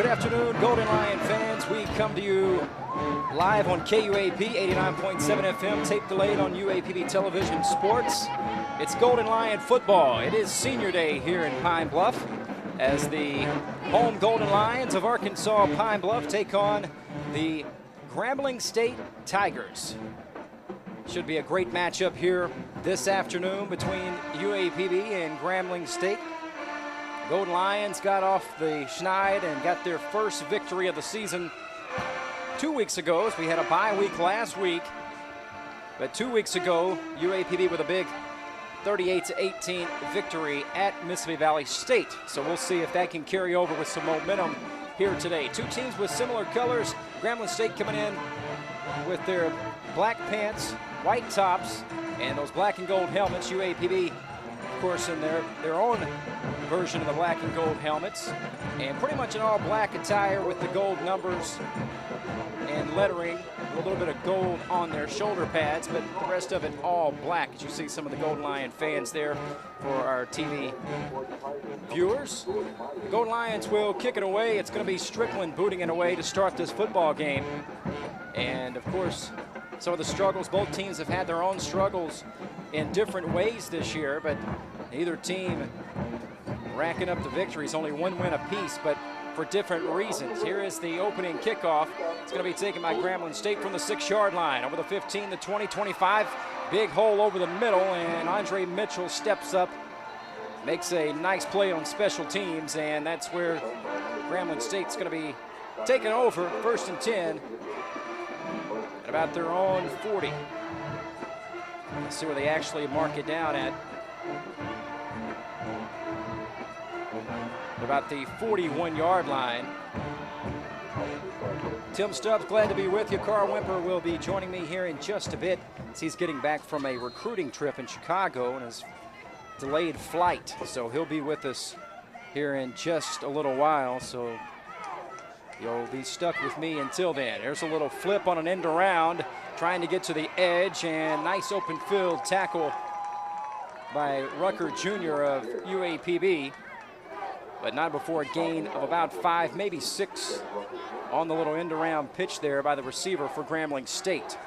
afternoon, Golden Lion fans. We come to you live on KUAP 89.7 FM, tape delayed on UAPB Television Sports. It's Golden Lion football. It is senior day here in Pine Bluff as the home Golden Lions of Arkansas Pine Bluff take on the Grambling State Tigers. Should be a great matchup here this afternoon between UAPB and Grambling State. Golden Lions got off the schneid and got their first victory of the season 2 weeks ago, as we had a bye week last week. But 2 weeks ago, UAPB with a big 38-18 victory at Mississippi Valley State. So we'll see if that can carry over with some momentum here today. Two teams with similar colors. Grambling State coming in with their black pants, white tops, and those black and gold helmets. UAPB, of course, in their own version of the black and gold helmets, and pretty much an all black attire with the gold numbers and lettering, a little bit of gold on their shoulder pads, but the rest of it all black, as you see some of the Golden Lion fans there for our TV viewers. The Golden Lions will kick it away. It's going to be Strickland booting it away to start this football game. And of course, some of the struggles, both teams have had their own struggles in different ways this year, but neither team racking up the victories, only one win apiece, but for different reasons. Here is the opening kickoff. It's going to be taken by Grambling State from the 6-yard line. Over the 15, the 20, 25. Big hole over the middle, and Andre Mitchell steps up, makes a nice play on special teams, and that's where Grambling State's going to be taken over, 1st and 10, at about their own 40. Let's see where they actually mark it down at. About the 41-yard line. Tim Stubbs, glad to be with you. Carl Wimper will be joining me here in just a bit as he's getting back from a recruiting trip in Chicago and his delayed flight. So he'll be with us here in just a little while. So you'll be stuck with me until then. There's a little flip on an end around, trying to get to the edge, and nice open field tackle by Rucker Jr. of UAPB. But not before a gain of about 5, maybe 6 on the little end around pitch there by the receiver for Grambling State.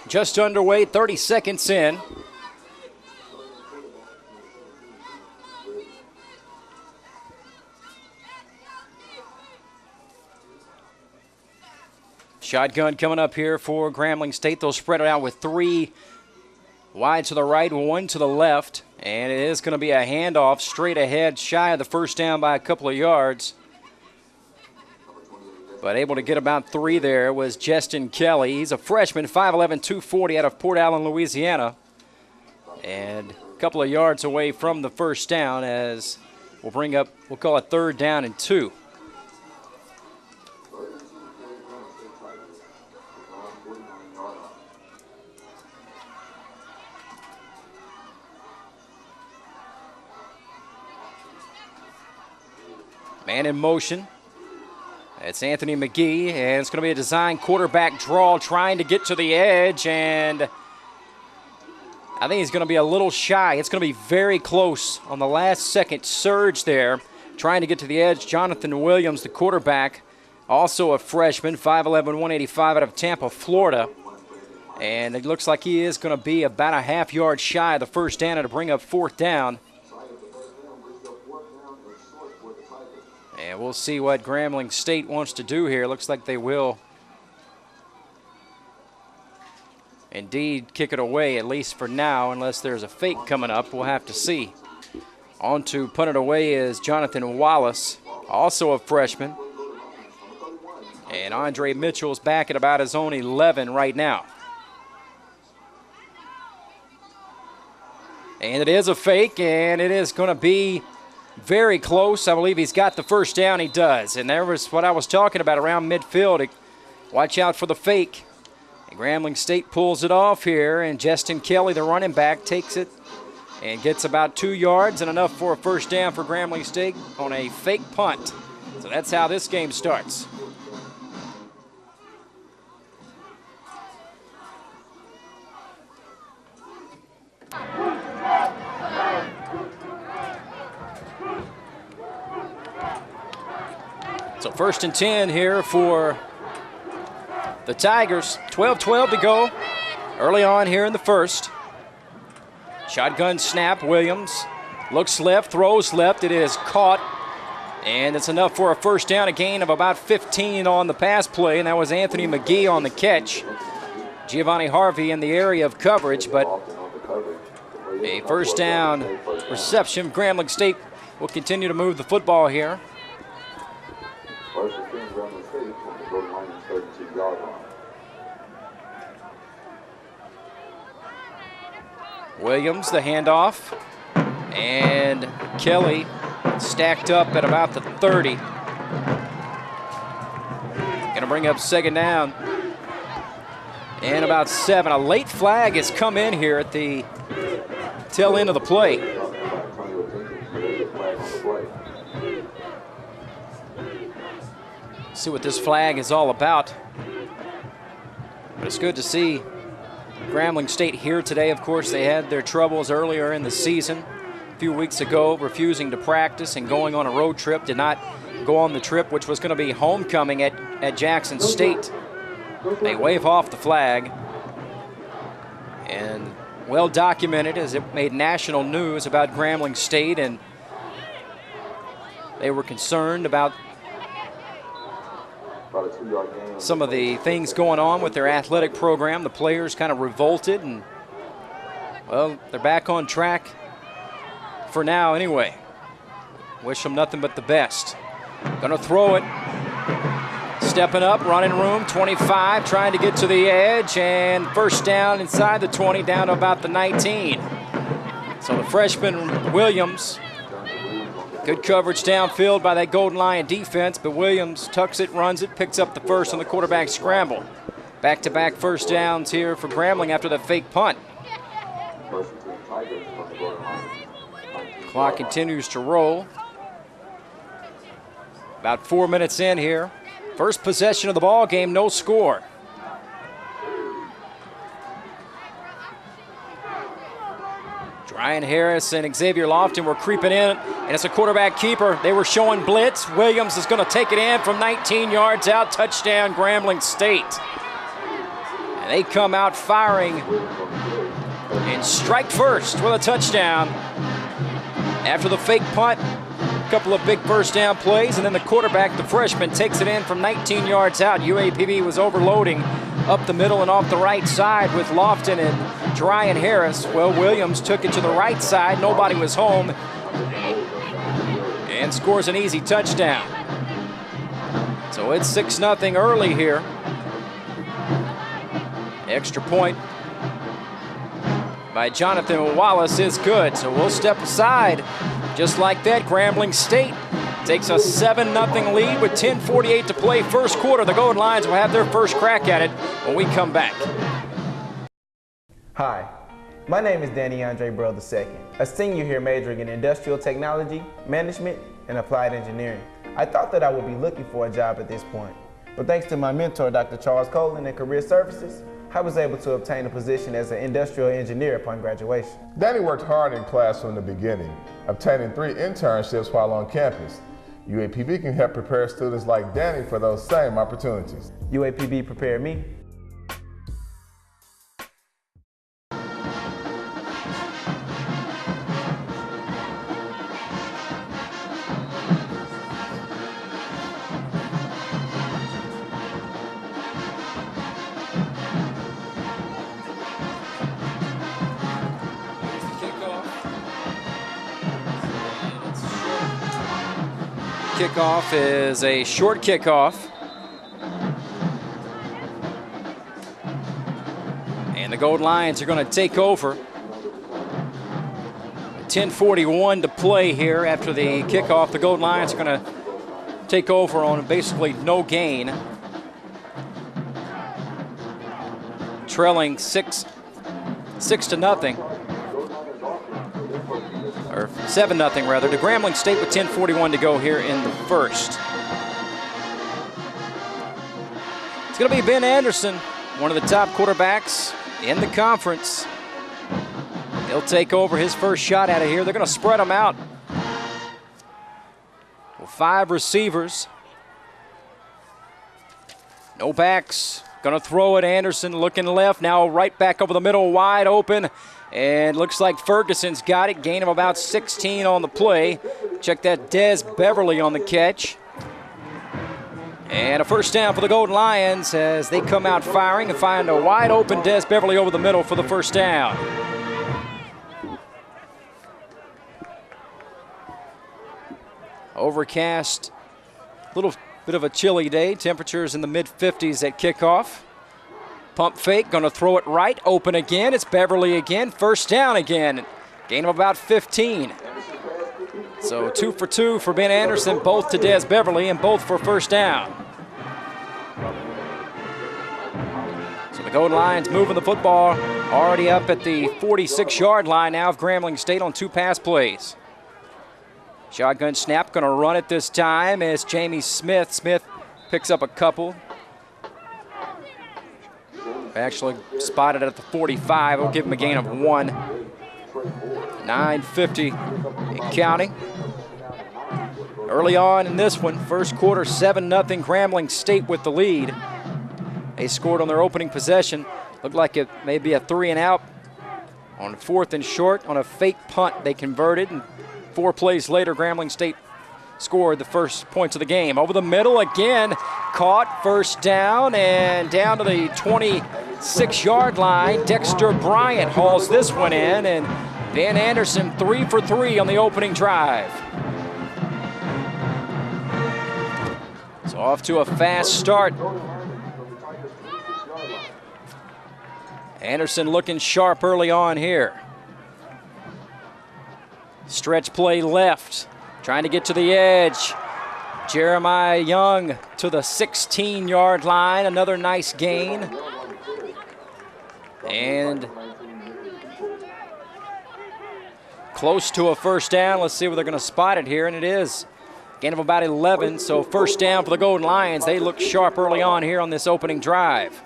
Just underway, 30 seconds in. Shotgun coming up here for Grambling State. They'll spread it out with 3 wide to the right, 1 to the left, and it is going to be a handoff straight ahead, shy of the first down by a couple of yards. But able to get about 3 there was Justin Kelley. He's a freshman, 5'11", 240 out of Port Allen, Louisiana. And a couple of yards away from the first down as we'll call it 3rd down and 2. Man in motion. It's Anthony McGee, and it's going to be a design quarterback draw trying to get to the edge, and I think he's going to be a little shy. It's going to be very close on the last second surge there, trying to get to the edge. Jonathan Williams, the quarterback, also a freshman, 5'11", 185 out of Tampa, Florida. And it looks like he is going to be about a half yard shy of the first down to bring up 4th down. And we'll see what Grambling State wants to do here. Looks like they will indeed kick it away, at least for now, unless there's a fake coming up. We'll have to see. On to punt it away is Jonathan Wallace, also a freshman. And Andre Mitchell's back at about his own 11 right now. And it is a fake, and it is going to be very close. I believe he's got the first down. He does. And there was what I was talking about around midfield. Watch out for the fake. And Grambling State pulls it off here, and Justin Kelley, the running back, takes it and gets about 2 yards and enough for a first down for Grambling State on a fake punt. So that's how this game starts. So 1st and 10 here for the Tigers. 12-12 to go early on here in the first. Shotgun snap. Williams looks left, throws left. It is caught, and it's enough for a first down, a gain of about 15 on the pass play, and that was Anthony McGee on the catch. Giovanni Harvey in the area of coverage, but a first down reception. Grambling State will continue to move the football here. Williams, the handoff, and Kelley stacked up at about the 30. Gonna bring up 2nd down and about 7. A late flag has come in here at the tail end of the play. See what this flag is all about. But it's good to see Grambling State here today. Of course, they had their troubles earlier in the season. A few weeks ago, refusing to practice and going on a road trip. Did not go on the trip, which was going to be homecoming at Jackson State. They wave off the flag. And well documented as it made national news about Grambling State, and they were concerned about some of the things going on with their athletic program. The players kind of revolted, and well, they're back on track for now anyway. Wish them nothing but the best. Gonna throw it. Stepping up, running room, 25, trying to get to the edge, and first down inside the 20, down to about the 19. So the freshman Williams, good coverage downfield by that Golden Lion defense, but Williams tucks it, runs it, picks up the first on the quarterback scramble. Back-to-back first downs here for Grambling after the fake punt. Clock continues to roll. About 4 minutes in here. First possession of the ball game, no score. Ryan Harris and Xavier Lofton were creeping in, and it's a quarterback keeper. They were showing blitz. Williams is going to take it in from 19 yards out. Touchdown, Grambling State. And they come out firing and strike first with a touchdown. After the fake punt, a couple of big first down plays, and then the quarterback, the freshman, takes it in from 19 yards out. UAPB was overloading up the middle and off the right side with Lofton and Ryan Harris. Well, Williams took it to the right side. Nobody was home, and scores an easy touchdown. So it's 6-0 early here. Extra point by Jonathan Wallace is good, so we'll step aside. Just like that, Grambling State takes a 7-0 lead with 10:48 to play first quarter. The Golden Lions will have their first crack at it when we come back. Hi, my name is Danny Andre Burrell II, a senior here majoring in industrial technology, management, and applied engineering. I thought that I would be looking for a job at this point, but thanks to my mentor, Dr. Charles Colin at Career Services, I was able to obtain a position as an industrial engineer upon graduation. Danny worked hard in class from the beginning, obtaining 3 internships while on campus. UAPB can help prepare students like Danny for those same opportunities. UAPB prepared me. Kickoff is a short kickoff. And the Golden Lions are going to take over. 10:41 to play here after the kickoff. The Golden Lions are going to take over on basically no gain. Trailing 6-0. Or 7-0 rather, to Grambling State with 10:41 to go here in the first. It's going to be Ben Anderson, one of the top quarterbacks in the conference. He'll take over his first shot out of here. They're going to spread them out with 5 receivers. No backs. Going to throw it. Anderson looking left. Now right back over the middle, wide open. And looks like Ferguson's got it. Gain of about 16 on the play. Check that, Des Beverly on the catch. And a first down for the Golden Lions as they come out firing and find a wide open Des Beverly over the middle for the first down. Overcast, a little bit of a chilly day. Temperatures in the mid-50s at kickoff. Pump fake, going to throw it right, open again. It's Beverly again, first down again. Gain of about 15. So 2 for 2 for Ben Anderson, both to Des Beverly and both for first down. So the Golden Lions moving the football, already up at the 46-yard line now of Grambling State on 2 pass plays. Shotgun snap, going to run it this time as Jamie Smith. Smith picks up a couple. Actually spotted at the 45. We'll give him a gain of 1. 9:50 and counting. Early on in this one, first quarter, 7-0 Grambling State with the lead. They scored on their opening possession. Looked like it may be a 3-and-out. On 4th and short, on a fake punt, they converted. And 4 plays later, Grambling State scored the first points of the game. Over the middle again, caught, first down, and down to the 26-yard line. Dexter Bryant hauls this one in, and Ben Anderson 3 for 3 on the opening drive. So off to a fast start. Anderson looking sharp early on here. Stretch play left, trying to get to the edge. Jeremiah Young to the 16-yard line, another nice gain. And close to a first down. Let's see where they're going to spot it here, and it is. Gain of about 11, so first down for the Golden Lions. They look sharp early on here on this opening drive.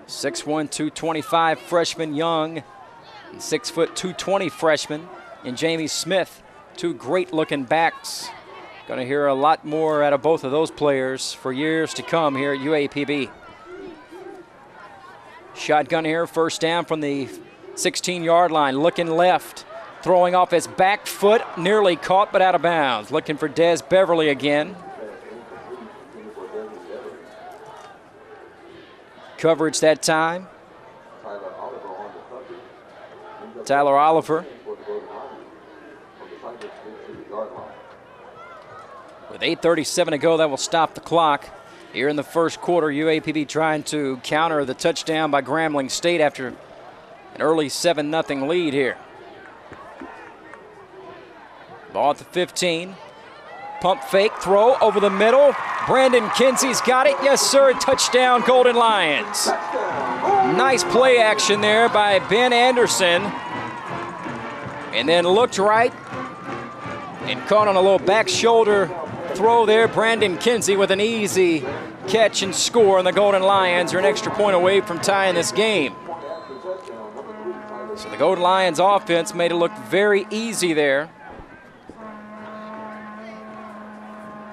6'1", 225 freshman Young, and 6 foot 220 freshman in Jamie Smith. 2 great-looking backs. Going to hear a lot more out of both of those players for years to come here at UAPB. Shotgun here, first down from the 16-yard line. Looking left, throwing off his back foot, nearly caught but out of bounds. Looking for Des Beverly again. Coverage that time. Tyler Oliver. With 8:37 to go, that will stop the clock. Here in the first quarter, UAPB trying to counter the touchdown by Grambling State after an early 7-0 lead here. Ball at the 15. Pump fake, throw over the middle. Brandon Kinsey's got it. Yes, sir. Touchdown, Golden Lions. Nice play action there by Ben Anderson. And then looked right and caught on a little back shoulder throw there. Brandon Kinsey with an easy catch and score, and the Golden Lions are an extra point away from tying this game. So the Golden Lions offense made it look very easy there.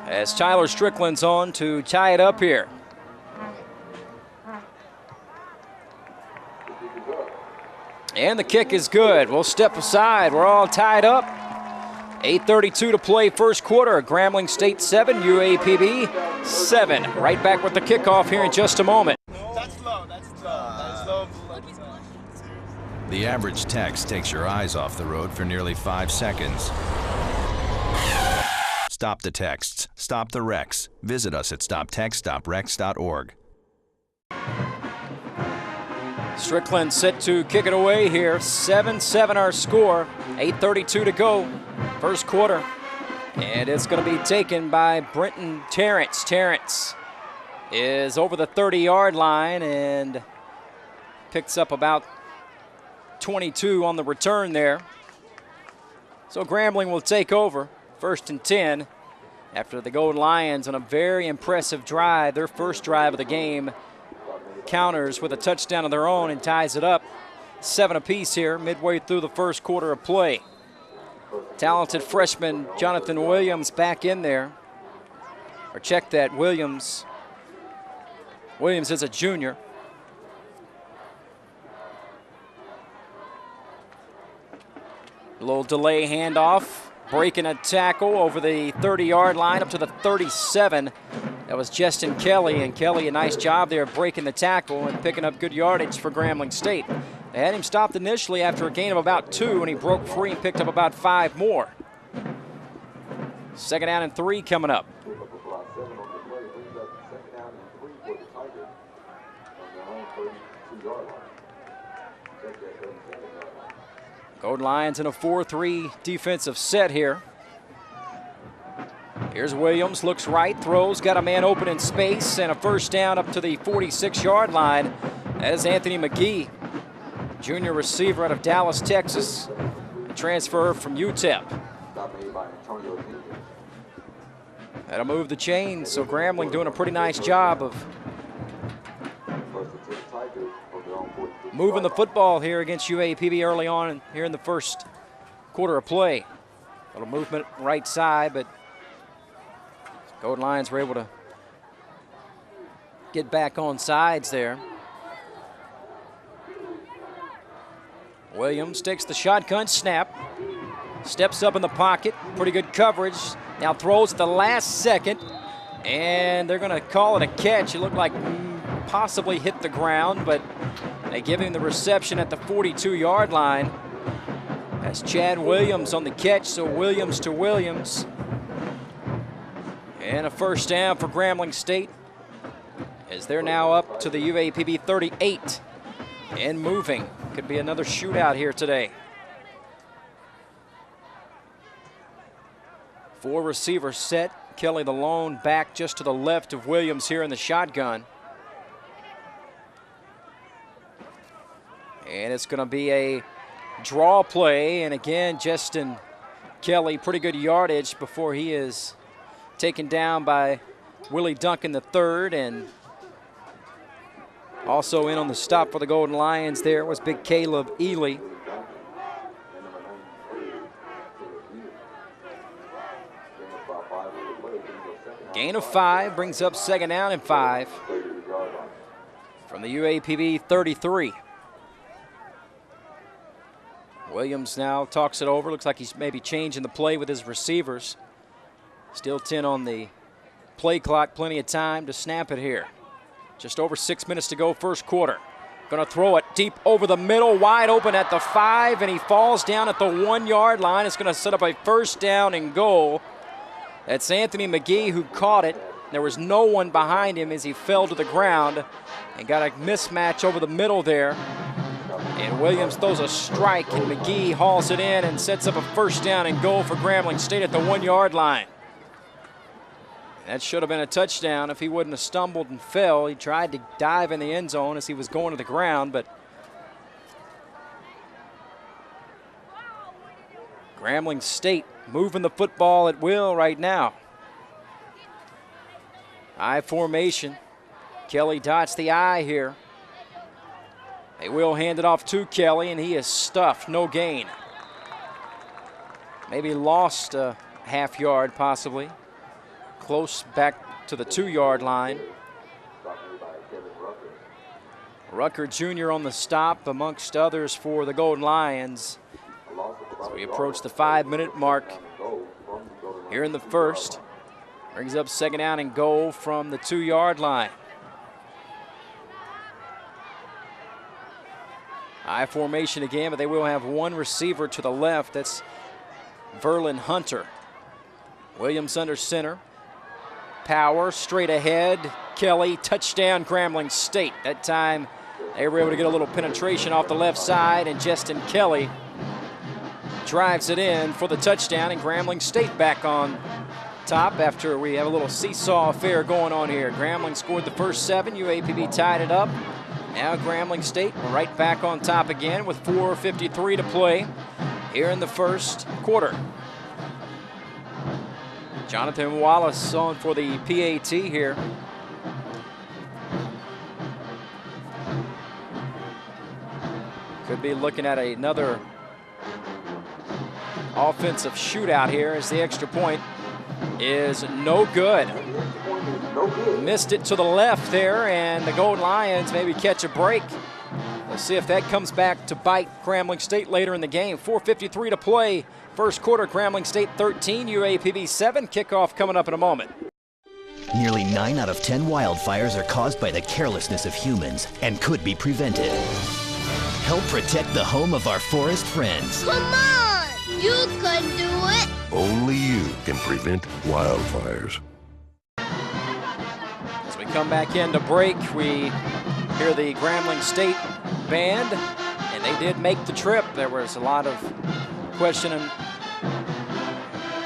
As Tyler Strickland's on to tie it up here. And the kick is good. We'll step aside. We're all tied up. 8:32 to play first quarter. Grambling State 7, UAPB 7. Right back with the kickoff here in just a moment. That's low. The average text takes your eyes off the road for nearly 5 seconds. Stop the texts. Stop the wrecks. Visit us at stoptextstoprex.org. Strickland set to kick it away here. 7-7 our score. 8:32 to go. First quarter. And it's going to be taken by Brenton Terrence. Terrence is over the 30-yard line and picks up about 22 on the return there. So Grambling will take over. 1st and 10 after the Golden Lions on a very impressive drive. Their first drive of the game counters with a touchdown of their own and ties it up 7 apiece here midway through the first quarter of play. Talented freshman Jonathan Williams back in there. or check that Williams is a junior. A little delay handoff, breaking a tackle over the 30-yard line up to the 37. That was Justin Kelley, and Kelley, a nice job there breaking the tackle and picking up good yardage for Grambling State. They had him stopped initially after a gain of about 2, and he broke free and picked up about 5 more. 2nd down and 3 coming up. Golden Lions in a 4-3 defensive set here. Here's Williams, looks right, throws, got a man open in space, and a 1st down up to the 46-yard line. That is Anthony McGee, junior receiver out of Dallas, Texas, a transfer from UTEP. That'll move the chain, so Grambling doing a pretty nice job of moving the football here against UAPB early on here in the first quarter of play. A little movement right side, but Golden Lions were able to get back on sides there. Williams takes the shotgun snap, steps up in the pocket, pretty good coverage. Now throws at the last second, and they're going to call it a catch. It looked like possibly hit the ground, but they give him the reception at the 42-yard line. That's Chad Williams on the catch, so Williams to Williams. And a 1st down for Grambling State, as they're now up to the UAPB 38 and moving. Could be another shootout here today. 4 receivers set. Kelley the lone back just to the left of Williams here in the shotgun. And it's going to be a draw play. And again, Justin Kelley, pretty good yardage before he is taken down by Willie Duncan III. And also in on the stop for the Golden Lions there was big Caleb Ely. Gain of 5 brings up 2nd down and 5 from the UAPB 33. Williams now talks it over. Looks like he's maybe changing the play with his receivers. Still 10 on the play clock. Plenty of time to snap it here. Just over 6 minutes to go, first quarter. Going to throw it deep over the middle, wide open at the 5, and he falls down at the 1-yard line. It's going to set up a 1st down and goal. That's Anthony McGee who caught it. There was no one behind him as he fell to the ground and got a mismatch over the middle there. And Williams throws a strike, and McGee hauls it in and sets up a 1st down and goal for Grambling State at the 1-yard line. That should have been a touchdown if he wouldn't have stumbled and fell. He tried to dive in the end zone as he was going to the ground, but Grambling State moving the football at will right now. I formation. Kelley dots the I here. They will hand it off to Kelley, and he is stuffed, no gain. Maybe lost a half yard possibly. Close back to the 2-yard line. Rucker Jr. on the stop amongst others for the Golden Lions. So we approach the 5-minute mark here in the first. Brings up 2nd down and goal from the 2-yard line. I formation again, but they will have 1 receiver to the left. That's Verlin Hunter. Williams under center. Power straight ahead. Kelley, touchdown Grambling State. That time they were able to get a little penetration off the left side, and Justin Kelley drives it in for the touchdown, and Grambling State back on top after we have a little seesaw affair going on here. Grambling scored the first 7. UAPB tied it up. Now Grambling State right back on top again with 4:53 to play here in the first quarter. Jonathan Wallace on for the PAT here. Could be looking at another offensive shootout here as the extra point is no good. Missed it to the left there, and the Golden Lions maybe catch a break. We'll see if that comes back to bite Grambling State later in the game. 4:53 to play. First quarter, Grambling State 13, UAPB 7. Kickoff coming up in a moment. Nearly 9 out of 10 wildfires are caused by the carelessness of humans and could be prevented. Help protect the home of our forest friends. Come on! You can do it! Only you can prevent wildfires. As we come back into break, we hear the Grambling State band, and they did make the trip. There was a lot of questioning.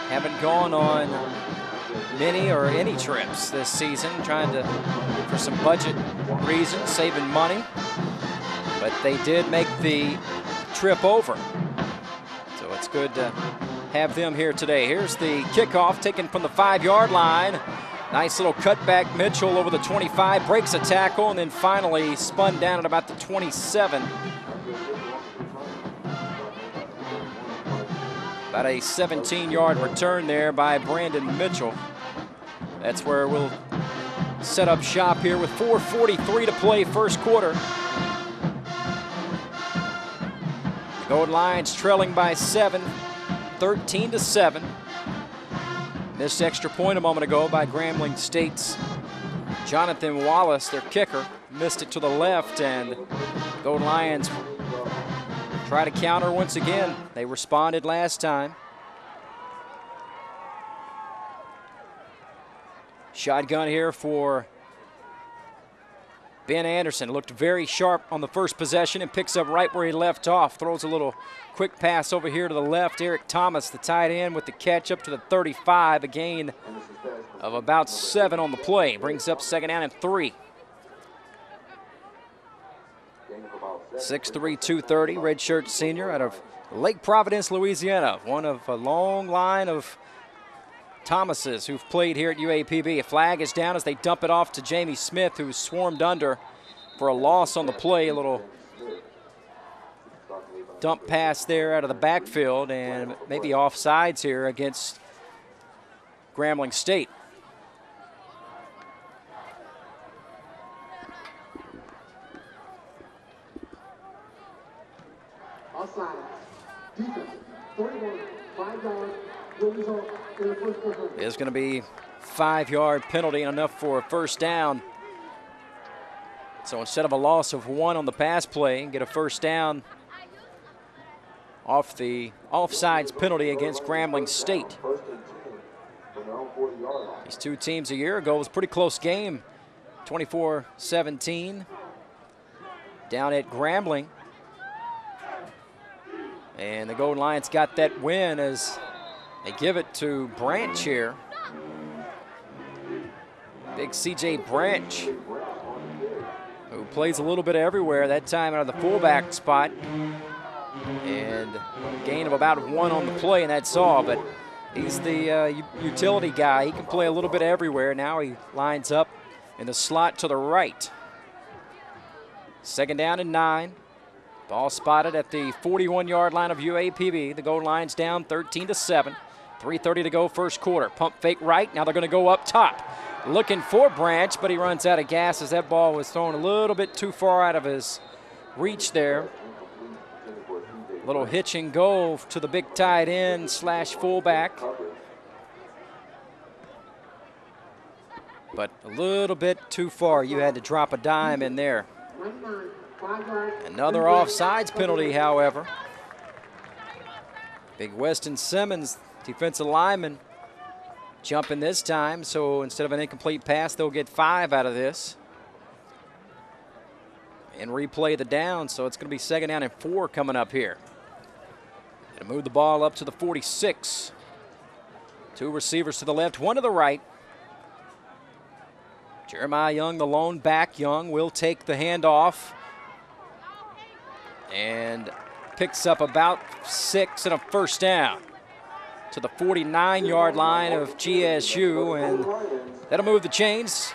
Haven't gone on many or any trips this season, trying to, for some budget reasons, saving money. But they did make the trip over. So it's good to have them here today. Here's the kickoff taken from the 5-yard line. Nice little cutback. Mitchell over the 25, breaks a tackle, and then finally spun down at about the 27. About a 17-yard return there by Brandon Mitchell. That's where we'll set up shop here with 4:43 to play first quarter. The Golden Lions trailing by 7, 13-7. Missed extra point a moment ago by Grambling State's Jonathan Wallace, their kicker. Missed it to the left, and Golden Lions try to counter once again. They responded last time. Shotgun here for Ben Anderson. Looked very sharp on the first possession and picks up right where he left off. Throws a little quick pass over here to the left. Eric Thomas, the tight end, with the catch up to the 35. A gain of about 7 on the play. Brings up second down and 3. 6'3", 230, redshirt senior out of Lake Providence, Louisiana. One of a long line of Thomases who've played here at UAPB. A flag is down as they dump it off to Jamie Smith, who's swarmed under for a loss on the play. A little dump pass there out of the backfield, and maybe offsides here against Grambling State. It's going to be 5-yard penalty and enough for a first down. So instead of a loss of 1 on the pass play, get a first down off the offsides penalty against Grambling State. These two teams a year ago was a pretty close game, 24-17 down at Grambling. And the Golden Lions got that win as they give it to Branch here. Big CJ Branch, who plays a little bit everywhere, that time out of the fullback spot. And gain of about 1 on the play, and that's all. But he's the utility guy. He can play a little bit everywhere. Now he lines up in the slot to the right. Second down and 9. Ball spotted at the 41-yard line of UAPB. The Golden Lions down 13-7. 3:30 to go first quarter. Pump fake right. Now they're going to go up top. Looking for Branch, but he runs out of gas as that ball was thrown a little bit too far out of his reach there. Little hitch and go to the big tight end / fullback. But a little bit too far. You had to drop a dime in there. Another offsides penalty, however. Big Weston Simmons, defensive lineman, jumping this time. So instead of an incomplete pass, they'll get 5 out of this. And replay the down, so it's going to be second down and 4 coming up here. Going to move the ball up to the 46. 2 receivers to the left, 1 to the right. Jeremiah Young, the lone back. Young will take the handoff and picks up about 6 and a first down to the 49-yard line of GSU, and that'll move the chains.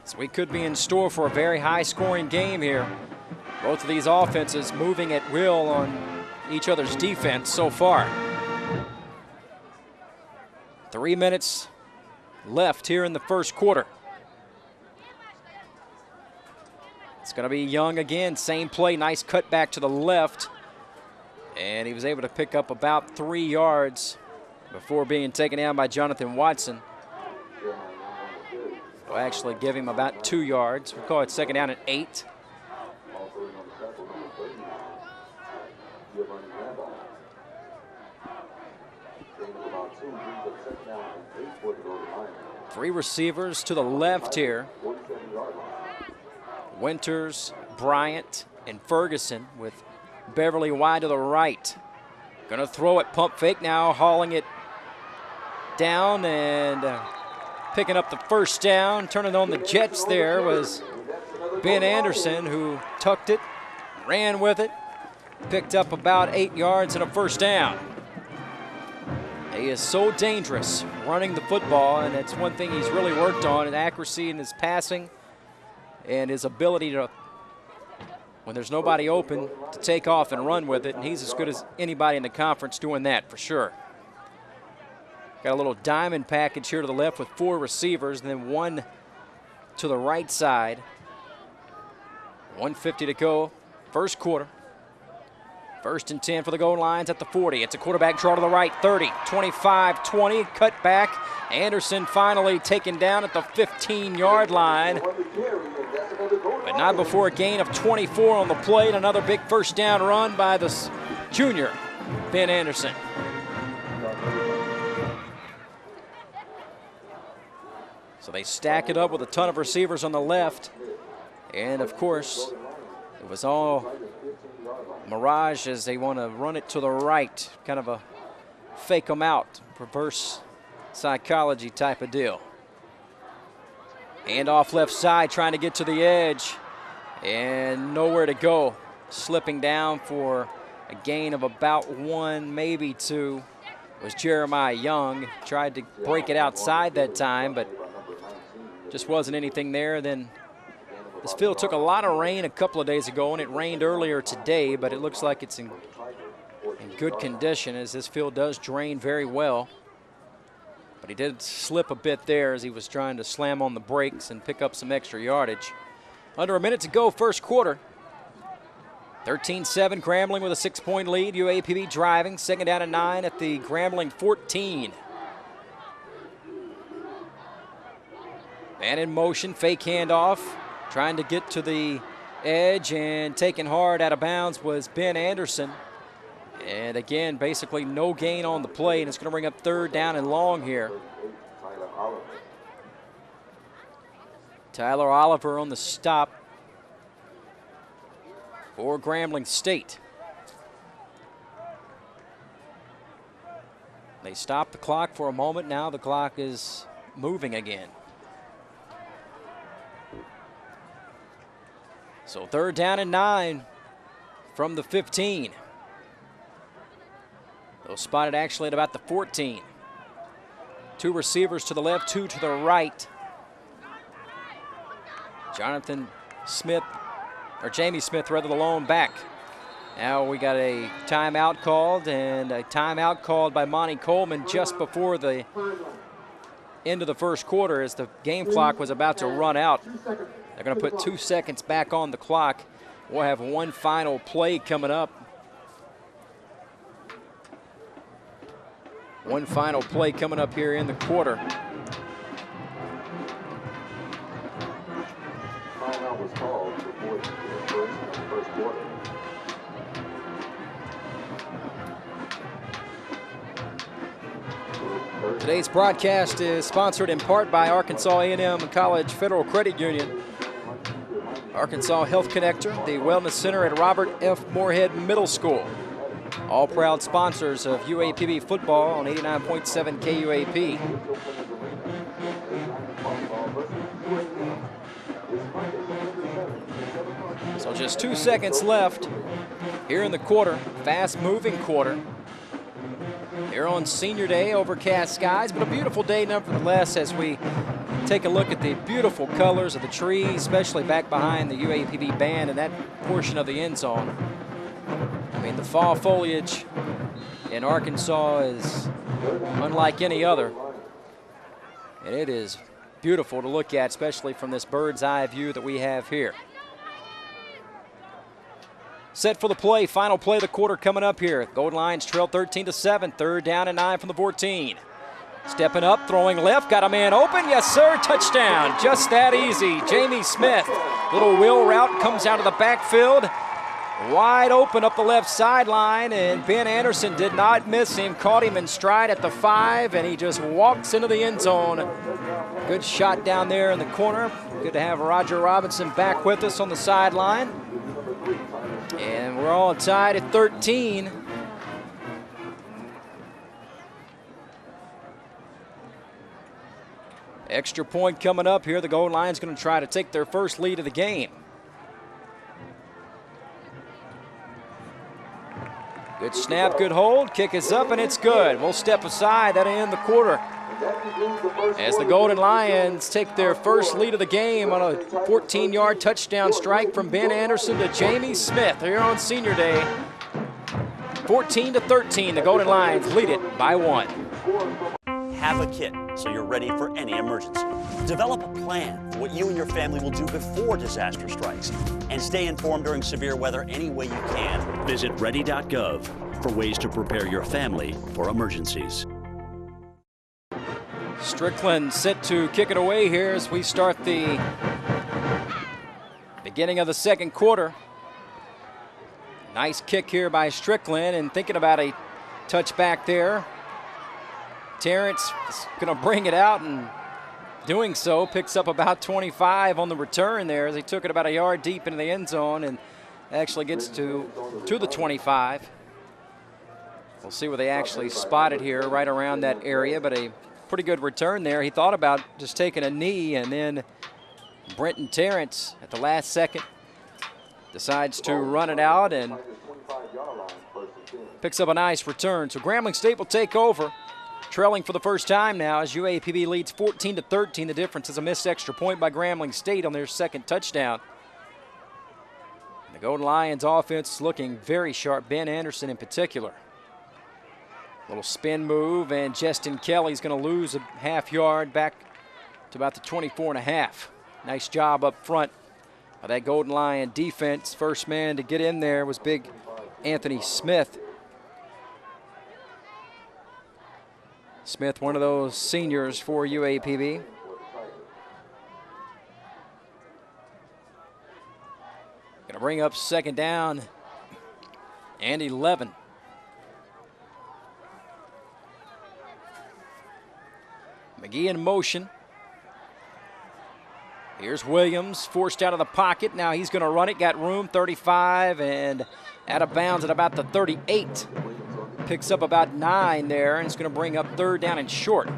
So we could be in store for a very high-scoring game here. Both of these offenses moving at will on each other's defense so far. 3 minutes left here in the first quarter. It's going to be Young again, same play, nice cut back to the left. And he was able to pick up about 3 yards before being taken down by Jonathan Watson. Will actually give him about 2 yards. We'll call it second down at 8. Three receivers to the left here. Winters, Bryant, and Ferguson with Beverly wide to the right. Gonna throw it, pump fake now, hauling it down and picking up the first down. Turning on the Jets there was Ben Anderson, who tucked it, ran with it, picked up about 8 yards and a first down. He is so dangerous running the football, and it's one thing he's really worked on, his accuracy in his passing and his ability to, when there's nobody open, to take off and run with it, and he's as good as anybody in the conference doing that for sure. Got a little diamond package here to the left with 4 receivers, and then 1 to the right side. 1:50 to go, first quarter. First and 10 for the goal lines at the 40. It's a quarterback draw to the right, 30, 25, 20, cut back. Anderson finally taken down at the 15-yard line, but not before a gain of 24 on the plate. Another big first down run by the junior, Ben Anderson. So they stack it up with a ton of receivers on the left. And of course, it was all mirage as they want to run it to the right. Kind of a fake them out, reverse psychology type of deal. Hand off left side, trying to get to the edge. And nowhere to go. Slipping down for a gain of about 1, maybe 2, was Jeremiah Young. Tried to break it outside that time, but just wasn't anything there. Then this field took a lot of rain a couple of days ago, and it rained earlier today, but it looks like it's in good condition, as this field does drain very well. But he did slip a bit there as he was trying to slam on the brakes and pick up some extra yardage. Under a minute to go, first quarter. 13-7, Grambling with a 6-point lead. UAPB driving, second down and 9 at the Grambling 14. Man in motion, fake handoff. Trying to get to the edge, and taken hard out of bounds was Ben Anderson. And again, basically no gain on the play, and it's going to bring up third down and long here. Tyler Oliver on the stop for Grambling State. They stopped the clock for a moment. Now the clock is moving again. So third down and 9 from the 15. They'll spot it actually at about the 14. 2 receivers to the left, 2 to the right. Jonathan Smith, or Jamie Smith, rather, the lone back. Now we got a timeout called, and a timeout called by Monty Coleman just before the end of the first quarter as the game clock was about to run out. They're going to put 2 seconds back on the clock. We'll have one final play coming up. One final play coming up here in the quarter. Timeout was called before the first quarter. Today's broadcast is sponsored in part by Arkansas A&M College Federal Credit Union, Arkansas Health Connector, the Wellness Center at Robert F. Moorhead Middle School. All proud sponsors of UAPB football on 89.7 KUAP. So just 2 seconds left here in the quarter, fast-moving quarter. Here on Senior Day, overcast skies, but a beautiful day nevertheless as we take a look at the beautiful colors of the trees, especially back behind the UAPB band and that portion of the end zone. I mean, the fall foliage in Arkansas is unlike any other. And it is beautiful to look at, especially from this bird's eye view that we have here. Set for the play, final play of the quarter coming up here. Golden Lions trail 13-7, 3rd down and 9 from the 14. Stepping up, throwing left, got a man open, yes sir, touchdown. Just that easy, Jamie Smith. Little wheel route, comes out of the backfield. Wide open up the left sideline, and Ben Anderson did not miss him. Caught him in stride at the 5, and he just walks into the end zone. Good shot down there in the corner. Good to have Roger Robinson back with us on the sideline. And we're all tied at 13. Extra point coming up here. The Golden Lions going to try to take their first lead of the game. Good snap, good hold. Kick is up, and it's good. We'll step aside. That'll end the quarter. As the Golden Lions take their first lead of the game on a 14-yard touchdown strike from Ben Anderson to Jamie Smith here on Senior Day. 14-13, the Golden Lions lead it by 1. Have a kit so you're ready for any emergency. Develop a plan for what you and your family will do before disaster strikes. And stay informed during severe weather any way you can. Visit ready.gov for ways to prepare your family for emergencies. Strickland set to kick it away here as we start the beginning of the second quarter. Nice kick here by Strickland, and thinking about a touchback there. Terrence is going to bring it out, and doing so picks up about 25 on the return there as he took it about a yard deep into the end zone and actually gets to the 25. We'll see where they actually spot it here, right around that area, but a pretty good return there. He thought about just taking a knee, and then Brenton Terrence at the last second decides to run it out and picks up a nice return. So Grambling State will take over, trailing for the first time now as UAPB leads 14-13. The difference is a missed extra point by Grambling State on their second touchdown. The Golden Lions offense is looking very sharp, Ben Anderson in particular. Little spin move, and Justin Kelley's going to lose a half yard back to about the 24.5. Nice job up front by that Golden Lion defense. First man to get in there was big Anthony Smith. Smith, one of those seniors for UAPB. Going to bring up second down and 11. McGee in motion. Here's Williams, forced out of the pocket. Now he's going to run it. Got room, 35, and out of bounds at about the 38. Picks up about 9 there, and it's going to bring up 3rd down and short.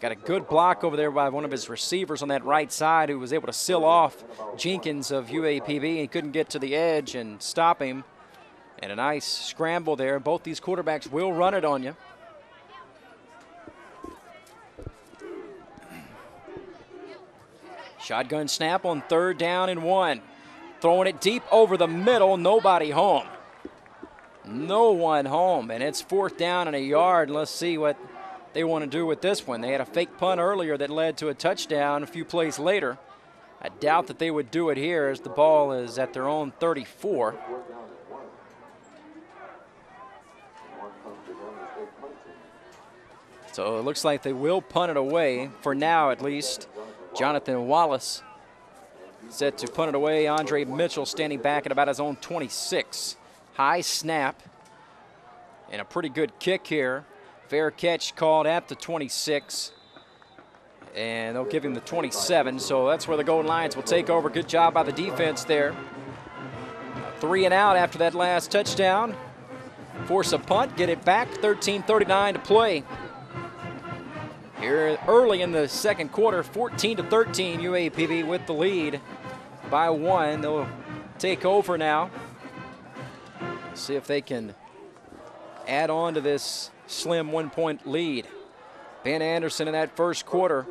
Got a good block over there by one of his receivers on that right side who was able to seal off Jenkins of UAPB. He couldn't get to the edge and stop him. And a nice scramble there. Both these quarterbacks will run it on you. Shotgun snap on 3rd down and 1. Throwing it deep over the middle, nobody home. No one home, and it's 4th down and a yard. Let's see what they want to do with this one. They had a fake punt earlier that led to a touchdown a few plays later. I doubt that they would do it here as the ball is at their own 34. So it looks like they will punt it away, for now at least. Jonathan Wallace set to punt it away. Andre Mitchell standing back at about his own 26. High snap and a pretty good kick here. Fair catch called at the 26. And they'll give him the 27. So that's where the Golden Lions will take over. Good job by the defense there. 3 and out after that last touchdown. Force a punt, get it back. 13:39 to play. Here early in the second quarter, 14-13, UAPB with the lead by 1. They'll take over now. See if they can add on to this slim 1-point lead. Ben Anderson in that first quarter,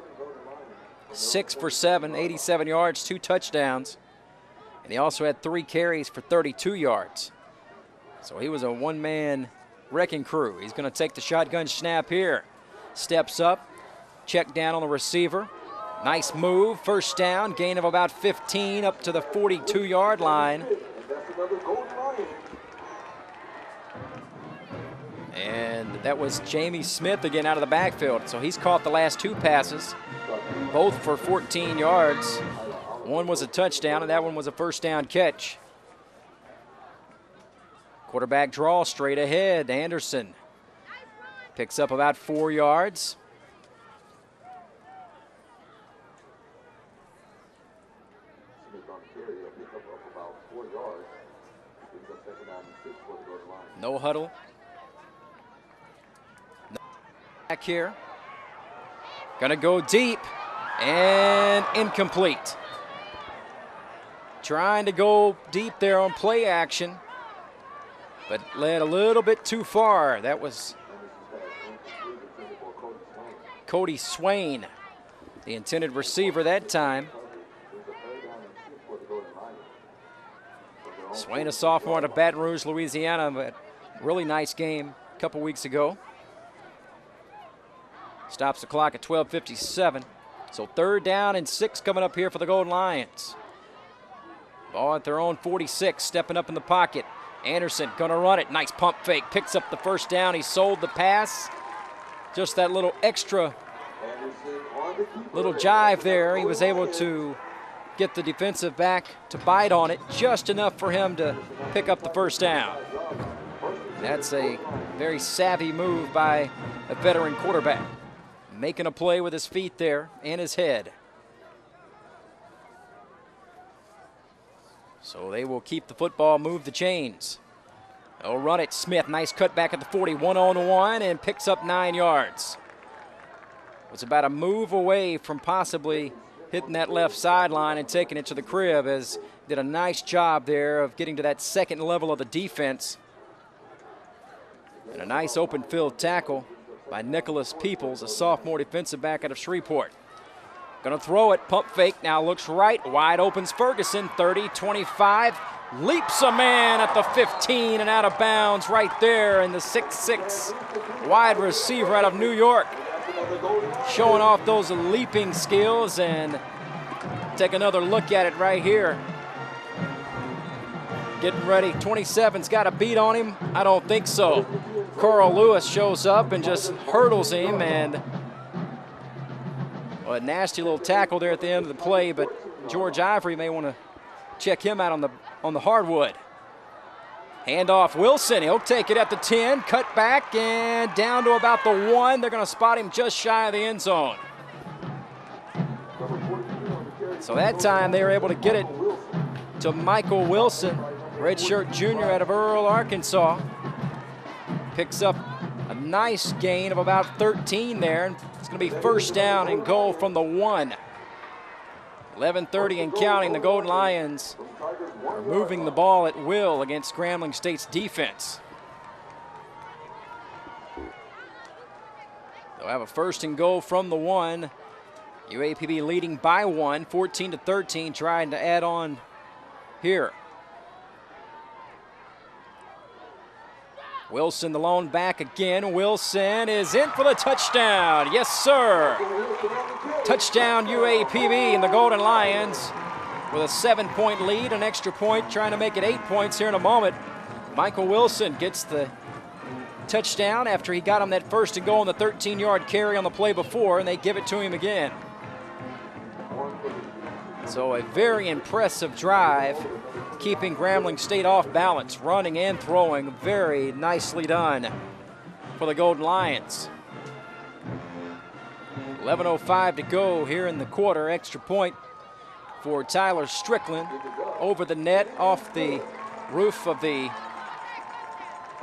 6 for 7, 87 yards, 2 touchdowns. And he also had 3 carries for 32 yards. So he was a one-man wrecking crew. He's going to take the shotgun snap here. Steps up, check down on the receiver. Nice move, first down, gain of about 15 up to the 42-yard line. And that was Jamie Smith again out of the backfield. So he's caught the last 2 passes, both for 14 yards. One was a touchdown, and that one was a first down catch. Quarterback draw straight ahead. Anderson picks up about 4 yards. No huddle. Back here. Gonna go deep and incomplete. Trying to go deep there on play action, but led a little bit too far. That was Cody Swain, the intended receiver that time. Swain, a sophomore out of Baton Rouge, Louisiana, but really nice game a couple weeks ago. Stops the clock at 12:57. So 3rd down and 6 coming up here for the Golden Lions. Ball at their own 46, stepping up in the pocket. Anderson gonna run it. Nice pump fake, picks up the first down. He sold the pass. Just that little extra little jive there. He was able to get the defensive back to bite on it just enough for him to pick up the first down. That's a very savvy move by a veteran quarterback, making a play with his feet there and his head. So they will keep the football, move the chains. They'll run it. Smith, nice cut back at the 40, 1-on-1, and picks up 9 yards. Was about a move away from possibly hitting that left sideline and taking it to the crib, as did a nice job there of getting to that second level of the defense. And a nice open field tackle by Nicholas Peoples, a sophomore defensive back out of Shreveport. Gonna throw it, pump fake, now looks right, wide opens Ferguson, 30, 25, leaps a man at the 15 and out of bounds right there, and the 6'6" wide receiver out of New York showing off those leaping skills. And take another look at it right here. Getting ready, 27's got a beat on him? I don't think so. Carl Lewis shows up and just hurdles him, and a nasty little tackle there at the end of the play, but George Ivory may want to check him out on the hardwood. Handoff Wilson, he'll take it at the 10, cut back and down to about the 1. They're going to spot him just shy of the end zone. So that time they were able to get it to Michael Wilson, redshirt junior out of Earl, Arkansas. Picks up a nice gain of about 13 there, and it's going to be first down and goal from the 1. 11:30 and counting. The Golden Lions are moving the ball at will against Grambling State's defense. They'll have a first and goal from the 1. UAPB leading by 1, 14-13, trying to add on here. Wilson, the lone back again. Wilson is in for the touchdown. Yes, sir. Touchdown UAPB, and the Golden Lions with a 7-point lead, an extra point, trying to make it 8 points here in a moment. Michael Wilson gets the touchdown after he got him that first and goal on the 13-yard carry on the play before, and they give it to him again. So a very impressive drive, keeping Grambling State off balance, running and throwing. Very nicely done for the Golden Lions. 11:05 to go here in the quarter. Extra point for Tyler Strickland over the net, off the roof of the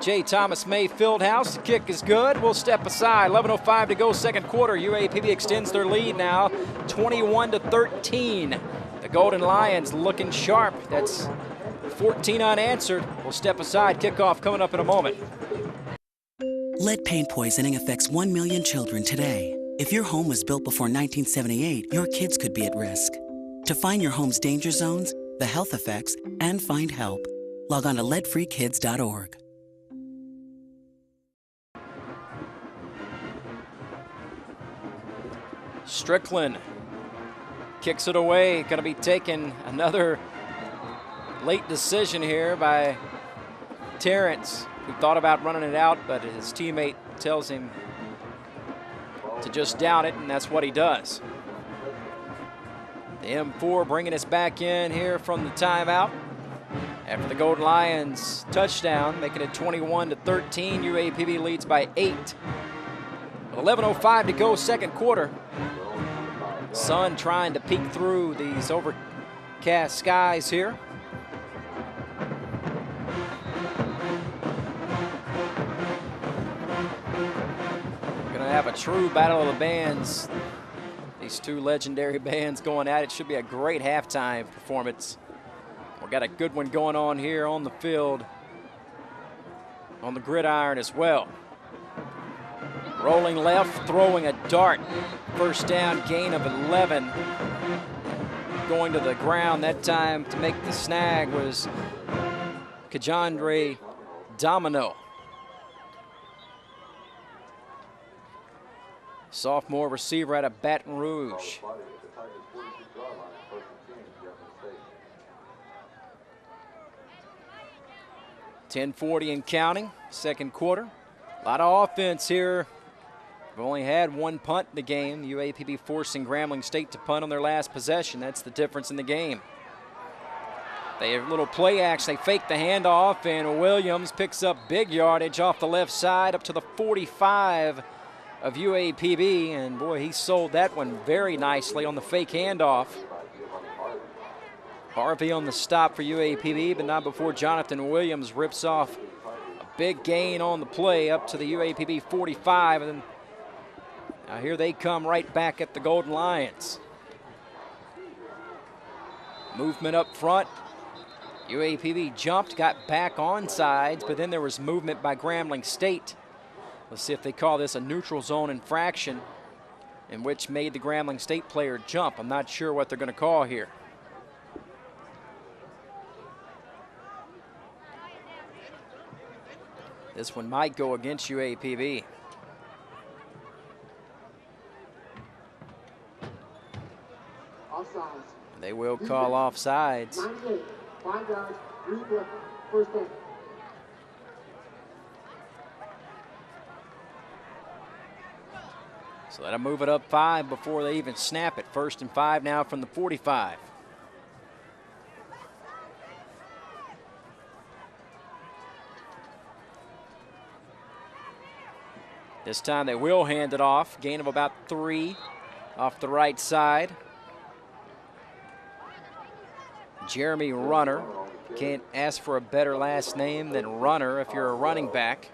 J. Thomas May Fieldhouse. The kick is good. We'll step aside. 11:05 to go, second quarter. UAPB extends their lead now, 21-13. The Golden Lions looking sharp. That's 14 unanswered. We'll step aside. Kickoff coming up in a moment. Lead paint poisoning affects 1 million children today. If your home was built before 1978, your kids could be at risk. To find your home's danger zones, the health effects, and find help, log on to leadfreekids.org. Strickland kicks it away. Going to be taking another late decision here by Terrence, who thought about running it out, but his teammate tells him to just down it, and that's what he does. The M4 bringing us back in here from the timeout after the Golden Lions touchdown, making it 21-13. UAPB leads by 8. With 11:05 to go, second quarter. Sun trying to peek through these overcast skies here. Gonna have a true battle of the bands. These two legendary bands going at it. Should be a great halftime performance. We got a good one going on here on the field, on the gridiron as well. Rolling left, throwing a dart. First down, gain of 11. Going to the ground that time to make the snag was Kajandre Domino. Sophomore receiver out of Baton Rouge. .10:40 and counting, second quarter. A lot of offense here. We've only had one punt in the game. UAPB forcing Grambling State to punt on their last possession. That's the difference in the game. They have a little play action. They fake the handoff, and Williams picks up big yardage off the left side up to the 45 of UAPB, and boy, he sold that one very nicely on the fake handoff. Harvey on the stop for UAPB, but not before Jonathan Williams rips off a big gain on the play up to the UAPB 45, and then now here they come right back at the Golden Lions. Movement up front. UAPB jumped, got back on sides, but then there was movement by Grambling State. Let's see if they call this a neutral zone infraction, in which made the Grambling State player jump. I'm not sure what they're going to call here. This one might go against UAPB. They will call offsides. 5 yards, 3 left, first down. So that'll move it up 5 before they even snap it. 1st and 5 now from the 45. This time they will hand it off. Gain of about 3 off the right side. Jeremy Runner. Can't ask for a better last name than Runner if you're a running back.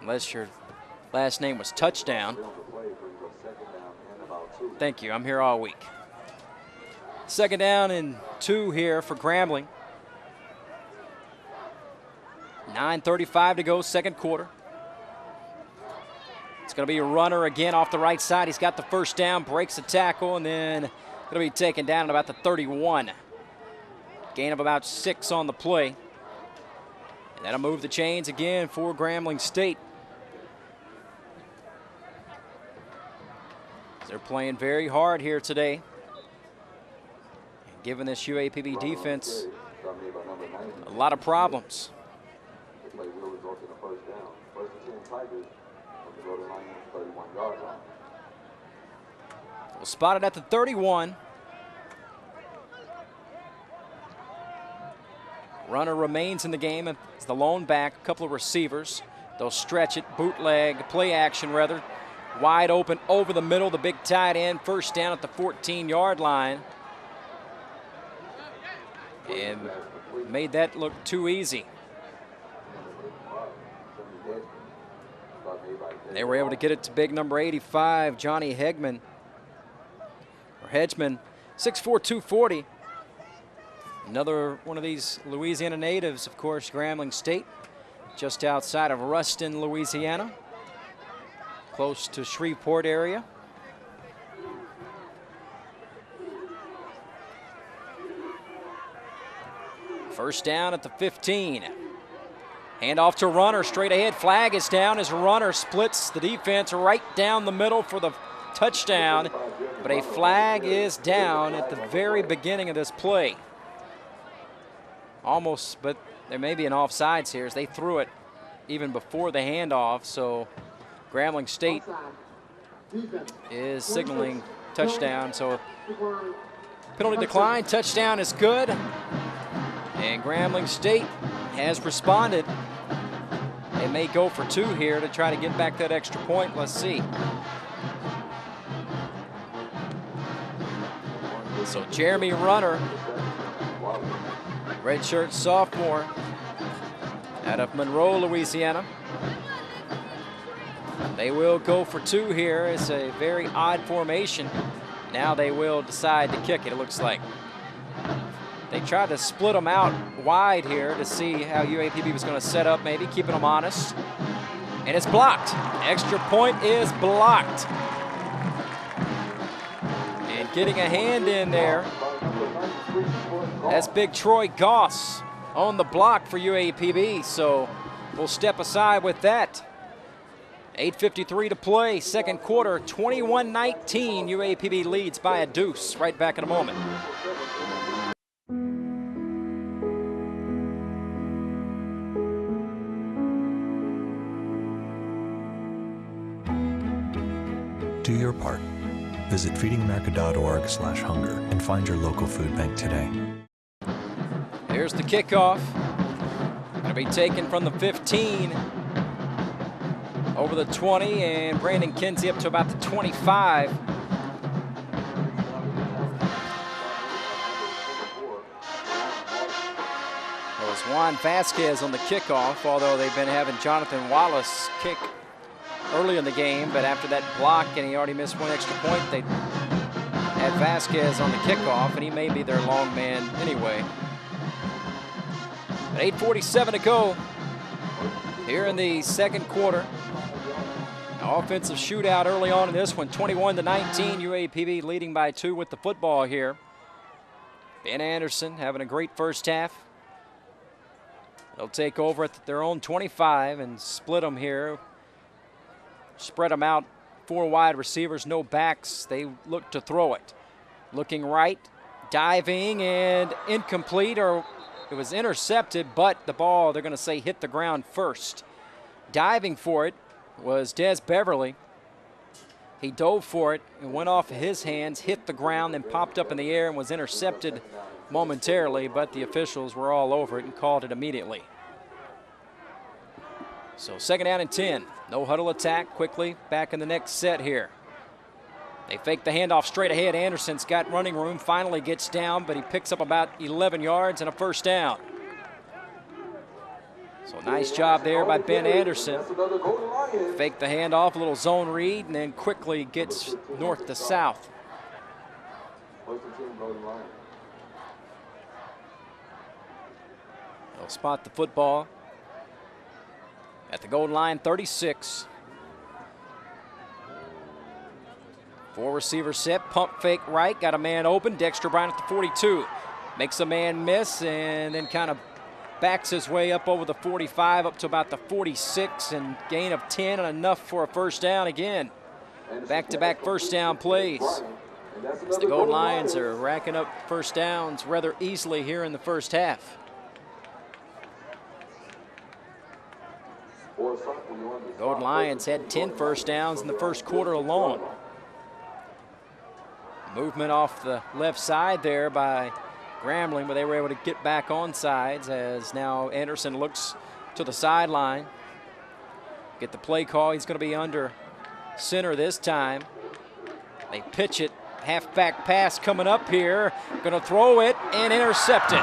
Unless your last name was Touchdown. Thank you, I'm here all week. 2nd down and 2 here for Grambling. 9:35 to go, second quarter. It's going to be a Runner again off the right side. He's got the first down, breaks the tackle, and then going to be taken down at about the 31. Gain of about 6 on the play. And that'll move the chains again for Grambling State. They're playing very hard here today. And giving this UAPB defense a lot of problems. We'll spot it at the 31. Runner remains in the game as the lone back, a couple of receivers. They'll stretch it, bootleg, play action rather. Wide open over the middle, the big tight end, first down at the 14-yard line. And made that look too easy. They were able to get it to big number 85, Johnny Hedgeman. 6'4", 240. Another one of these Louisiana natives, of course, Grambling State, just outside of Ruston, Louisiana, close to Shreveport area. First down at the 15. Hand off to Runner, straight ahead. Flag is down as Runner splits the defense right down the middle for the touchdown. But a flag is down at the very beginning of this play. Almost, but there may be an offsides here as they threw it even before the handoff. So Grambling State is signaling touchdown. So penalty decline, touchdown is good. And Grambling State has responded. They may go for 2 here to try to get back that extra point. Let's see. So Jeremy Runner, redshirt sophomore out of Monroe, Louisiana. They will go for 2 here. It's a very odd formation. Now they will decide to kick it, it looks like. They tried to split them out wide here to see how UAPB was going to set up, maybe keeping them honest. And it's blocked. Extra point is blocked. And getting a hand in there, that's big Troy Goss on the block for UAPB. So we'll step aside with that. 8:53 to play, second quarter, 21-19. UAPB leads by a deuce. Right back in a moment. Do your part. Visit feedingamerica.org/hunger and find your local food bank today. Here's the kickoff. Going to be taken from the 15 over the 20, and Brandon Kinsey up to about the 25. It was Juan Vasquez on the kickoff, although they've been having Jonathan Wallace kick early in the game, but after that block and he already missed 1 extra point, they had Vasquez on the kickoff, and he may be their long man anyway. But 8:47 to go here in the second quarter. An offensive shootout early on in this one, 21-19. UAPB leading by 2 with the football here. Ben Anderson having a great first half. They'll take over at their own 25 and split them here. Spread them out, 4 wide receivers, no backs. They look to throw it. Looking right, diving, and incomplete, or it was intercepted, but the ball, they're going to say, hit the ground first. Diving for it was Des Beverly. He dove for it and went off his hands, hit the ground, then popped up in the air and was intercepted momentarily, but the officials were all over it and called it immediately. So second down and 10. No huddle attack. Quickly back in the next set here. They fake the handoff straight ahead. Anderson's got running room. Finally gets down, but he picks up about 11 yards and a first down. So nice job there by Ben Anderson. Fake the handoff, a little zone read, and then quickly gets north to south. They'll spot the football at the goal line, 36. 4 receivers set, pump fake right, got a man open. Dexter Brown at the 42. Makes a man miss and then kind of backs his way up over the 45 up to about the 46, and gain of 10 and enough for a first down again. Back-to-back first down plays. As the Golden Lions are racking up first downs rather easily here in the first half. Golden Lions had 10 first downs in the first quarter alone. Movement off the left side there by Grambling, but they were able to get back on sides as now Anderson looks to the sideline. Get the play call. He's going to be under center this time. They pitch it. Halfback pass coming up here. Going to throw it and intercept it.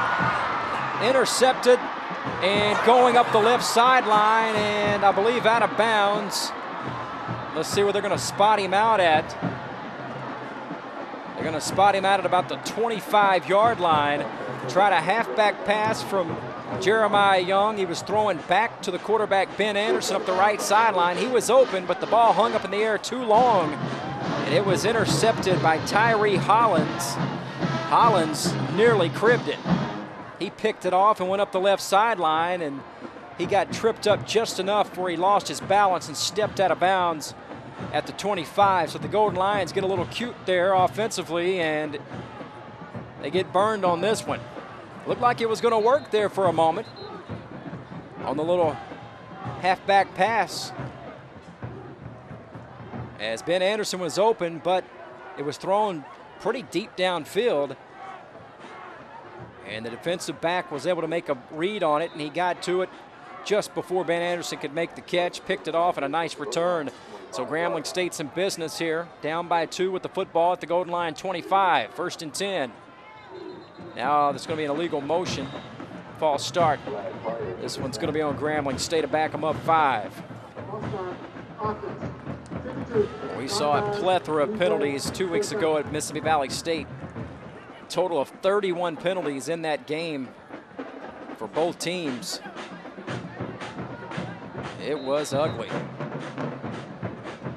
Intercepted and going up the left sideline, and I believe out of bounds. Let's see where they're going to spot him out at. They're going to spot him out at about the 25-yard line. Tried a halfback pass from Jeremiah Young. He was throwing back to the quarterback, Ben Anderson, up the right sideline. He was open, but the ball hung up in the air too long, and it was intercepted by Tyree Hollins. Hollins nearly cribbed it. He picked it off and went up the left sideline, and he got tripped up just enough where he lost his balance and stepped out of bounds at the 25. So the Golden Lions get a little cute there offensively, and they get burned on this one. Looked like it was going to work there for a moment on the little halfback pass, as Ben Anderson was open, but it was thrown pretty deep downfield, and the defensive back was able to make a read on it, and he got to it just before Ben Anderson could make the catch, picked it off, and a nice return. So Grambling State's in business here, down by 2 with the football at the Golden Line 25, 1st and 10. Now there's going to be an illegal motion, false start. This one's going to be on Grambling State to back them up 5. We saw a plethora of penalties 2 weeks ago at Mississippi Valley State. Total of 31 penalties in that game for both teams. It was ugly.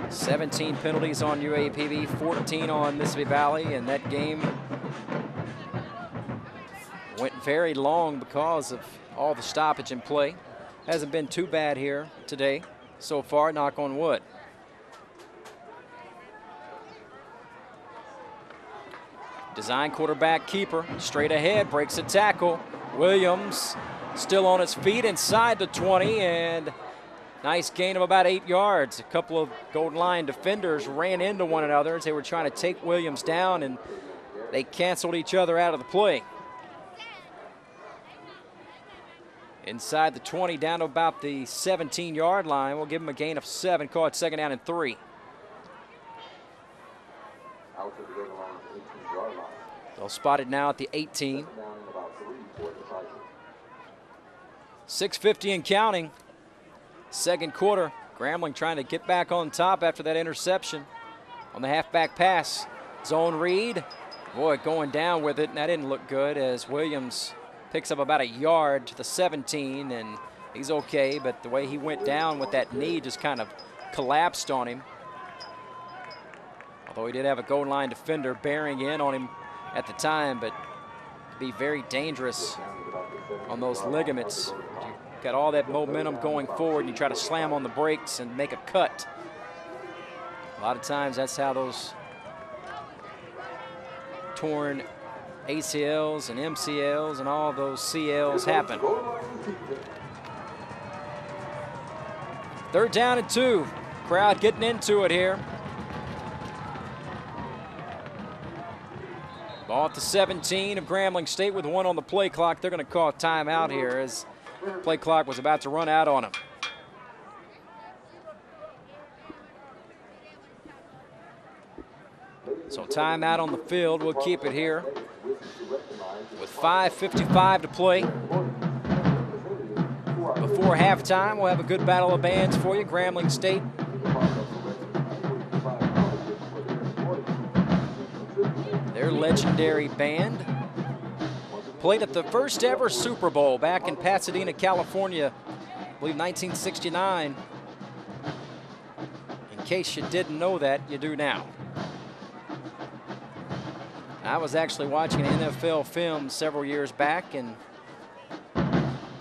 17 penalties on UAPB, 14 on Mississippi Valley, and that game went very long because of all the stoppage in play. Hasn't been too bad here today so far, knock on wood. Design quarterback keeper, straight ahead, breaks a tackle. Williams still on his feet inside the 20, and nice gain of about 8 yards. A couple of Golden Lion defenders ran into one another as they were trying to take Williams down, and they canceled each other out of the play. Inside the 20, down to about the 17-yard line. We'll give him a gain of 7, call it 2nd down and 3. They'll spot it now at the 18. 6:50 and counting. Second quarter. Grambling trying to get back on top after that interception on the halfback pass. Zone read. Boy, going down with it, and that didn't look good as Williams picks up about a yard to the 17, and he's okay, but the way he went down with that knee just kind of collapsed on him. Although he did have a Golden Line defender bearing in on him at the time, but to be very dangerous on those ligaments. You got all that momentum going forward, and you try to slam on the brakes and make a cut. A lot of times that's how those torn ACLs and MCLs and all those CLs happen. 3rd down and 2. Crowd getting into it here. Ball at the 17 of Grambling State with 1 on the play clock. They're going to call a timeout here as play clock was about to run out on them. So timeout on the field. We'll keep it here with 5:55 to play. Before halftime, we'll have a good battle of bands for you. Grambling State their legendary band played at the first ever Super Bowl back in Pasadena, California, I believe 1969. In case you didn't know that, you do now. I was actually watching an NFL film several years back, and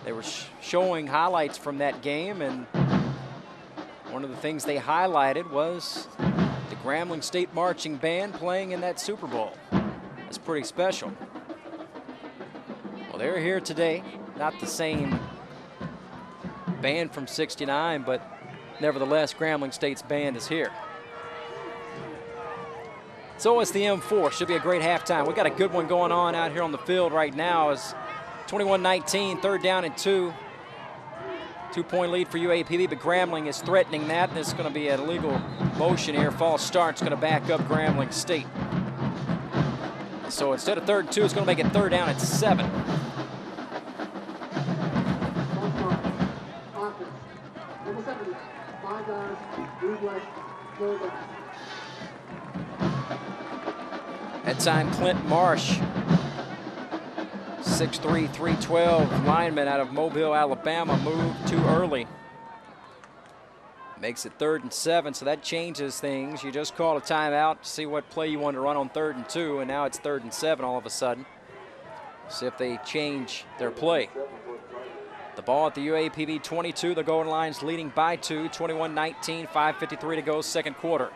they were showing highlights from that game, and one of the things they highlighted was the Grambling State Marching Band playing in that Super Bowl. That's pretty special. Well, they're here today. Not the same band from '69, but nevertheless, Grambling State's band is here. So it's the M4. Should be a great halftime. We got a good one going on out here on the field right now. It's 21-19, 3rd down and 2. 2-point lead for UAPB, but Grambling is threatening that. And it's going to be an illegal motion here. False start's going to back up Grambling State. So instead of 3rd and 2, it's going to make it 3rd down and 7. That time, Clint Marsh, 6'3", 312 lineman out of Mobile, Alabama, moved too early. Makes it 3rd and 7, so that changes things. You just called a timeout to see what play you want to run on 3rd and 2, and now it's 3rd and 7 all of a sudden. See if they change their play. The ball at the UAPB 22. The Golden Lions leading by 2, 21-19, 5:53 to go, second quarter.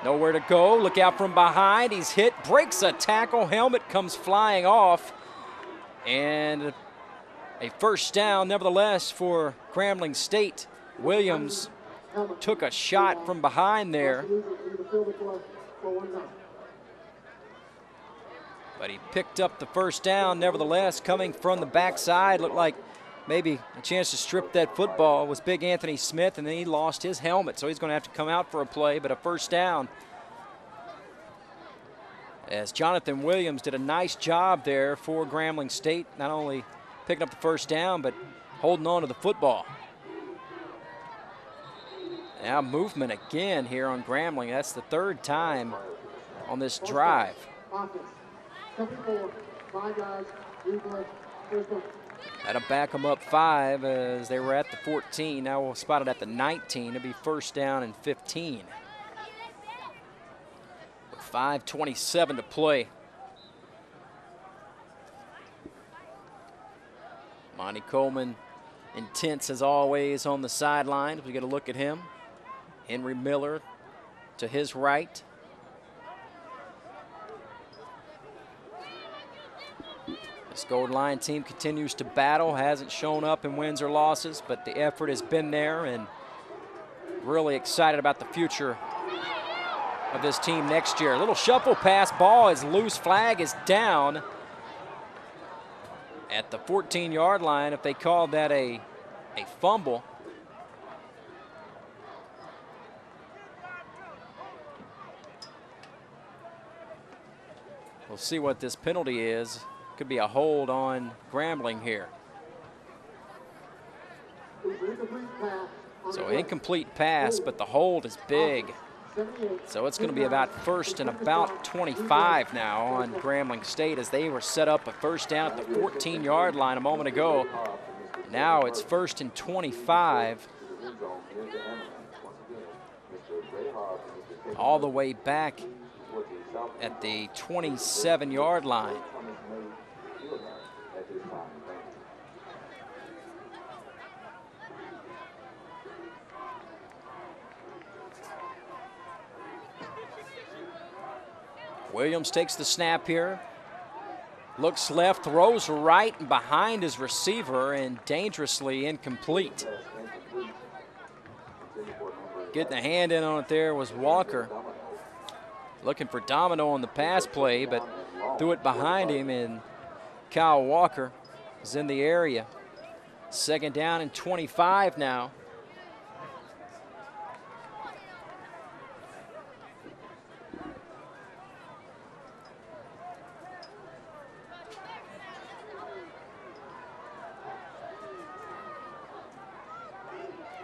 Nowhere to go. Look out from behind. He's hit, breaks a tackle. Helmet comes flying off. And a first down, nevertheless, for Grambling State. Williams took a shot from behind there. But he picked up the first down, nevertheless, coming from the backside. Looked like maybe a chance to strip that football was Big Anthony Smith, and then he lost his helmet, so he's going to have to come out for a play, but a first down. As Jonathan Williams did a nice job there for Grambling State, not only picking up the first down, but holding on to the football. Now movement again here on Grambling. That's the third time on this drive. That'll back them up 5 as they were at the 14. Now we'll spot it at the 19. It'll be first down and 15. With 5:27 to play. Monty Coleman intense as always on the sidelines. We get a look at him. Henry Miller to his right. This Golden Lion team continues to battle, hasn't shown up in wins or losses, but the effort has been there, and really excited about the future of this team next year. A little shuffle pass, ball is loose, flag is down at the 14-yard line. If they called that a fumble. We'll see what this penalty is. Could be a hold on Grambling here. So incomplete pass, but the hold is big. So it's going to be about first and about 25 now on Grambling State, as they were set up a first down at the 14-yard line a moment ago. Now it's first and 25. All the way back at the 27-yard line. Williams takes the snap here. Looks left, throws right, and behind his receiver, and dangerously incomplete. Getting a hand in on it there was Walker. Looking for Domino on the pass play, but threw it behind him, and Kyle Walker is in the area. Second down and 25 now.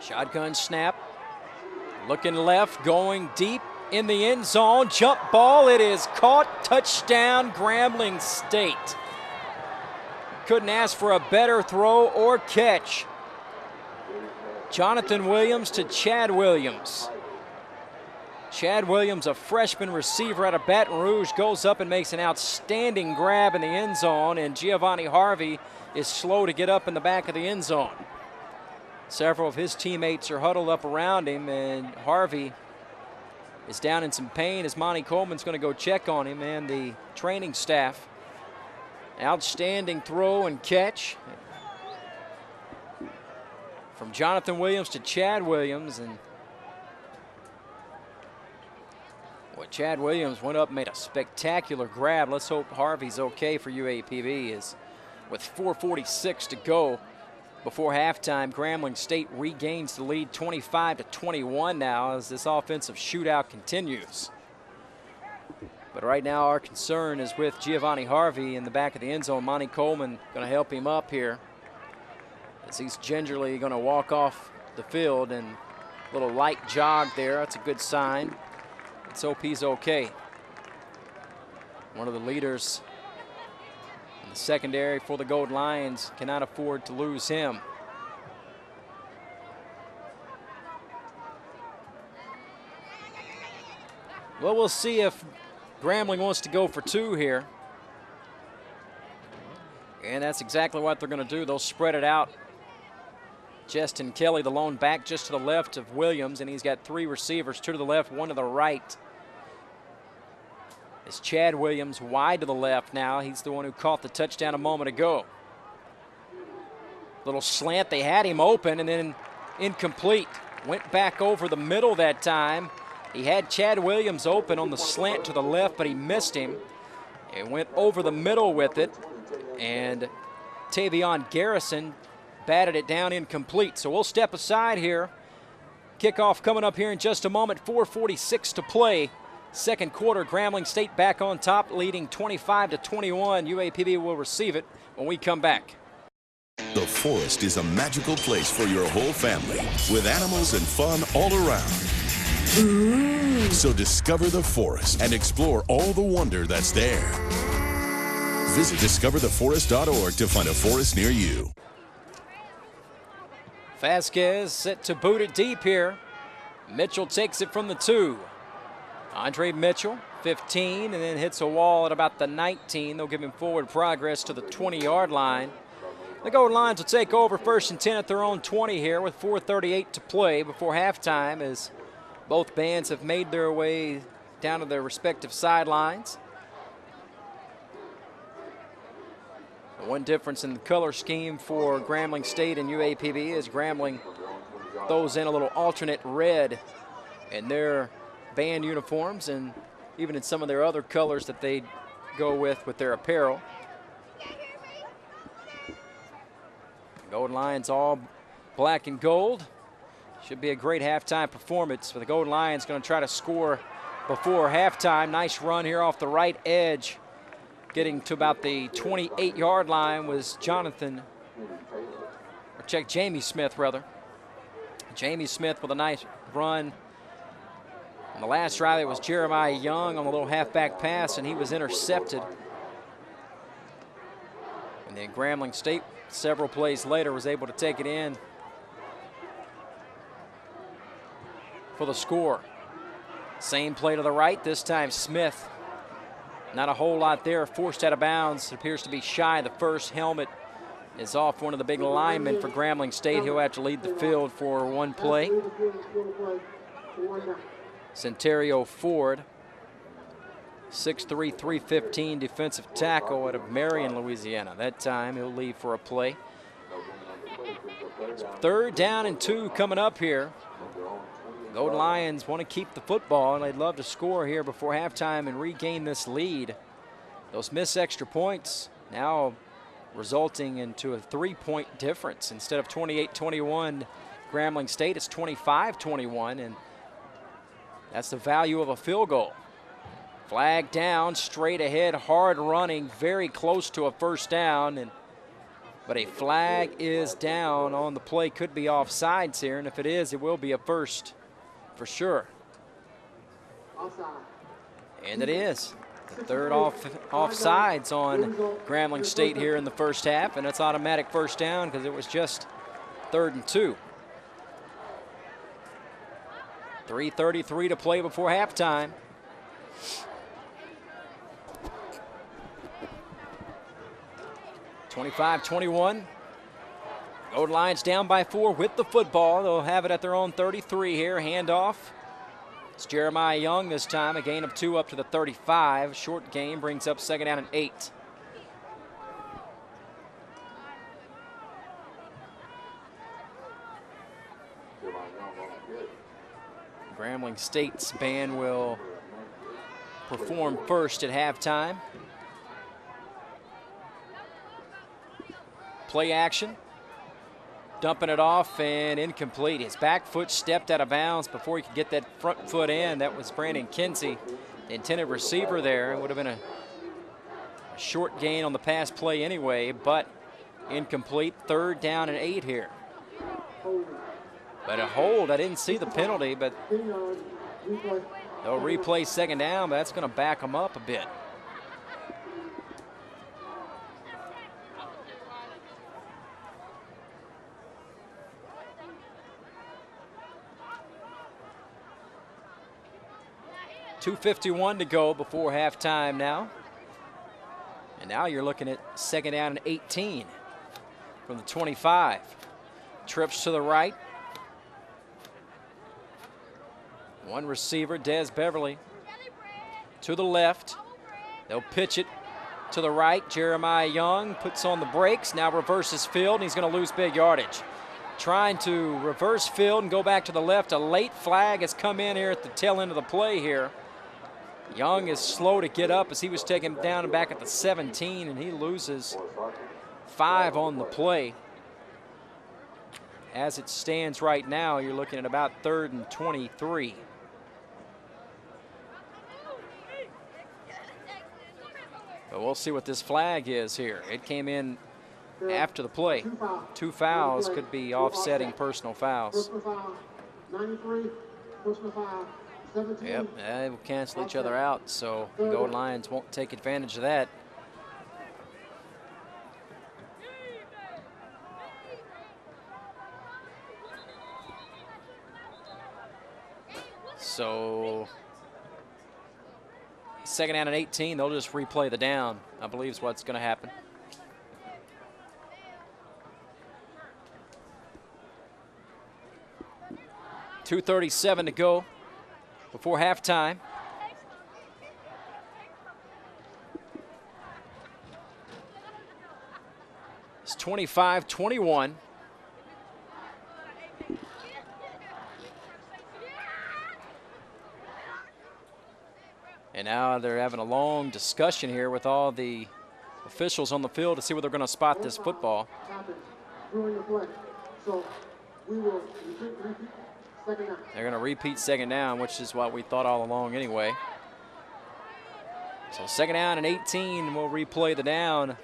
Shotgun snap, looking left, going deep in the end zone, jump ball, it is caught, touchdown Grambling State. Couldn't ask for a better throw or catch. Jonathan Williams to Chad Williams. Chad Williams, a freshman receiver out of Baton Rouge, goes up and makes an outstanding grab in the end zone, and Giovanni Harvey is slow to get up in the back of the end zone. Several of his teammates are huddled up around him, and Harvey is down in some pain as Monty Coleman's going to go check on him and the training staff. Outstanding throw and catch from Jonathan Williams to Chad Williams. And Chad Williams went up and made a spectacular grab. Let's hope Harvey's okay for UAPB, as with 4:46 to go before halftime, Grambling State regains the lead 25-21 now as this offensive shootout continues. But right now our concern is with Giovanni Harvey in the back of the end zone. Monty Coleman going to help him up here as he's gingerly going to walk off the field, and a little light jog there. That's a good sign. Let's hope he's okay. One of the leaders in the secondary for the Golden Lions, cannot afford to lose him. Well, we'll see if Grambling wants to go for 2 here. And that's exactly what they're going to do. They'll spread it out. Justin Kelley, the lone back, just to the left of Williams, and he's got 3 receivers, 2 to the left, 1 to the right. It's Chad Williams wide to the left now. He's the one who caught the touchdown a moment ago. Little slant, they had him open, and then incomplete. Went back over the middle that time. He had Chad Williams open on the slant to the left, but he missed him. It went over the middle with it, and Tavion Garrison batted it down incomplete. So we'll step aside here. Kickoff coming up here in just a moment. 4:46 to play. Second quarter, Grambling State back on top, leading 25-21. UAPB will receive it when we come back. The forest is a magical place for your whole family, with animals and fun all around. Ooh. So discover the forest and explore all the wonder that's there. Visit discovertheforest.org to find a forest near you. Vasquez set to boot it deep here. Mitchell takes it from the 2. Andre Mitchell, 15, and then hits a wall at about the 19. They'll give him forward progress to the 20-yard line. The Golden Lions will take over 1st and 10 at their own 20 here with 4:38 to play before halftime, as both bands have made their way down to their respective sidelines. The one difference in the color scheme for Grambling State and UAPB is Grambling throws in a little alternate red in their band uniforms and even in some of their other colors that they go with their apparel. Golden Lions all black and gold. Should be a great halftime performance for the Golden Lions. Going to try to score before halftime. Nice run here off the right edge. Getting to about the 28-yard line was Jamie Smith, rather. Jamie Smith with a nice run. On the last drive, it was Jeremiah Young on a little halfback pass, and he was intercepted. And then Grambling State, several plays later, was able to take it in for the score. Same play to the right, this time Smith. Not a whole lot there, forced out of bounds. It appears to be shy. The first helmet is off one of the big linemen for Grambling State. He'll have to lead the field for one play. Centerio Ford, 6'3", 315 defensive tackle out of Marion, Louisiana. That time he'll leave for a play. 3rd down and 2 coming up here. Golden Lions want to keep the football, and they'd love to score here before halftime and regain this lead. Those missed extra points now resulting into a 3-point difference. Instead of 28-21 Grambling State, it's 25-21, and that's the value of a field goal. Flag down, straight ahead, hard running, very close to a first down, but a flag is down on the play. Could be offsides here, and if it is, it will be a first for sure. And it is. The 3rd offsides on Grambling State here in the first half, and it's automatic first down because it was just 3rd and 2. 3:33 to play before halftime. (25-21). Golden Lions down by 4 with the football. They'll have it at their own 33 here. Handoff. It's Jeremiah Young this time. A gain of 2 up to the 35. Short gain brings up 2nd down and 8. Grambling State's band will perform first at halftime. Play action. Dumping it off and incomplete. His back foot stepped out of bounds before he could get that front foot in. That was Brandon Kinsey, the intended receiver there. It would have been a short gain on the pass play anyway, but incomplete. 3rd down and 8 here. But a hold, I didn't see the penalty, but they'll replay 2nd down, but that's going to back them up a bit. .251 to go before halftime now. And now you're looking at 2nd down and 18 from the 25. Trips to the right. One receiver, Des Beverly. To the left. They'll pitch it to the right. Jeremiah Young puts on the brakes, now reverses field, and he's going to lose big yardage. Trying to reverse field and go back to the left. A late flag has come in here at the tail end of the play here. Young is slow to get up as he was taken down and back at the 17, and he loses 5 on the play. As it stands right now, you're looking at about 3rd and 23. But we'll see what this flag is here. It came in after the play. 2 fouls could be offsetting personal fouls. Yep, they will cancel each other out, so the Golden Lions won't take advantage of that. So 2nd down and 18, they'll just replay the down, I believe is what's going to happen. .237 to go before halftime. It's 25-21. And now they're having a long discussion here with all the officials on the field to see where they're going to spot this football. They're going to repeat 2nd down, which is what we thought all along anyway. So 2nd down and 18, we'll replay the down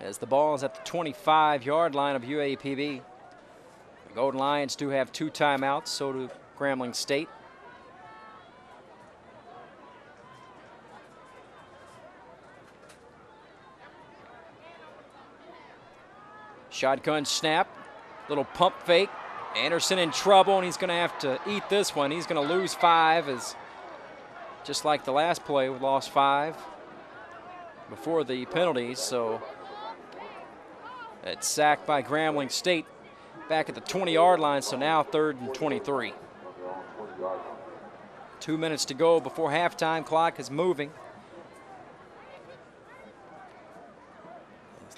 as the ball is at the 25-yard line of UAPB. The Golden Lions do have 2 timeouts, so do Grambling State. Shotgun snap, little pump fake. Anderson in trouble, and he's going to have to eat this one. He's going to lose 5, as just like the last play, we lost 5 before the penalties. So it's sacked by Grambling State back at the 20-yard line, so now 3rd and 23. 2 minutes to go before halftime. Clock is moving.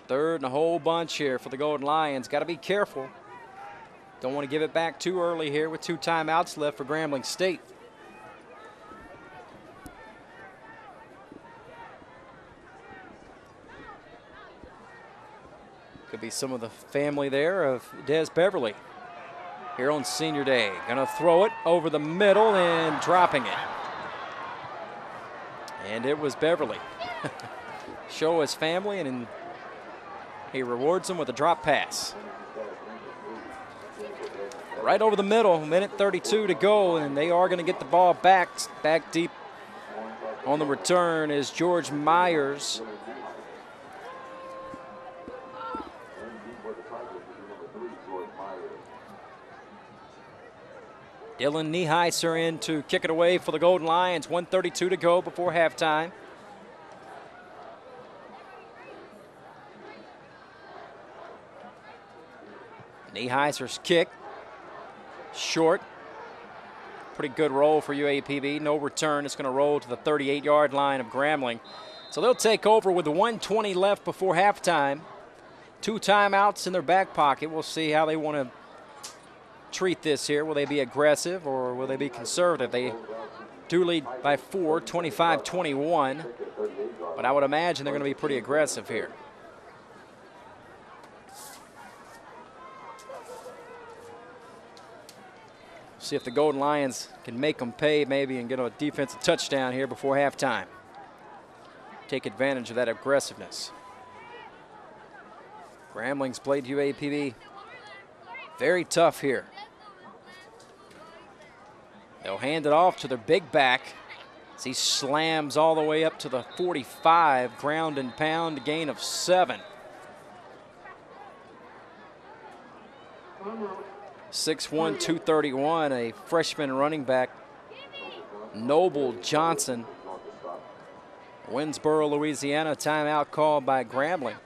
3rd and a whole bunch here for the Golden Lions. Got to be careful. Don't want to give it back too early here with 2 timeouts left for Grambling State. Could be some of the family there of Des Beverly here on senior day. Gonna throw it over the middle and dropping it. And it was Beverly. Show his family, and he rewards them with a drop pass. Right over the middle, 1:32 to go, and they are going to get the ball back deep on the return is George Myers. Dylan Nieheiser in to kick it away for the Golden Lions. 1:32 to go before halftime. Nieheiser's kick. Short. Pretty good roll for UAPB. No return. It's going to roll to the 38-yard line of Grambling. So they'll take over with the 1:20 left before halftime. 2 timeouts in their back pocket. We'll see how they want to treat this here. Will they be aggressive or will they be conservative? They do lead by 4, 25-21. But I would imagine they're going to be pretty aggressive here. See if the Golden Lions can make them pay maybe and get a defensive touchdown here before halftime. Take advantage of that aggressiveness. Grambling's played UAPB very tough here. They'll hand it off to their big back as he slams all the way up to the 45, ground and pound, gain of 7. 6'1", 231, a freshman running back, Noble Johnson, Winsboro, Louisiana, timeout called by Grambling.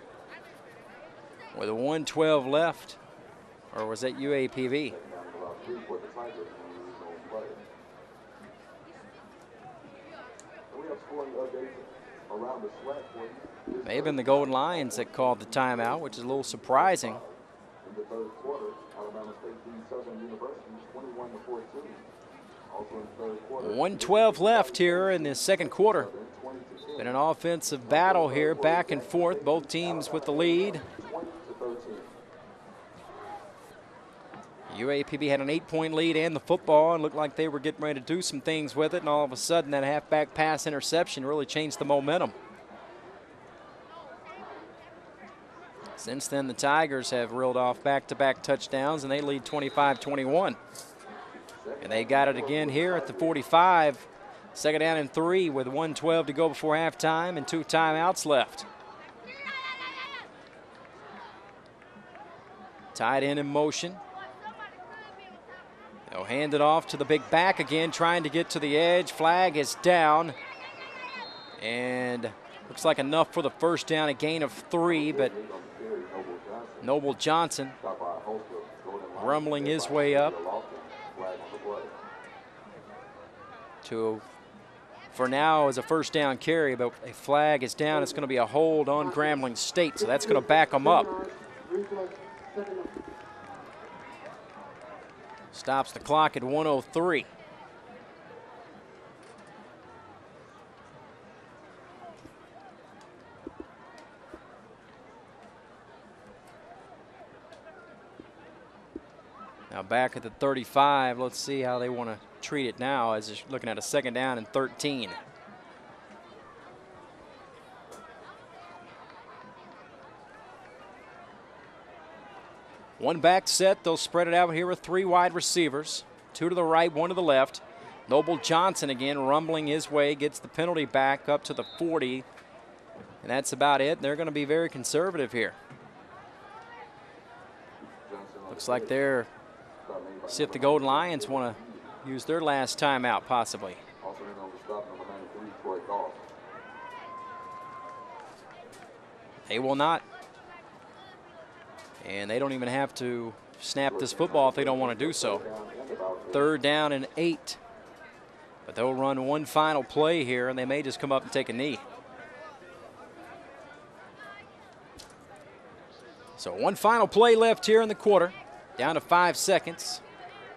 With a 1:12 left, or was that UAPB? May have been the Golden Lions that called the timeout, which is a little surprising. 1:12 left here in the second quarter. Been an offensive battle here, back and forth, both teams with the lead. UAPB had an 8-point lead and the football, and looked like they were getting ready to do some things with it, and all of a sudden that halfback pass interception really changed the momentum. Since then, the Tigers have reeled off back-to-back touchdowns, and they lead 25-21. And they got it again here at the 45. Second down and 3 with 1:12 to go before halftime and 2 timeouts left. Tight end in motion. They'll hand it off to the big back again, trying to get to the edge. Flag is down. And looks like enough for the first down, a gain of 3, but Noble Johnson rumbling his way up to, for now, is a first down carry, but a flag is down. It's going to be a hold on Grambling State, so that's going to back them up. Stops the clock at 1:03. Now back at the 35, let's see how they want to treat it now as they're looking at a second down and 13. One back set, they'll spread it out here with 3 wide receivers. 2 to the right, 1 to the left. Noble Johnson again rumbling his way, gets the penalty back up to the 40. And that's about it. They're going to be very conservative here. Looks like they're, see if the Golden Lions want to use their last timeout possibly. They will not. And they don't even have to snap this football if they don't want to do so. Third down and 8. But they'll run one final play here, and they may just come up and take a knee. So one final play left here in the quarter. Down to 5 seconds.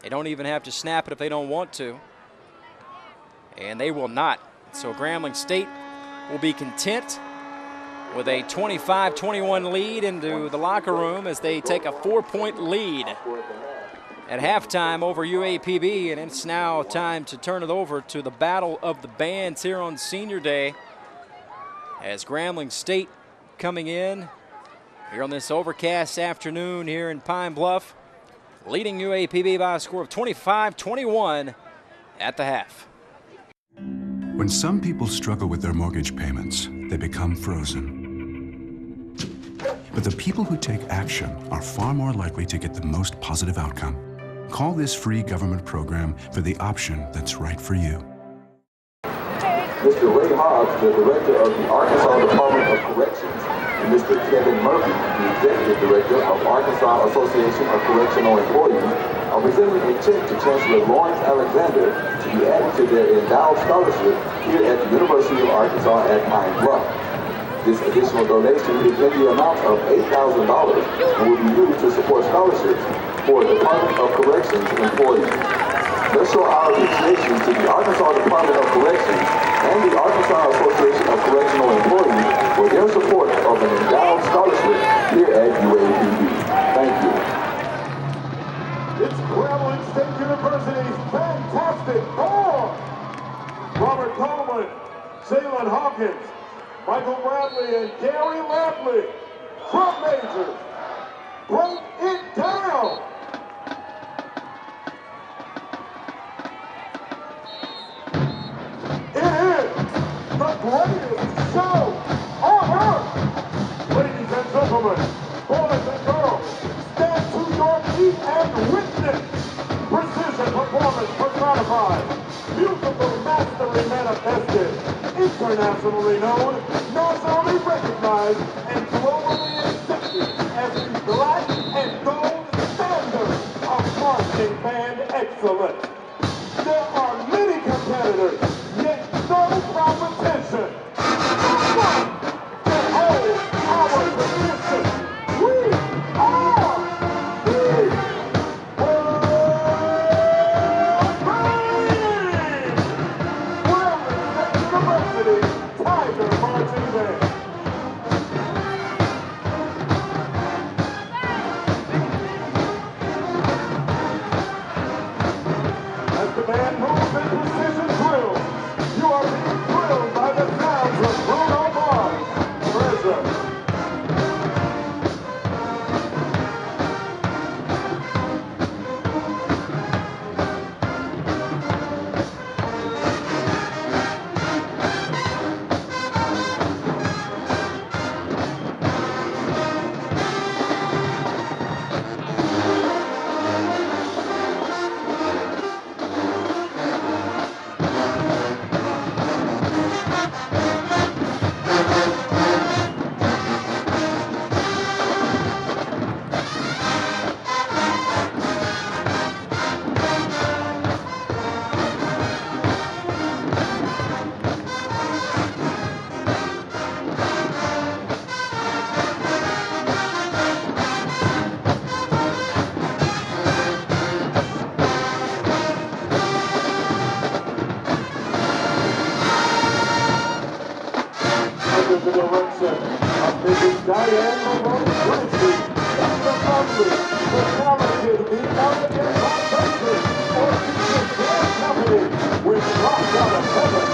They don't even have to snap it if they don't want to. And they will not. So Grambling State will be content with a 25-21 lead into the locker room as they take a 4-point lead at halftime over UAPB. And it's now time to turn it over to the Battle of the Bands here on Senior Day, as Grambling State coming in here on this overcast afternoon here in Pine Bluff, leading UAPB by a score of 25-21 at the half. When some people struggle with their mortgage payments, they become frozen. But the people who take action are far more likely to get the most positive outcome. Call this free government program for the option that's right for you. Mr. Ray Hobbs, the director of the Arkansas Department of Corrections, and Mr. Kevin Murphy, the executive director of Arkansas Association of Correctional Employees, are presenting a check to Chancellor Lawrence Alexander to be added to their endowed scholarship here at the University of Arkansas at Pine Bluff. This additional donation is in the amount of $8,000 and will be used to support scholarships for Department of Corrections employees. Let's show our appreciation to the Arkansas Department of Corrections and the Arkansas Association of Correctional Employees for their support of an endowed scholarship here at UAPB. Thank you. It's Grambling State University's fantastic four. Robert Coleman, Jalen Hawkins, Michael Bradley, and Gary Ladley. Drum majors, break it down. It is the greatest show on earth. Ladies and gentlemen, boys and girls, stand to your feet and witness precision performance personified, musical mastery manifested, international internationally known, nationally recognized, and globally accepted as the black and gold standard of marching band excellence. There are many competitors, yet no competition. One can hold our position. We are the University Tiger Marching Band. As the band moves in precision drills, you are being thrilled by the sounds of Bruno Mars' Treasure. Under the direction of Mrs. Diane Malone Quincy, and the lovely, the talented, the elegant vibration, orchestra jazz company, with Rock Out of Heaven.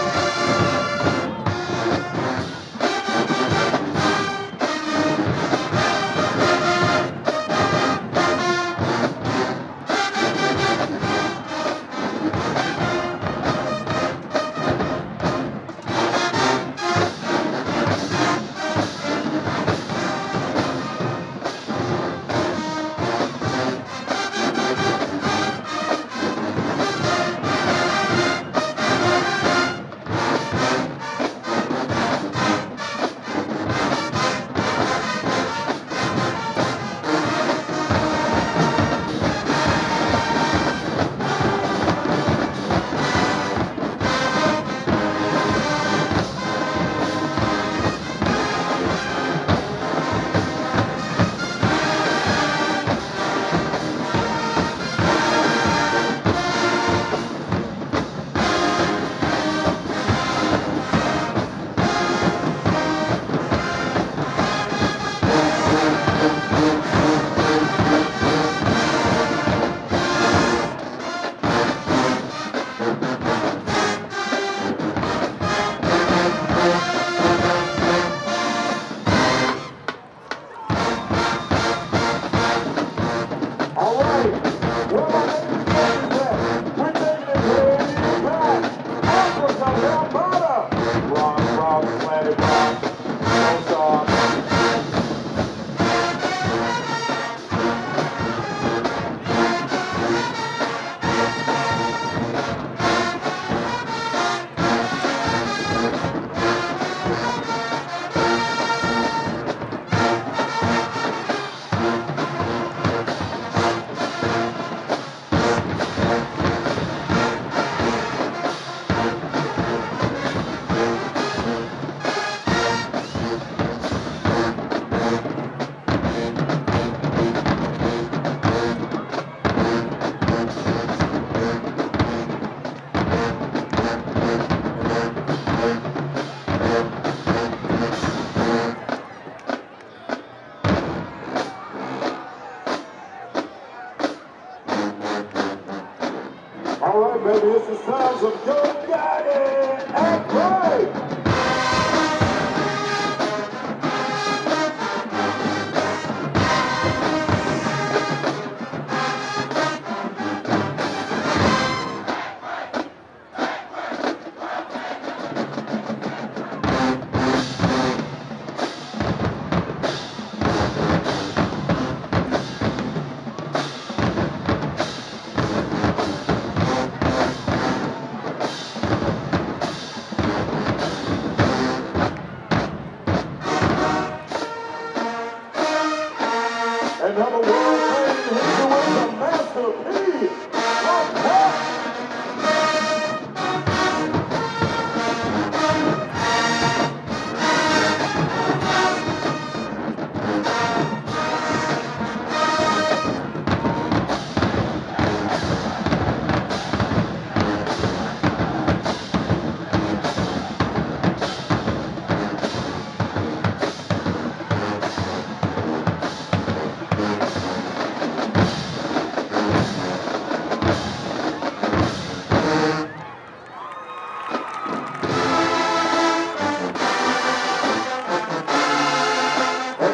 All right, baby, it's the sounds of Go Daddy and Play.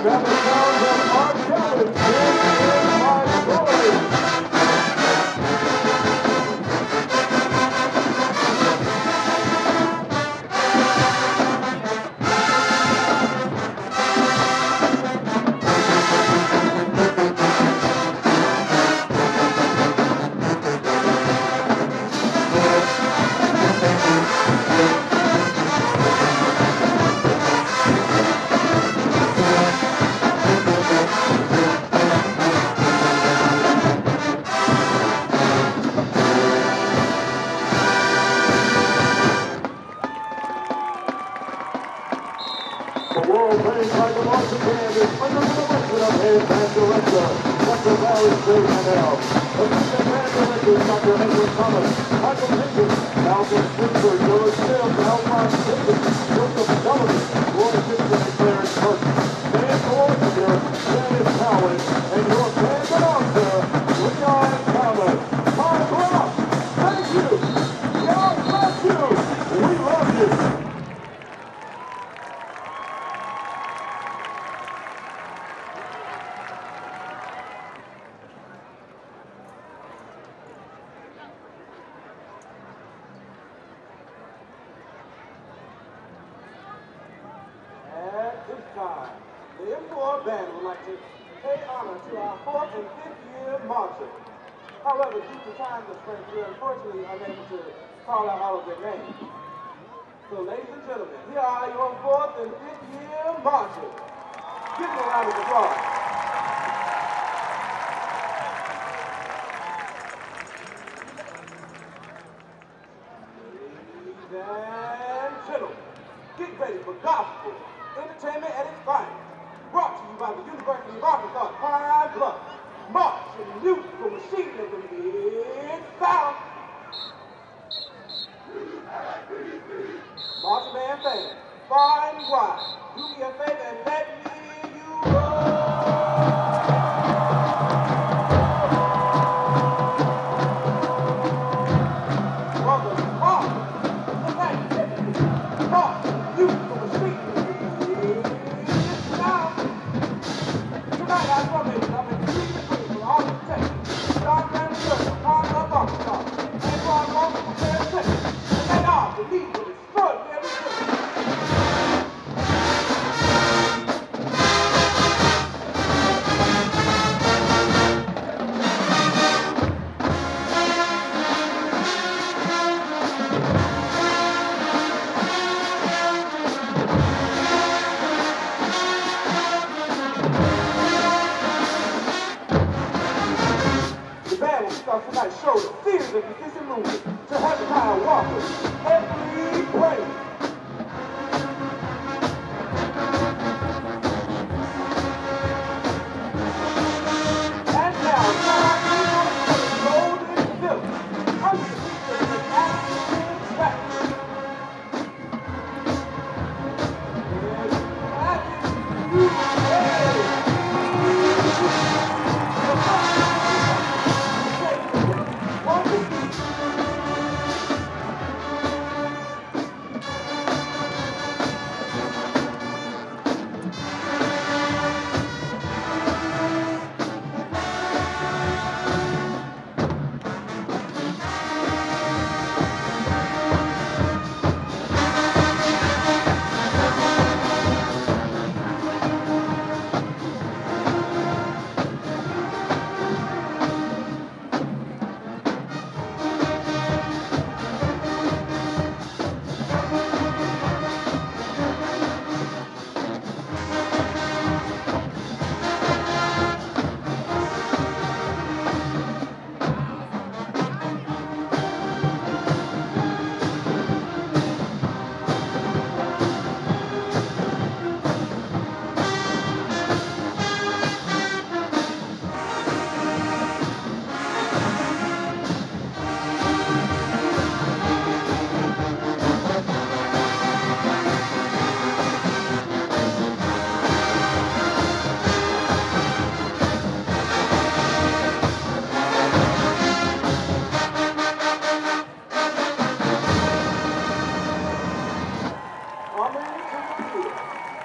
and the sounds of our Kelley. This is my story. The world famous like a marching band is under the direction of head band director, Dr. Barry J. Manel. Assistant band directors, Dr. Edwin Thomas, Michael Higgins, Malcolm Switzer, George Sims, Alphonse Davis, Joseph Sullivan, Roy Gibson, and Clarence Perkins. Band coordinator, Dennis Cowan, and your band announcer, Leon Thomas. My Bluff, thank you. God bless you. We love you. At this time, the M4 band would like to pay honor to our 4th and 5th year marchers. However, due to time constraints, we are unfortunately unable to call out all of their names. So, ladies and gentlemen, here are your 4th and 5th year marchers. Give them a round of applause. Ladies and gentlemen, get ready for gospel entertainment at its finest. Brought to you by the University of Arkansas, Pine Bluff. March and musical machine of the Mid-South. Marching band fans, far and wide, do me a favor and let me hear you roll. Tonight's show the theaters of musician movement to Hezekiah Walker's Every Praise. And now, Golden Village, under the features of Ashton Jackson.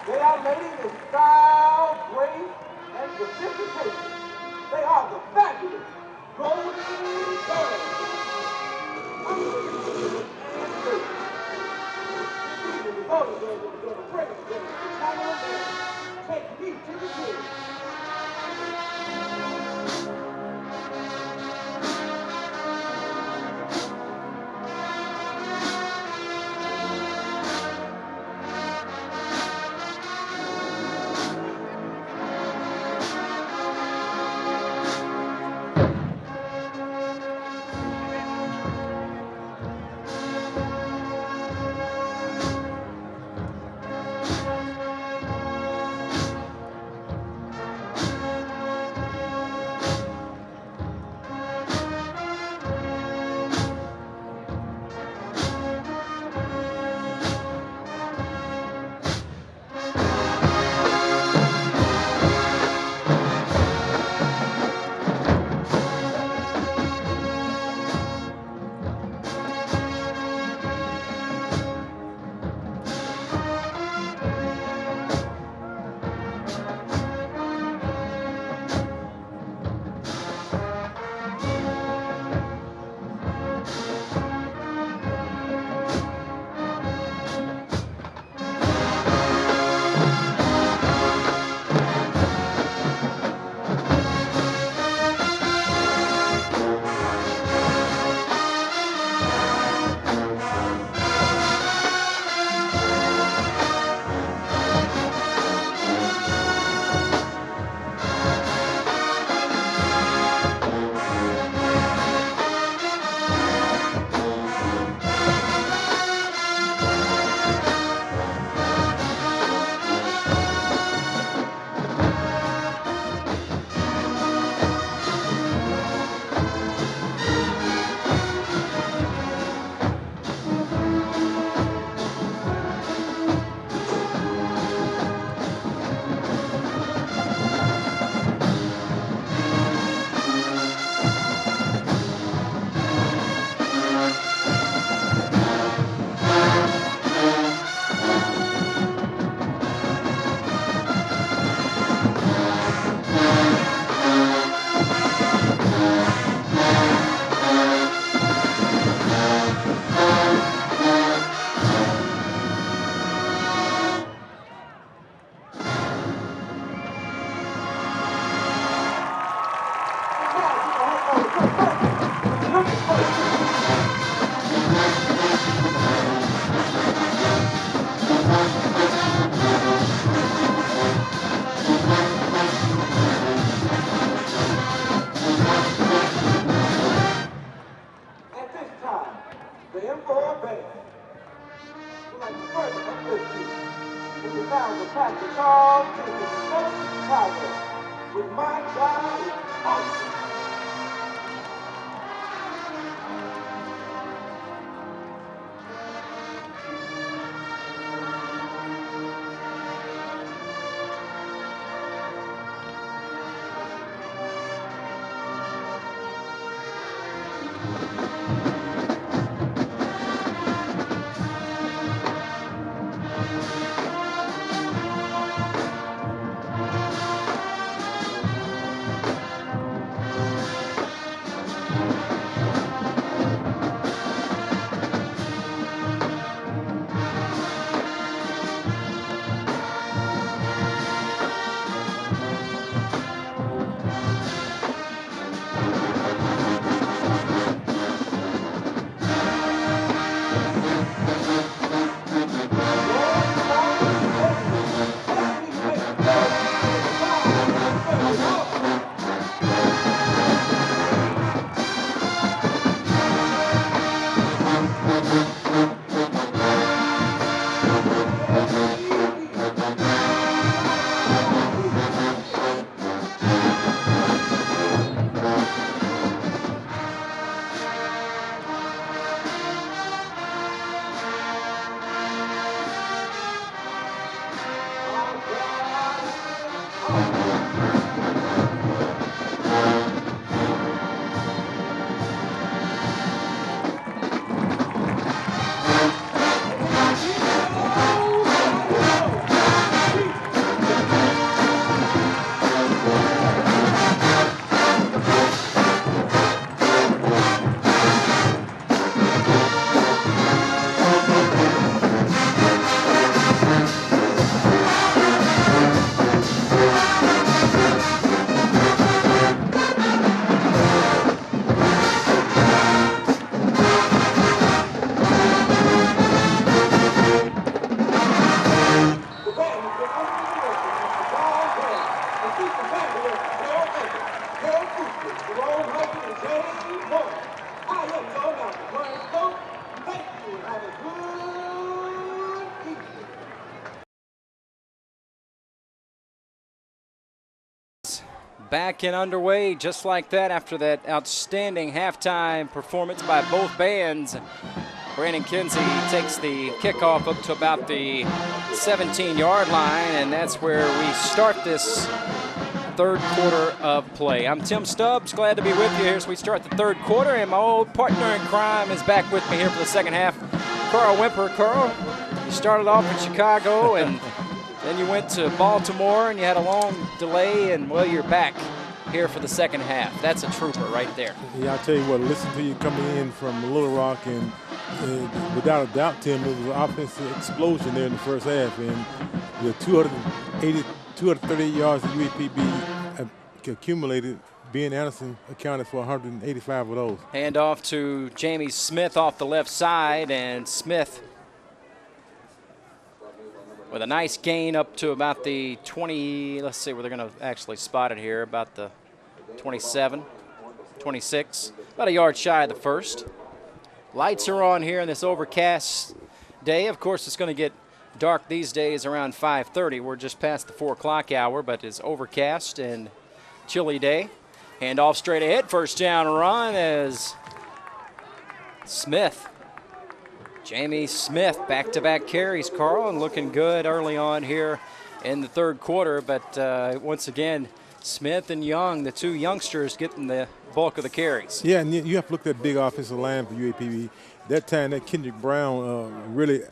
They are ladies in style. sophistication. They are the fabulous Golden Girls. The Golden Girls are going to praise them. Come on down. Take me to the king. Back and underway just like that after that outstanding halftime performance by both bands. Brandon Kinsey takes the kickoff up to about the 17-yard line, and that's where we start this third quarter of play. I'm Tim Stubbs, glad to be with you here as we start the third quarter, and my old partner in crime is back with me here for the second half, Carl Wimper. Carl, you started off in Chicago, and then you went to Baltimore, and you had a long delay, and, well, you're back here for the second half. That's a trooper right there. Yeah, I'll tell you what, listen to you coming in from Little Rock, and without a doubt, Tim, it was an offensive explosion there in the first half, and the 238 yards that UAPB accumulated, Ben Anderson accounted for 185 of those. Hand off to Jamie Smith off the left side, and Smith with a nice gain up to about the 20, let's see where they're going to actually spot it here, about the 27, 26, about a yard shy of the first. Lights are on here on this overcast day. Of course, it's going to get dark these days around 5:30. We're just past the 4 o'clock hour, but it's overcast and chilly day. Hand off straight ahead, first down run as Smith. Jamie Smith, back-to-back carries, Carl, and looking good early on here in the third quarter. But once again, Smith and Young, the two youngsters, getting the bulk of the carries. Yeah, and you have to look at that big offensive line for UAPB. That time, that Kendrick Brown really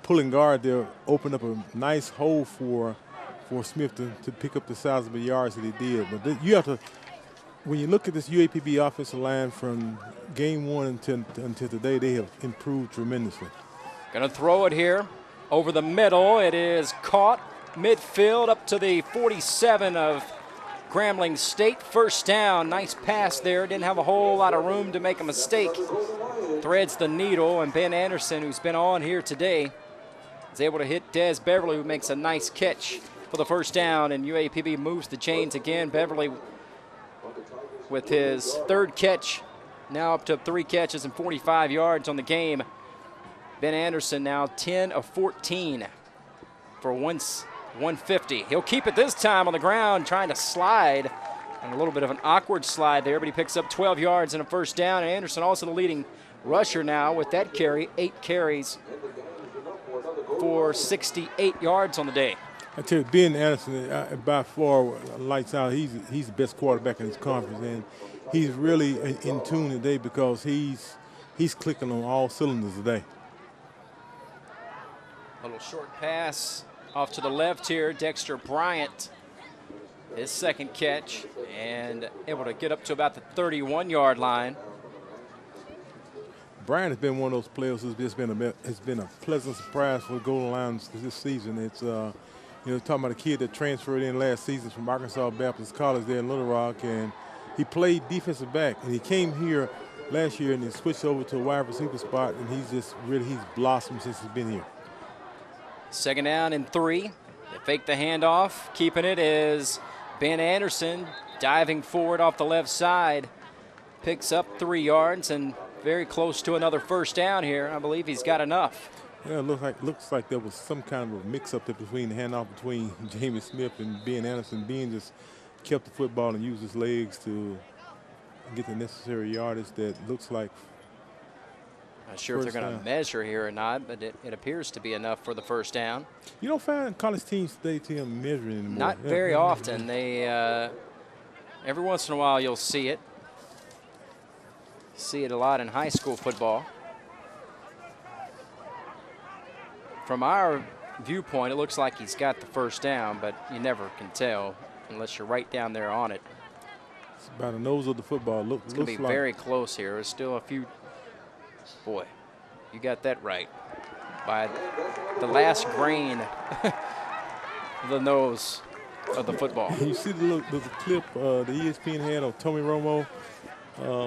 pulling guard there opened up a nice hole for Smith to pick up the sizable yards that he did. But you have to, when you look at this UAPB offensive line from game one until today, they have improved tremendously. Going to throw it here over the middle. It is caught midfield up to the 47 of Grambling State. First down, nice pass there. Didn't have a whole lot of room to make a mistake. Threads the needle, and Ben Anderson, who's been on here today, is able to hit Des Beverly, who makes a nice catch for the first down, and UAPB moves the chains again. Beverly with his third catch, now up to 3 catches and 45 yards on the game. Ben Anderson now 10 of 14 for 150. He'll keep it this time on the ground, trying to slide, and a little bit of an awkward slide there, but he picks up 12 yards and a first down. And Anderson also the leading rusher now with that carry, 8 carries for 68 yards on the day. I tell you, Ben Anderson, by far, lights out. He's the best quarterback in his conference, and he's really in tune today because he's clicking on all cylinders today. A little short pass off to the left here. Dexter Bryant, his second catch, and able to get up to about the 31-yard line. Bryant has been one of those players who's just been a pleasant surprise for the Golden Lions this season. It's talking about a kid that transferred in last season from Arkansas Baptist College there in Little Rock, and he played defensive back, and he came here last year and he switched over to a wide receiver spot, and he's blossomed since he's been here. Second down and 3. They fake the handoff. Keeping it is Ben Anderson, diving forward off the left side. Picks up 3 yards and very close to another first down here. I believe he's got enough. Yeah, it looks like there was some kind of a mix-up there between the handoff between Jamie Smith and Ben Anderson. Ben just kept the football and used his legs to get the necessary yardage that looks like. Not sure if they're going to measure here or not, but it appears to be enough for the first down. You don't find college teams today, Tim, measuring anymore. Not very often. They every once in a while you'll see it. See it a lot in high school football. From our viewpoint, it looks like he's got the first down, but you never can tell unless you're right down there on it. It's about the nose of the football. It's going to be very close here. There's still a few. Boy, you got that right. By the last grain of the nose of the football. You see the clip the ESPN had of Tommy Romo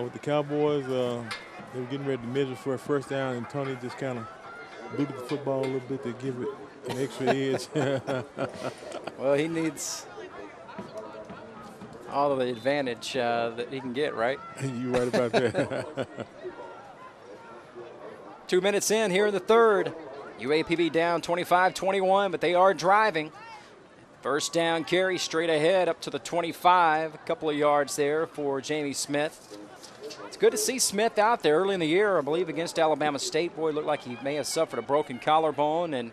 with the Cowboys. They were getting ready to measure for a first down, and Tony just kind of booted the football a little bit to give it an extra edge. Well, he needs all of the advantage that he can get, right? You're right about that. 2 minutes in here in the third. UAPB down 25-21, but they are driving. First down carry straight ahead up to the 25. A couple of yards there for Jamie Smith. It's good to see Smith out there early in the year, I believe, against Alabama State. Boy, looked like he may have suffered a broken collarbone, and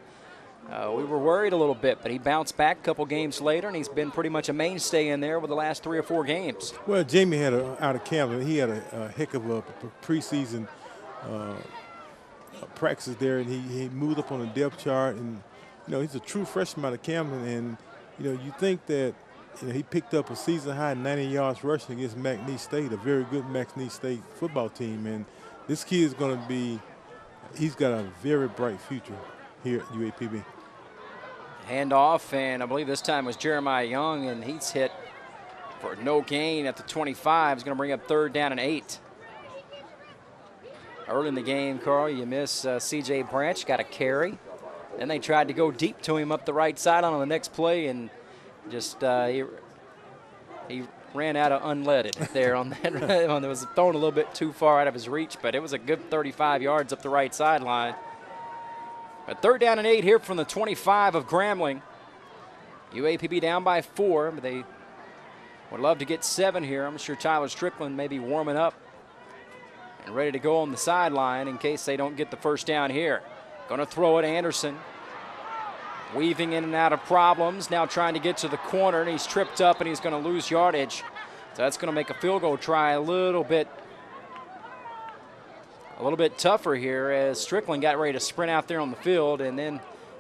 we were worried a little bit, but he bounced back a couple games later, and he's been pretty much a mainstay in there with the last 3 or 4 games. Well, Jamie had out of camp, and he had a heck of a preseason practices there, and he moved up on the depth chart, and he's a true freshman out of Camden, and you think that he picked up a season high 90 yards rushing against McNeese State, a very good McNeese State football team, and this kid is going to be, he's got a very bright future here at UAPB. Handoff, and I believe this time was Jeremiah Young, and he's hit for no gain at the 25. He's going to bring up 3rd down and 8. Early in the game, Carl, you miss C.J. Branch, got a carry. Then they tried to go deep to him up the right side on the next play, and just he ran out of unleaded there on that. It was thrown a little bit too far out of his reach, but it was a good 35 yards up the right sideline. But 3rd down and 8 here from the 25 of Grambling. UAPB down by 4, but they would love to get 7 here. I'm sure Tyler Strickland may be warming up and ready to go on the sideline in case they don't get the first down here. Going to throw it, Anderson. Weaving in and out of problems. Now trying to get to the corner, and he's tripped up, and he's going to lose yardage. So that's going to make a field goal try a little bit tougher here, as Strickland got ready to sprint out there on the field, and then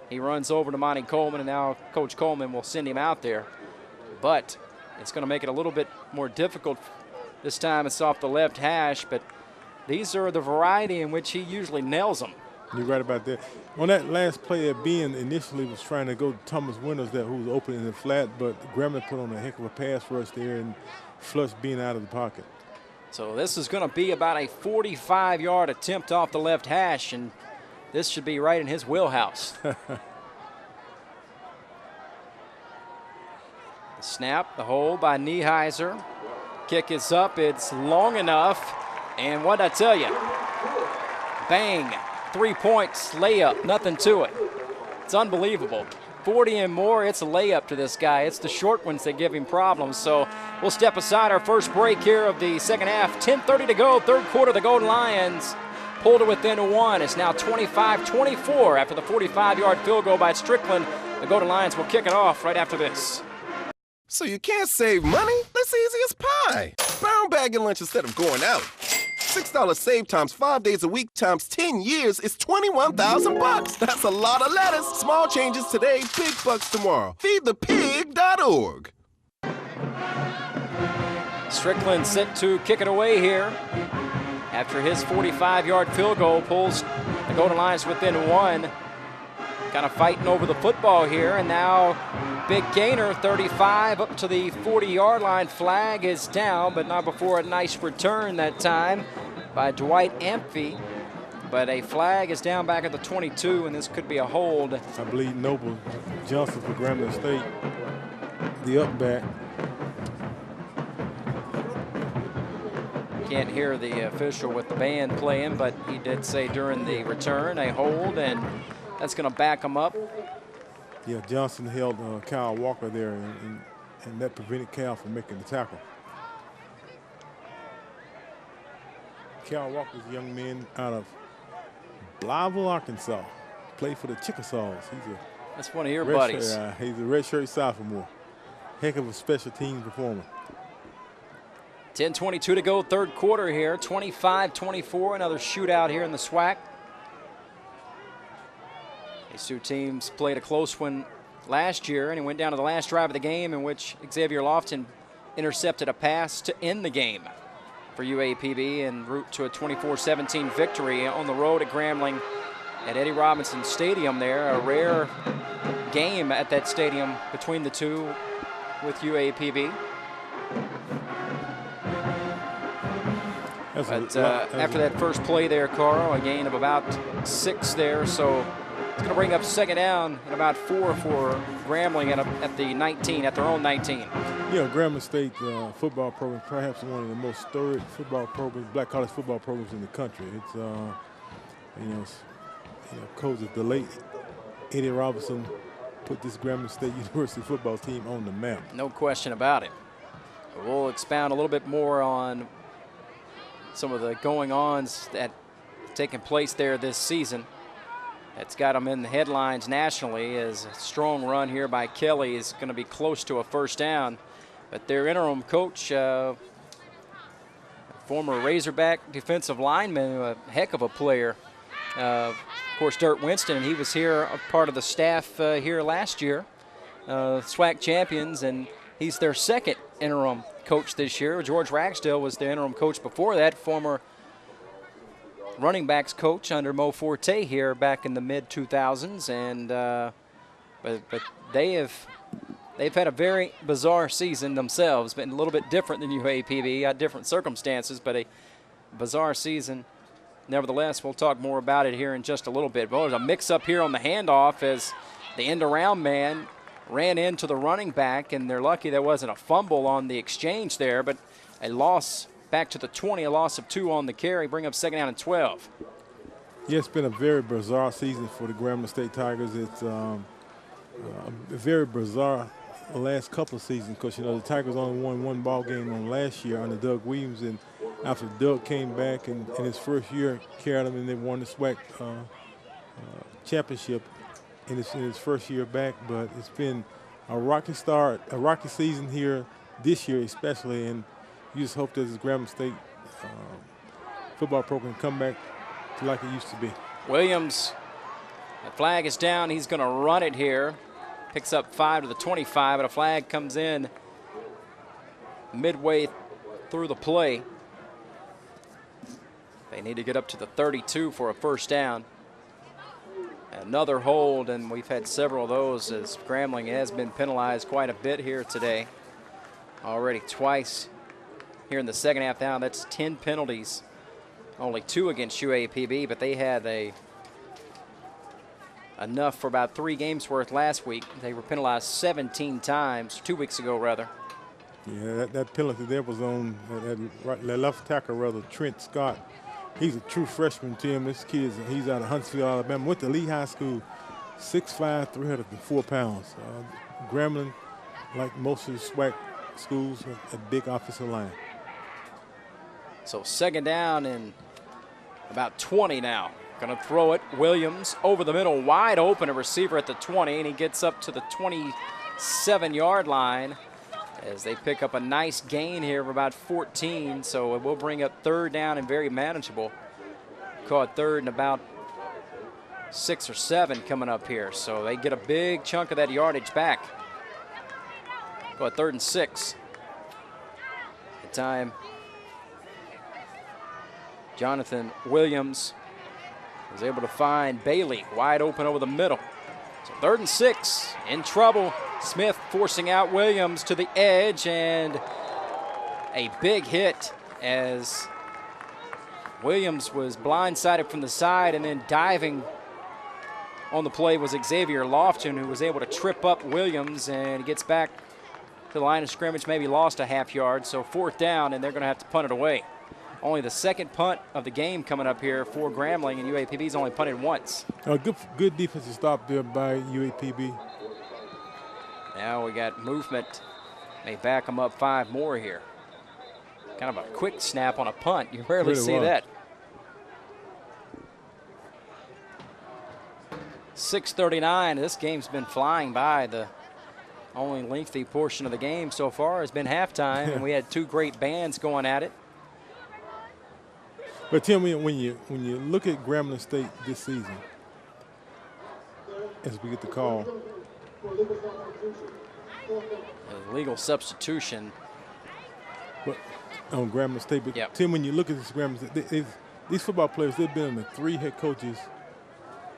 he runs over to Monty Coleman, and now Coach Coleman will send him out there. But it's going to make it a little bit more difficult. This time it's off the left hash, but these are the variety in which he usually nails them. You're right about that. On that last play, Ben initially was trying to go to Thomas Winters, who was open in the flat, but Grambling put on a heck of a pass rush there and flushed Ben out of the pocket. So this is going to be about a 45-yard attempt off the left hash, and this should be right in his wheelhouse. The snap, the hold by Nieheiser. Kick is up, it's long enough, and what'd I tell you? Bang, 3 points, layup, nothing to it. It's unbelievable. 40 and more, it's a layup to this guy. It's the short ones that give him problems. So we'll step aside our first break here of the second half. 10:30 to go, third quarter. The Golden Lions pulled to within 1. It's now 25-24 after the 45-yard field goal by Strickland. The Golden Lions will kick it off right after this. So you can't save money? That's easy as pie. Brown bagging lunch instead of going out. $6 save times 5 days a week times 10 years is $21,000. That's a lot of lettuce. Small changes today, big bucks tomorrow. Feedthepig.org. Strickland set to kick it away here after his 45-yard field goal pulls the Golden Lions within 1. Kind of fighting over the football here, and now big gainer, 35 up to the 40-yard line. Flag is down, but not before a nice return that time by Dwight Amphy. But a flag is down back at the 22, and this could be a hold. I believe Noble Johnson for Grambling State, the up back. Can't hear the official with the band playing, but he did say during the return a hold, and that's going to back him up. Yeah, Johnson held Kyle Walker there, and that prevented Kyle from making the tackle. Kyle Walker's a young man out of Blytheville, Arkansas. Played for the Chickasaws. That's one of your buddies. He's a redshirt sophomore. Heck of a special team performer. 10:22 to go, third quarter here. 25-24, another shootout here in the SWAC. These two teams played a close one last year, and it went down to the last drive of the game in which Xavier Lofton intercepted a pass to end the game for UAPB en route to a 24-17 victory on the road at Grambling at Eddie Robinson Stadium there. A rare game at that stadium between the two with UAPB. But after that first play there, Carl, a gain of about 6 there, so It's going to bring up second down and about 4 for Grambling at the 19, at their own 19. Yeah, Grambling State football program, perhaps one of the most storied football programs, black college football programs in the country. It's, coach, the late Eddie Robinson put this Grambling State University football team on the map. No question about it. We'll expound a little bit more on some of the going-ons that taken place there this season. That's got them in the headlines nationally, as a strong run here by Kelley is going to be close to a first down. But their interim coach, former Razorback defensive lineman, a heck of a player. Of course, Dirk Winston, and he was here, a part of the staff here last year, SWAC champions, and he's their second interim coach this year. George Ragsdale was the interim coach before that, former running backs coach under Mo Forte here back in the mid-2000s, and but they've had a very bizarre season themselves, been a little bit different than UAPB, had different circumstances, but a bizarre season. Nevertheless, we'll talk more about it here in just a little bit. But there's a mix-up here on the handoff as the end-around man ran into the running back, and they're lucky there wasn't a fumble on the exchange there, but a loss back to the 20, a loss of 2 on the carry, bring up second down and 12. Yeah, it's been a very bizarre season for the Grambling State Tigers. It's a very bizarre last couple of seasons because, the Tigers only won one ball game on last year under Doug Williams, and after Doug came back in his first year, carried them, and they won the SWAC championship in his first year back. But it's been a rocky start, a rocky season here this year especially, and you just hope that this Grambling State football program come back to like it used to be. Williams, the flag is down. He's going to run it here. Picks up 5 to the 25, but a flag comes in midway through the play. They need to get up to the 32 for a first down. Another hold, and we've had several of those as Grambling has been penalized quite a bit here today. Already twice here in the second half now. That's 10 penalties. Only 2 against UAPB, but they had enough for about 3 games worth last week. They were penalized 17 times, 2 weeks ago rather. Yeah, that penalty there was on that left tackle, Trent Scott. He's a true freshman, Tim. This kid, he's out of Huntsville, Alabama. Went to Lee High School, 6'5", 304 pounds. Grambling, like most of the SWAC schools, a big offensive line. So second down and about 20 now. Going to throw it. Williams over the middle, wide open, a receiver at the 20, and he gets up to the 27-yard line as they pick up a nice gain here of about 14. So it will bring up third down and very manageable. Caught third and about 6 or 7 coming up here. So they get a big chunk of that yardage back. Go at 3rd and 6. The time Jonathan Williams was able to find Bailey wide open over the middle. So 3rd and 6, in trouble. Smith forcing out Williams to the edge, and a big hit as Williams was blindsided from the side, and then diving on the play was Xavier Lofton, who was able to trip up Williams, and he gets back to the line of scrimmage, maybe lost a half yard. So 4th down, and they're going to have to punt it away. Only the second punt of the game coming up here for Grambling, and UAPB's only punted once. A good defensive stop there by UAPB. Now we got movement. May back them up 5 more here. Kind of a quick snap on a punt. You rarely see that. 6:39. This game's been flying by. The only lengthy portion of the game so far has been halftime, and we had 2 great bands going at it. But Tim, when you look at Grambling State this season, as we get the call, a legal substitution on Grambling State. But yep. Tim, when you look at this Grambling State, these football players, they've been under 3 head coaches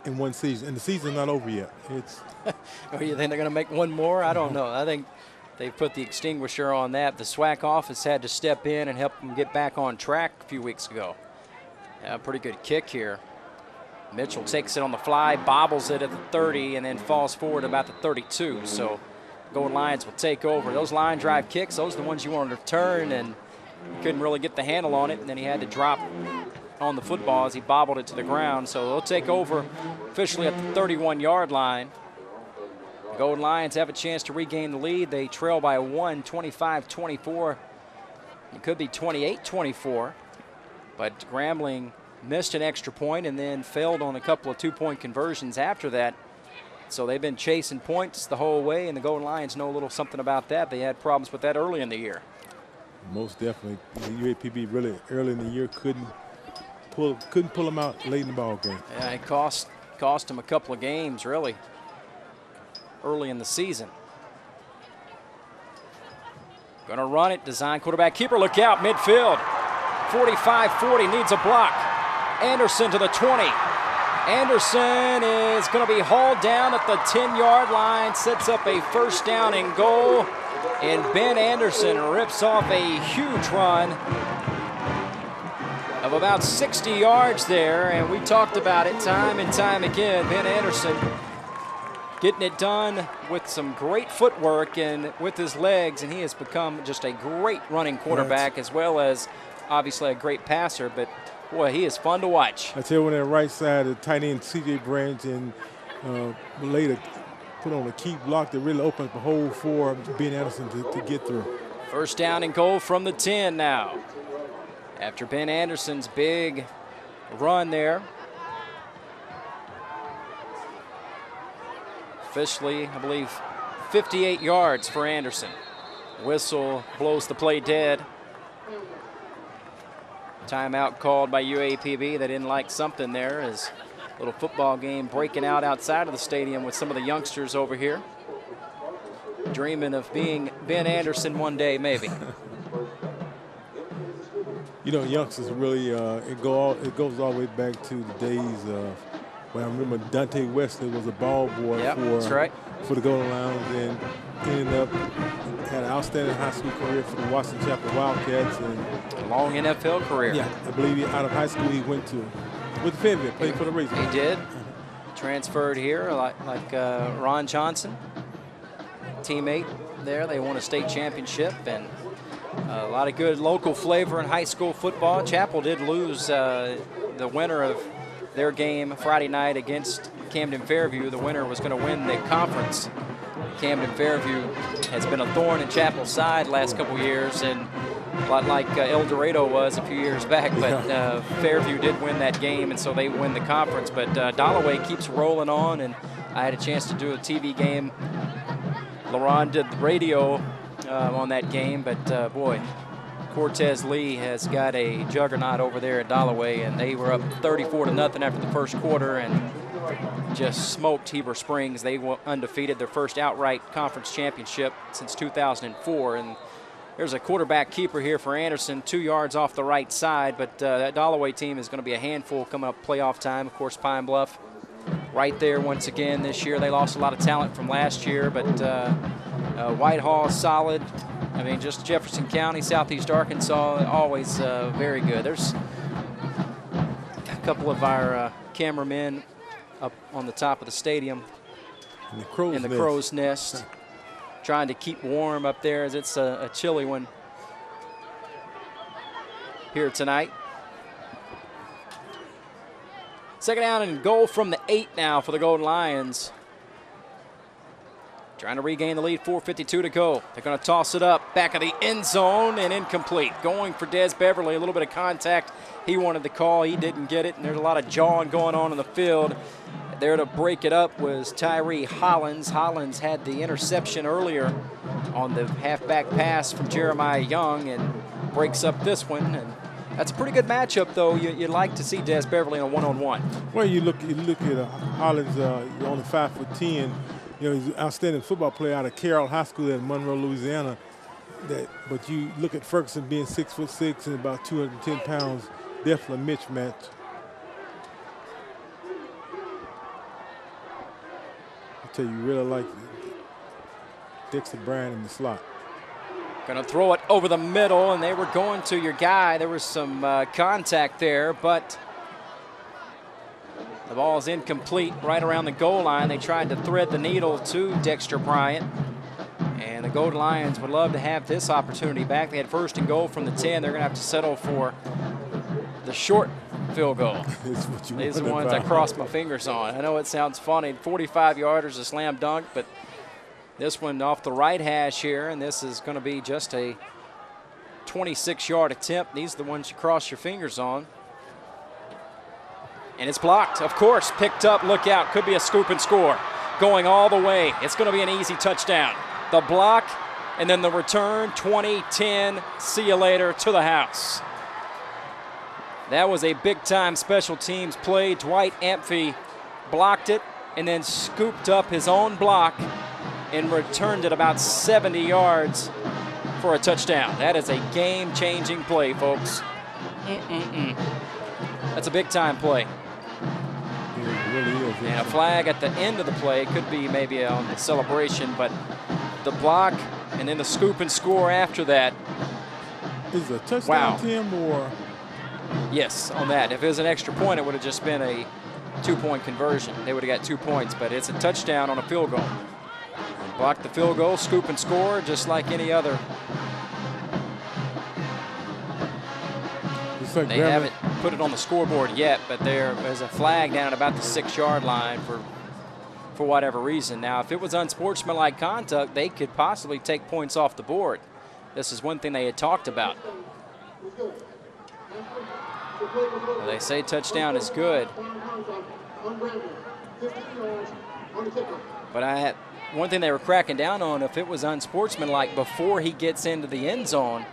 in one season, and the season's not over yet. It's. Oh, you think they're going to make one more? I don't know. I think they put the extinguisher on that. The SWAC office had to step in and help them get back on track a few weeks ago. A pretty good kick here Mitchell takes it on the fly, bobbles it at the 30, and then falls forward about the 32. So Golden Lions will take over. Those line drive kicks, those are the ones you wanted to turn, and couldn't really get the handle on it, and then he had to drop on the football as he bobbled it to the ground. So they'll take over officially at the 31-yard line. The Golden Lions have a chance to regain the lead. They trail by 1, 25-24. It could be 28-24, but Grambling missed an extra point and then failed on a couple of two-point conversions after that. So they've been chasing points the whole way, and the Golden Lions know a little something about that. They had problems with that early in the year. Most definitely. The UAPB really early in the year couldn't pull them out late in the ball game. Yeah, it cost them a couple of games, really, early in the season. Going to run it, design quarterback keeper, look out, midfield. 45-40, needs a block. Anderson to the 20. Anderson is going to be hauled down at the 10-yard line, sets up a first down and goal, and Ben Anderson rips off a huge run of about 60 yards there, and we talked about it time and time again. Ben Anderson getting it done with some great footwork and with his legs, and he has become just a great running quarterback as well as obviously a great passer, but boy, he is fun to watch. I tell you, on that right side, the tight end C.J. Branch and later put on a key block that really opened up the hole for Ben Anderson to get through. First down and goal from the 10 now. After Ben Anderson's big run there. Officially, I believe, 58 yards for Anderson. Whistle blows the play dead. Timeout called by UAPB. They didn't like something there, as a little football game breaking out outside of the stadium with some of the youngsters over here. Dreaming of being Ben Anderson one day, maybe. You know, youngsters really, it goes all the way back to the days of when I remember Dante Wesley was a ball boy for the Golden Lions, and ended up had an outstanding high school career for the Washington Chapel Wildcats. And a long NFL career. Yeah, I believe out of high school he went to with Fayetteville, played for the Razorbacks. He did. Transferred here like Ron Johnson, teammate there. They won a state championship, and a lot of good local flavor in high school football. Chapel did lose the winner of their game Friday night against Camden Fairview. The winner was going to win the conference. Camden Fairview has been a thorn in Chapel's side last couple years, and a lot like El Dorado was a few years back, but Fairview did win that game, and so they win the conference. But Dalloway keeps rolling on, and I had a chance to do a TV game. LaRon did the radio on that game, but boy, Cortez Lee has got a juggernaut over there at Dalloway, and they were up 34-0 after the first quarter and just smoked Heber Springs. They were undefeated, their first outright conference championship since 2004. And there's a quarterback keeper here for Anderson, 2 yards off the right side, but that Dalloway team is going to be a handful coming up playoff time. Of course, Pine Bluff right there once again this year. They lost a lot of talent from last year, but Whitehall solid. I mean, just Jefferson County, Southeast Arkansas, always very good. There's a couple of our cameramen up on the top of the stadium in the crow's nest, trying to keep warm up there as it's a chilly one here tonight. Second down and goal from the 8 now for the Golden Lions. Trying to regain the lead, 4:52 to go. They're going to toss it up, back of the end zone, and incomplete. Going for Des Beverly, a little bit of contact. He wanted the call, he didn't get it, and there's a lot of jawing going on in the field. There to break it up was Tyree Hollins. Hollins had the interception earlier on the halfback pass from Jeremiah Young and breaks up this one. And that's a pretty good matchup, though. You'd like to see Des Beverly in a one-on-one. Well, you look at Hollins, only 5'10". You know, he's an outstanding football player out of Carroll High School in Monroe, Louisiana. But you look at Ferguson being 6'6" and about 210 pounds, definitely a mismatch. I tell you, really like Dexter Bryan in the slot. Going to throw it over the middle, and they were going to your guy. There was some contact there, but The ball is incomplete right around the goal line. They tried to thread the needle to Dexter Bryant. And the Golden Lions would love to have this opportunity back. They had first and goal from the 10. They're going to have to settle for the short field goal. These are the ones I crossed my fingers on. I know it sounds funny. 45-yarders, a slam dunk, but this one off the right hash here, and this is going to be just a 26-yard attempt. These are the ones you cross your fingers on. And it's blocked, of course, picked up, look out, could be a scoop and score. Going all the way, it's going to be an easy touchdown. The block, and then the return, 20-10, see you later, to the house. That was a big-time special teams play. Dwight Amphy blocked it and then scooped up his own block and returned it about 70 yards for a touchdown. That is a game-changing play, folks. That's a big-time play. It really is. And a flag at the end of the play. Could be maybe on the celebration, but the block and then the scoop and score after that. Is it a touchdown, Tim, or? Yes, on that. If it was an extra point, it would have just been a 2-point conversion. They would have got 2 points, but it's a touchdown on a field goal. Block the field goal, scoop and score, just like any other. They haven't put it on the scoreboard yet, but there's a flag down at about the 6-yard line for whatever reason. Now, if it was unsportsmanlike conduct, they could possibly take points off the board. This is one thing they had talked about. Well, they say touchdown is good. But one thing they were cracking down on, if it was unsportsmanlike before he gets into the end zone,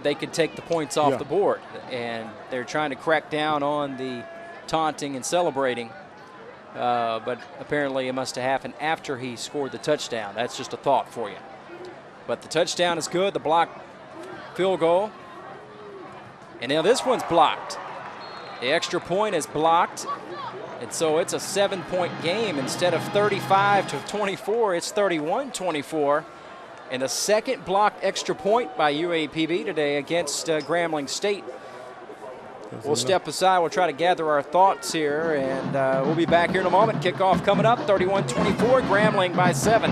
they could take the points off the board. And they're trying to crack down on the taunting and celebrating. But apparently it must have happened after he scored the touchdown. That's just a thought for you. But the touchdown is good. The block field goal. And now this one's blocked. The extra point is blocked. And so it's a 7-point game. Instead of 35-24, it's 31-24. And the second blocked extra point by UAPB today against Grambling State. We'll step aside. We'll try to gather our thoughts here. And we'll be back here in a moment. Kickoff coming up, 31-24, Grambling by 7.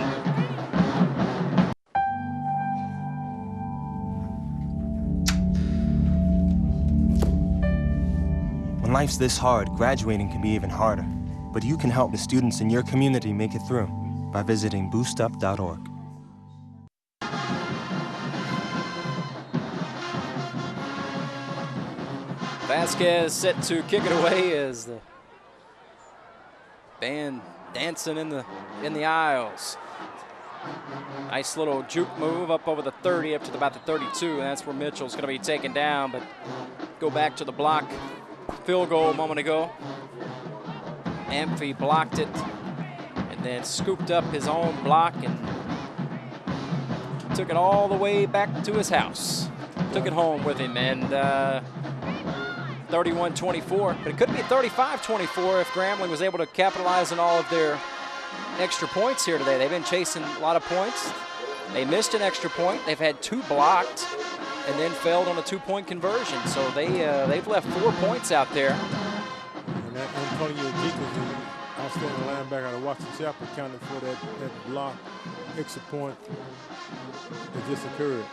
When life's this hard, graduating can be even harder. But you can help the students in your community make it through by visiting boostup.org. Vasquez set to kick it away as the band dancing in the aisles. Nice little juke move up over the 30 up to about the 32, and that's where Mitchell's going to be taken down. But go back to the block field goal a moment ago. Amphy blocked it and then scooped up his own block and took it all the way back to his house. Took it home with him, and 31-24, but it could be 35-24 if Grambling was able to capitalize on all of their extra points here today. They've been chasing a lot of points. They missed an extra point. They've had 2 blocked and then failed on a 2-point conversion. So they've left 4 points out there. And that Antonio Jenkins, the outstanding linebacker out of Washington Chapel, accounted for that block extra point that just occurred.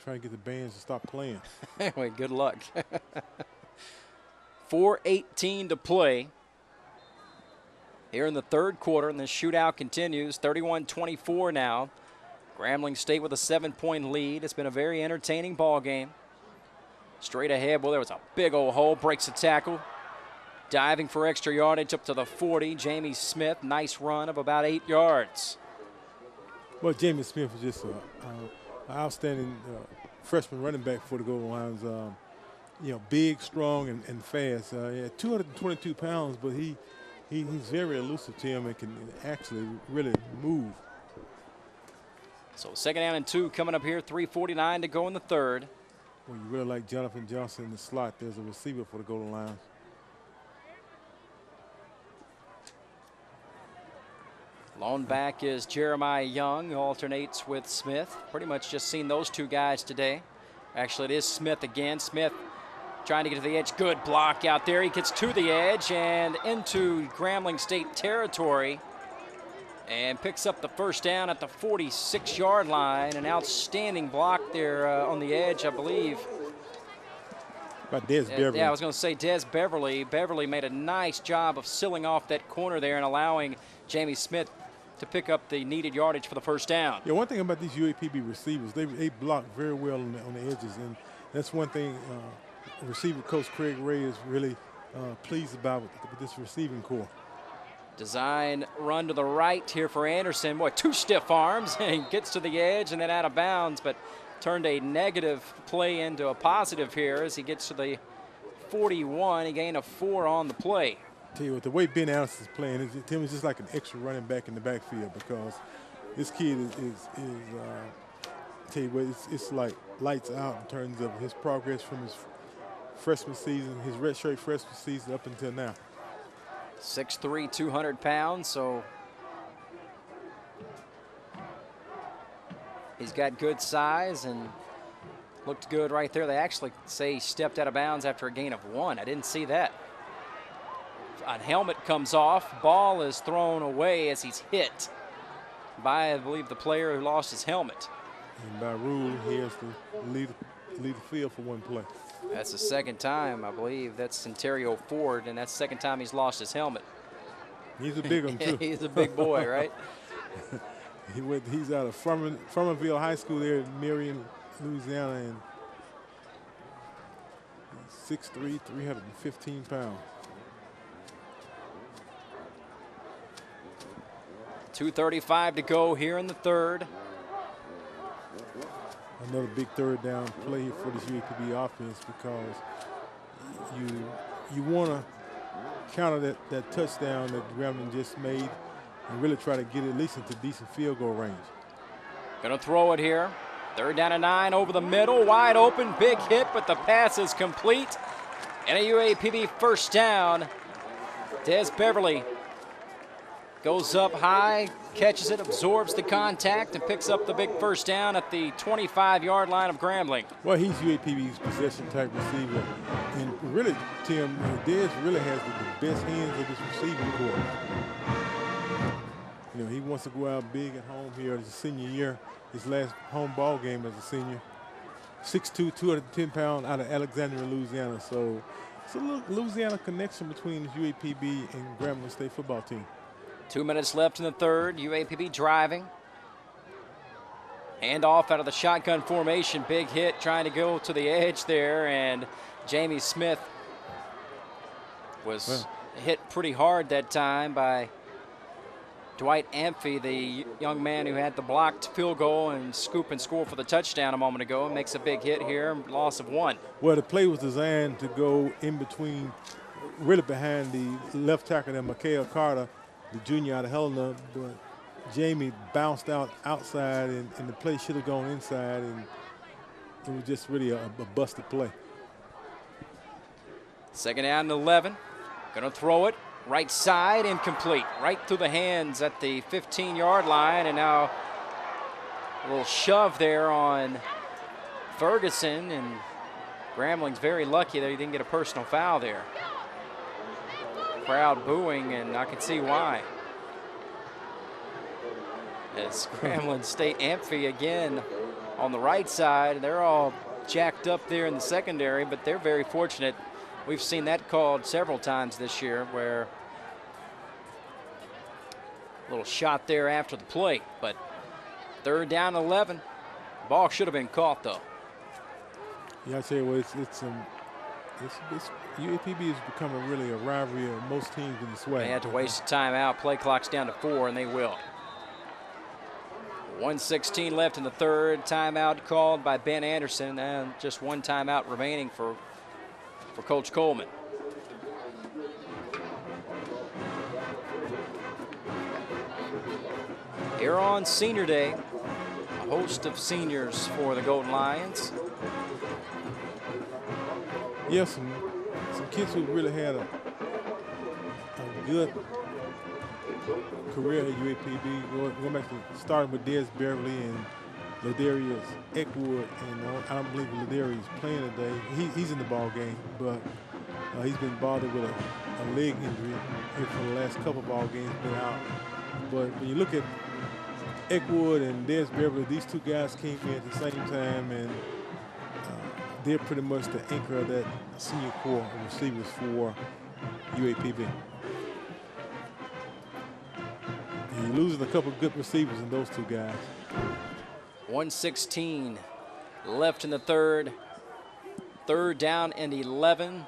Trying to get the bands to stop playing. Anyway, good luck. 4:18 to play here in the third quarter, and the shootout continues. 31-24 now. Grambling State with a 7-point lead. It's been a very entertaining ball game. Straight ahead, well, there was a big old hole, breaks a tackle. Diving for extra yardage up to the 40. Jamie Smith, nice run of about 8 yards. Well, Jamie Smith is just an outstanding freshman running back for the Golden Lions. Big, strong, and fast. He had 222 pounds, but he's very elusive to him and can actually really move. So 2nd down and 2 coming up here, 3:49 to go in the third. Well, you really like Jonathan Johnson in the slot. There's a receiver for the Golden Lions. Lone back is Jeremiah Young, who alternates with Smith. Pretty much just seen those 2 guys today. Actually, it is Smith again. Smith trying to get to the edge. Good block out there. He gets to the edge and into Grambling State territory and picks up the first down at the 46-yard line. An outstanding block there on the edge, I believe. By Des Beverly. Yeah, I was going to say Des Beverly. Beverly made a nice job of sealing off that corner there and allowing Jamie Smith to pick up the needed yardage for the first down. Yeah, one thing about these UAPB receivers, they block very well on the edges, and that's one thing receiver coach Craig Ray is really pleased about with this receiving core. Design run to the right here for Anderson. Boy, 2 stiff arms, and gets to the edge and then out of bounds, but turned a negative play into a positive here as he gets to the 41. He gained a 4 on the play. Tell you what, the way Ben Anderson is playing, Tim is just like an extra running back in the backfield, because this kid is tell you what, it's like lights out in terms of his progress from his freshman season, his redshirt freshman season up until now. 6'3", 200 pounds, so he's got good size and looked good right there. They actually say he stepped out of bounds after a gain of 1. I didn't see that. A helmet comes off. Ball is thrown away as he's hit by, I believe, the player who lost his helmet. And by rule, he has to leave the field for one play. That's the second time, I believe. That's Ontario Ford, and that's the second time he's lost his helmet. He's a big one, too. He's a big boy, right? He's out of Furmanville High School there in Marion, Louisiana, and he's 6'3", 315 pounds. 2:35 to go here in the third. Another big third down play for this UAPB offense, because you want to counter that touchdown that Grambling just made and really try to get at least into decent field goal range. Gonna throw it here. 3rd down and 9 over the middle, wide open, big hit, but the pass is complete. And a UAPB first down. Des Beverly goes up high, catches it, absorbs the contact, and picks up the big first down at the 25-yard line of Grambling. Well, he's UAPB's possession-type receiver. And really, Tim, Des really has the best hands of this receiving corps. You know, he wants to go out big at home here as a senior year, his last home ball game as a senior. 6'2", 210 pounds out of Alexandria, Louisiana. So it's a little Louisiana connection between the UAPB and Grambling State football team. 2 minutes left in the third. UAPB driving. Hand off out of the shotgun formation. Big hit trying to go to the edge there, and Jamie Smith was hit pretty hard that time by Dwight Amphy, the young man who had the blocked field goal and scoop and score for the touchdown a moment ago, and makes a big hit here, loss of 1. Well, the play was designed to go in between, really behind the left tackle there, Mikael Carter, the junior out of Helena, but Jamie bounced outside, and the play should have gone inside, and it was just really a busted play. 2nd down and 11. Gonna throw it right side, incomplete, right through the hands at the 15-yard line, and now a little shove there on Ferguson, and Grambling's very lucky that he didn't get a personal foul there. Crowd booing, and I can see why. As Grambling State Amphy again on the right side. They're all jacked up there in the secondary, but they're very fortunate. We've seen that called several times this year, where a little shot there after the play. But 3rd down 11. Ball should have been caught, though. Yeah, I tell you what, it's UAPB is becoming really a rivalry of most teams in this way. They had to waste a timeout. Play clock's down to 4, and they will. 1:16 left in the third. Timeout called by Ben Anderson, and just 1 timeout remaining for Coach Coleman. Here on Senior Day, a host of seniors for the Golden Lions. Yes, some kids who really had a good career at UAPB. Going back to starting with Des Beverly and Ladarius Eckwood, and I don't believe Ladarius is playing today. He's in the ball game, but he's been bothered with a leg injury here for the last couple ball games, been out. But when you look at Eckwood and Des Beverly, these two guys came in at the same time, and they're pretty much the anchor of that senior core of receivers for UAPB. And you're losing a couple good receivers in those two guys. 1:16 left in the third. Third down and 11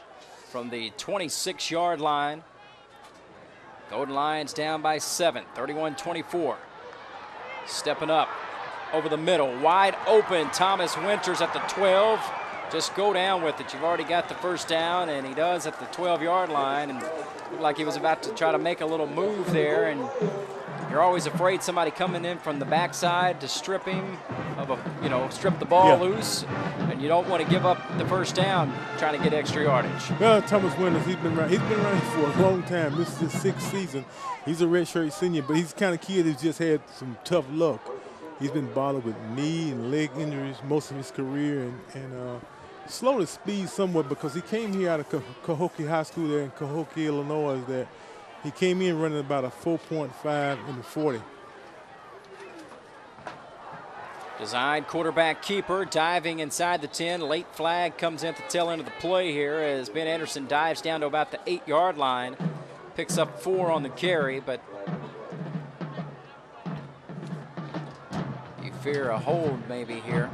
from the 26-yard line. Golden Lions down by 7, 31-24. Stepping up over the middle, wide open. Thomas Winters at the 12. Just go down with it. You've already got the first down, and he does at the 12-yard line. And looked like he was about to try to make a little move there. And you're always afraid somebody coming in from the backside to strip him of a, strip the ball loose. And you don't want to give up the first down trying to get extra yardage. Well, Thomas Winters, he's been running for a long time. This is his 6th season. He's a redshirt senior, but he's the kind of kid who's just had some tough luck. He's been bothered with knee and leg injuries most of his career, and slow to speed somewhat because he came here out of Cahokia High School there in Cahokia, Illinois. That he came in running about a 4.5 in the 40. Designed quarterback keeper diving inside the 10. Late flag comes in at the tail end of the play here as Ben Anderson dives down to about the 8-yard line. Picks up 4 on the carry, but you fear a hold maybe here.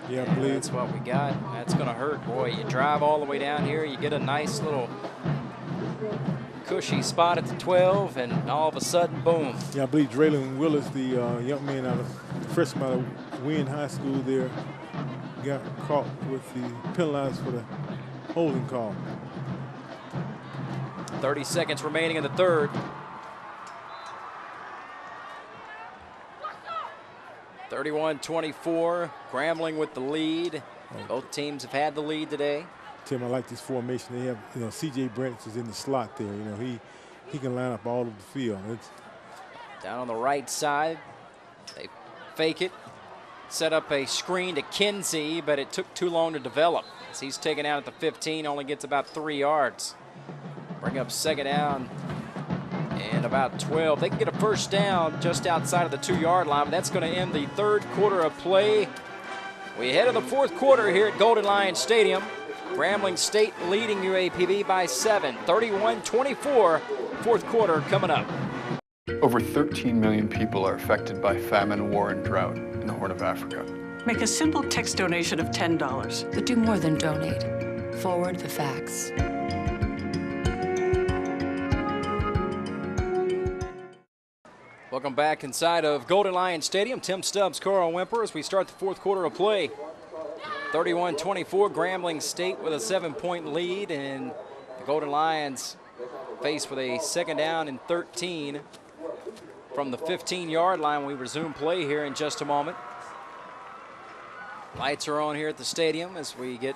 Yeah, I believe that's what we got. That's going to hurt, boy. You drive all the way down here, you get a nice little cushy spot at the 12, and all of a sudden, boom. Yeah, I believe Draylon Willis, the young man freshman out of Wynn High School there, got caught with the penalized for the holding call. 30 seconds remaining in the third. (31-24), Grambling with the lead. Both teams have had the lead today. Tim, I like this formation. They have, C.J. Branch is in the slot there. He can line up all over the field. Down on the right side, they fake it, set up a screen to Kinsey, but it took too long to develop. As he's taken out at the 15, only gets about 3 yards. Bring up second down and about 12. They can get a first down just outside of the 2-yard line, but that's going to end the third quarter of play. We head to the fourth quarter here at Golden Lion Stadium. Grambling State leading UAPB by 7, 31-24. Fourth quarter coming up. Over 13 million people are affected by famine, war, and drought in the Horn of Africa. Make a simple text donation of $10. But do more than donate. Forward the facts. Welcome back inside of Golden Lion Stadium. Tim Stubbs, Carl Wimper, as we start the fourth quarter of play. 31-24, Grambling State with a 7-point lead, and the Golden Lions faced with a second down and 13 from the 15-yard line. We resume play here in just a moment. Lights are on here at the stadium as we get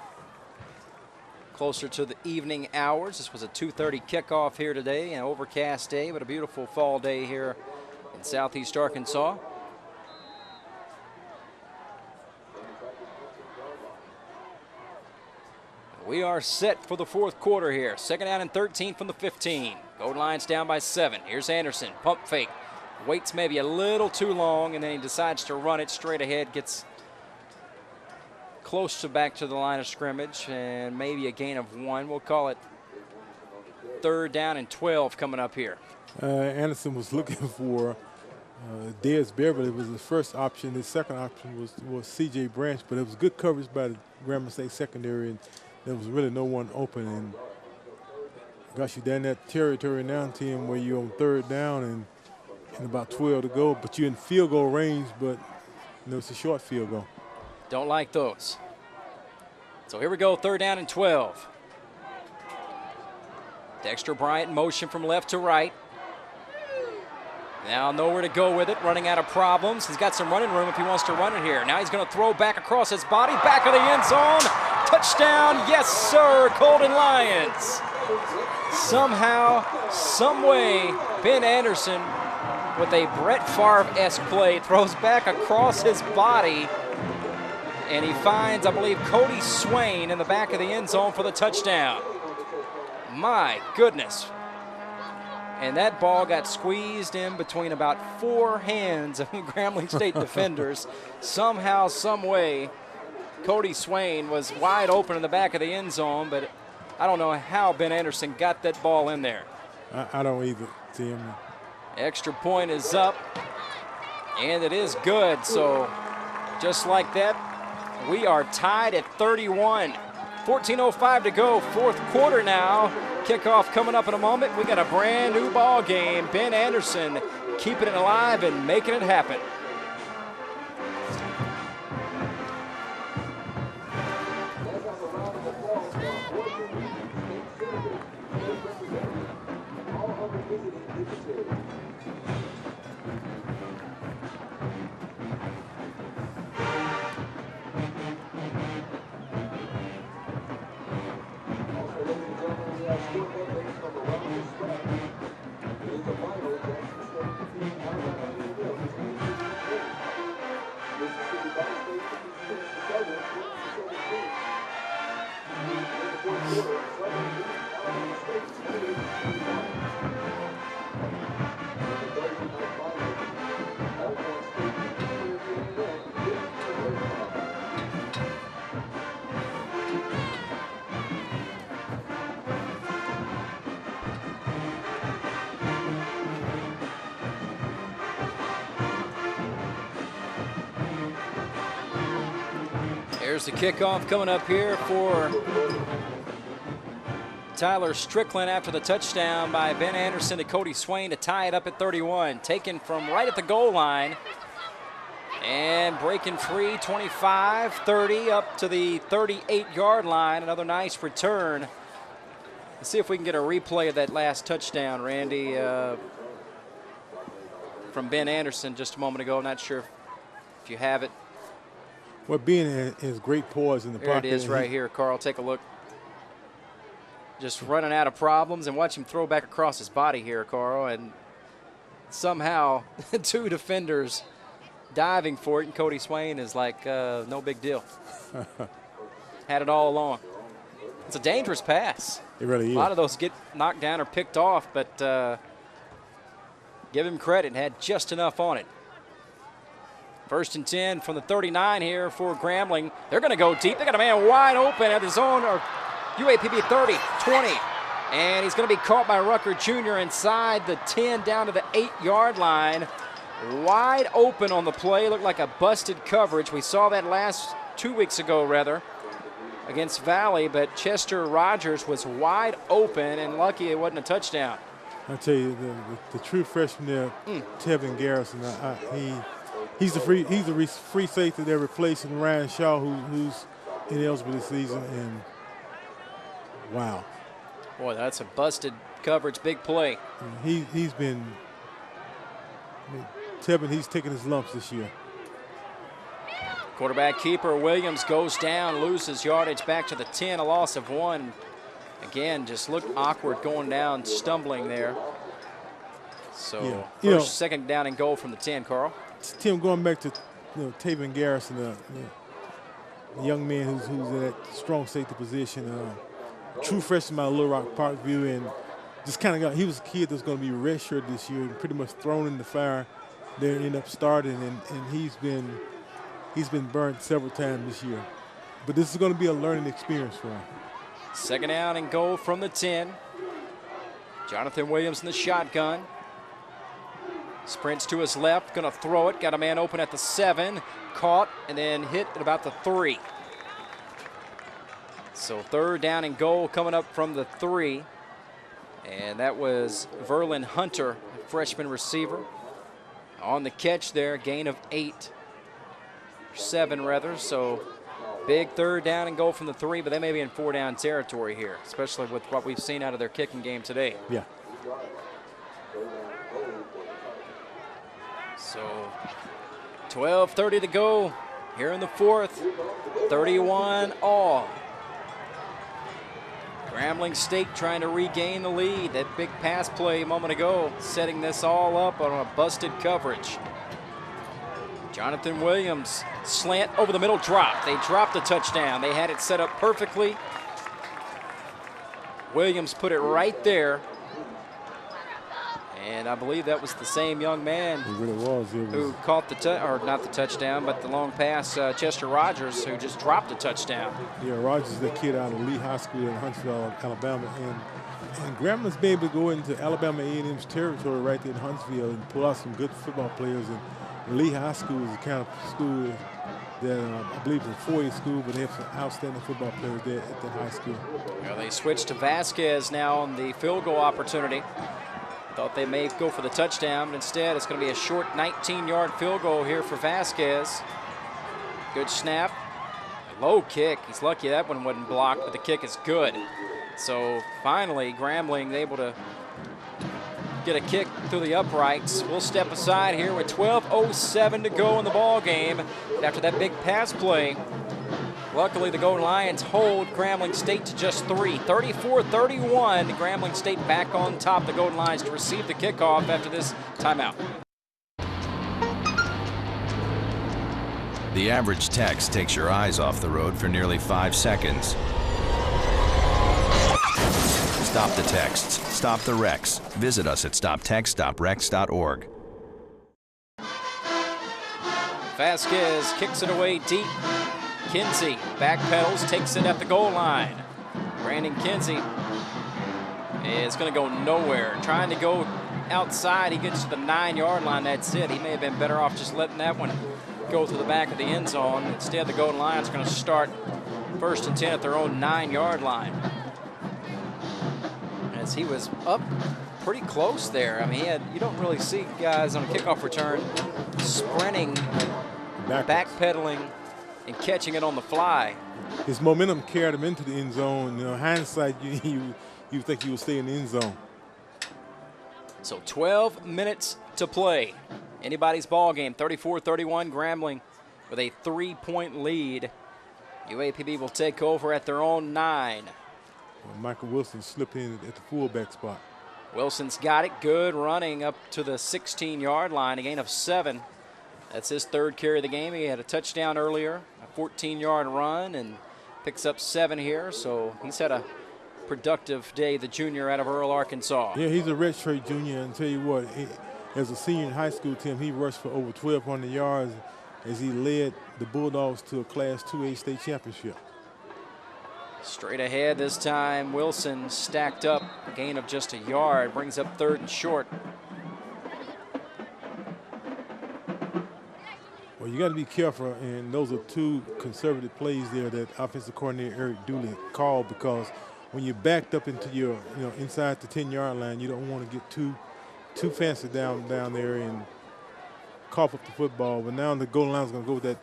closer to the evening hours. This was a 2:30 kickoff here today, an overcast day, but a beautiful fall day here in southeast Arkansas. We are set for the fourth quarter here. Second down and 13 from the 15. Golden Lions down by 7. Here's Anderson, pump fake. Waits maybe a little too long, and then he decides to run it straight ahead. Gets close to back to the line of scrimmage, and maybe a gain of 1. We'll call it third down and 12 coming up here. Anderson was looking for Des Beverly was his first option. His second option was C.J. Branch, but it was good coverage by the Grambling State secondary, and there was really no one open. And gosh, you're down that territory now, Tim, where you're on third down and about 12 to go, but you're in field goal range, but it's a short field goal. Don't like those. So here we go, third down and 12. Dexter Bryant in motion from left to right. Now nowhere to go with it, running out of problems. He's got some running room if he wants to run it here. Now he's going to throw back across his body, back of the end zone. Touchdown, yes sir, Golden Lions. Somehow, some way, Ben Anderson with a Brett Favre-esque play, throws back across his body, and he finds, I believe, Cody Swain in the back of the end zone for the touchdown. My goodness. And that ball got squeezed in between about 4 hands of Grambling State defenders. Somehow, some way, Cody Swain was wide open in the back of the end zone, but I don't know how Ben Anderson got that ball in there. I don't either, Tim. Extra point is up, and it is good. So just like that, we are tied at 31. 14:05 to go, fourth quarter now. Kickoff coming up in a moment. We got a brand new ball game. Ben Anderson keeping it alive and making it happen. There's the kickoff coming up here for Tyler Strickland after the touchdown by Ben Anderson to Cody Swain to tie it up at 31. Taken from right at the goal line and breaking free, 25, 30 up to the 38-yard line. Another nice return. Let's see if we can get a replay of that last touchdown, Randy, from Ben Anderson just a moment ago. I'm not sure if you have it. Well, Ben has great poise in the pocket. There it is right here, Carl. Take a look. Just running out of problems, and watch him throw back across his body here, Carl. And somehow 2 defenders diving for it, and Cody Swain is like, no big deal. Had it all along. It's a dangerous pass. It really is. A lot of those get knocked down or picked off, but give him credit. Had just enough on it. 1st and 10 from the 39 here for Grambling. They're going to go deep. They got a man wide open at the zone, or UAPB 30, 20. And he's going to be caught by Rucker Jr. inside the 10 down to the 8-yard line. Wide open on the play. Looked like a busted coverage. We saw that 2 weeks ago, rather, against Valley, but Chester Rogers was wide open, and lucky it wasn't a touchdown. I tell you, the true freshman there, Tevin Garrison, he's the free safety they're replacing Ryan Shaw, who's ineligible this season, and wow. Boy, that's a busted coverage, big play. He's been, Tevin, he's taking his lumps this year. Quarterback keeper Williams goes down, loses yardage back to the 10, a loss of 1. Again, just looked awkward going down, stumbling there. So first, second down and goal from the 10, Carl. Tim, going back to Tevin Garrison, the young man who's in that strong safety position, true freshman out of Little Rock Parkview, and just kind of he was a kid that's going to be redshirted this year and pretty much thrown in the fire. They ended up starting, and he's been burned several times this year. But this is going to be a learning experience for him. Second down and goal from the 10. Jonathan Williams in the shotgun. Sprints to his left, going to throw it. Got a man open at the 7. Caught and then hit at about the 3. So third down and goal coming up from the 3. And that was Verlin Hunter, a freshman receiver. On the catch there, gain of 7 rather. So big third down and goal from the 3, but they may be in 4-down territory here, especially with what we've seen out of their kicking game today. Yeah. So 12:30 to go here in the 4th. 31 all. Grambling State trying to regain the lead. That big pass play a moment ago, setting this all up on a busted coverage. Jonathan Williams, slant over the middle, drop. They dropped the touchdown. They had it set up perfectly. Williams put it right there. And I believe that was the same young man who caught not the touchdown, but the long pass, Chester Rogers, who just dropped a touchdown. Yeah, Rogers is the kid out of Lee High School in Huntsville, Alabama. And Grambling's been able to go into Alabama A&M's territory right there in Huntsville and pull out some good football players. And Lee High School is the kind of school that I believe is a 4A school, but they have some outstanding football players there at that high school. Well, they switched to Vasquez now on the field goal opportunity. Thought they may go for the touchdown, but instead it's going to be a short 19-yard field goal here for Vasquez. Good snap. A low kick. He's lucky that one wasn't blocked, but the kick is good. So finally, Grambling able to get a kick through the uprights. We'll step aside here with 12:07 to go in the ball game after that big pass play. Luckily, the Golden Lions hold Grambling State to just 3. 34-31. Grambling State back on top. The Golden Lions to receive the kickoff after this timeout. The average text takes your eyes off the road for nearly 5 seconds. Stop the texts. Stop the wrecks. Visit us at stoptextstoprex.org. Vasquez kicks it away deep. Kinsey backpedals, takes it at the goal line. Brandon Kinsey is going to go nowhere. Trying to go outside, he gets to the 9-yard line. That's it. He may have been better off just letting that one go to the back of the end zone. Instead, the Golden Lions are going to start 1st and 10 at their own 9-yard line. As he was up pretty close there. I mean, you don't really see guys on a kickoff return sprinting, backpedaling, and catching it on the fly. His momentum carried him into the end zone. You know, hindsight, you think he would stay in the end zone. So 12 minutes to play. Anybody's ball game. 34-31. Grambling with a 3-point lead. UAPB will take over at their own 9. Well, Michael Wilson slipped in at the fullback spot. Wilson's got it. Good running up to the 16-yard line. A gain of 7. That's his 3rd carry of the game. He had a touchdown earlier, a 14-yard run, and picks up 7 here. So he's had a productive day, the junior out of Earl, Arkansas. Yeah, he's a redshirt junior, and tell you what, as a senior in high school, Tim, he rushed for over 1,200 yards as he led the Bulldogs to a Class 2A state championship. Straight ahead this time, Wilson stacked up, a gain of just a yard, brings up 3rd and short. Well, you got to be careful, and those are 2 conservative plays there that offensive coordinator Eric Dooley called, because when you're backed up into your, inside the 10-yard line, you don't want to get too fancy down there and cough up the football. But now the goal line is going to go with that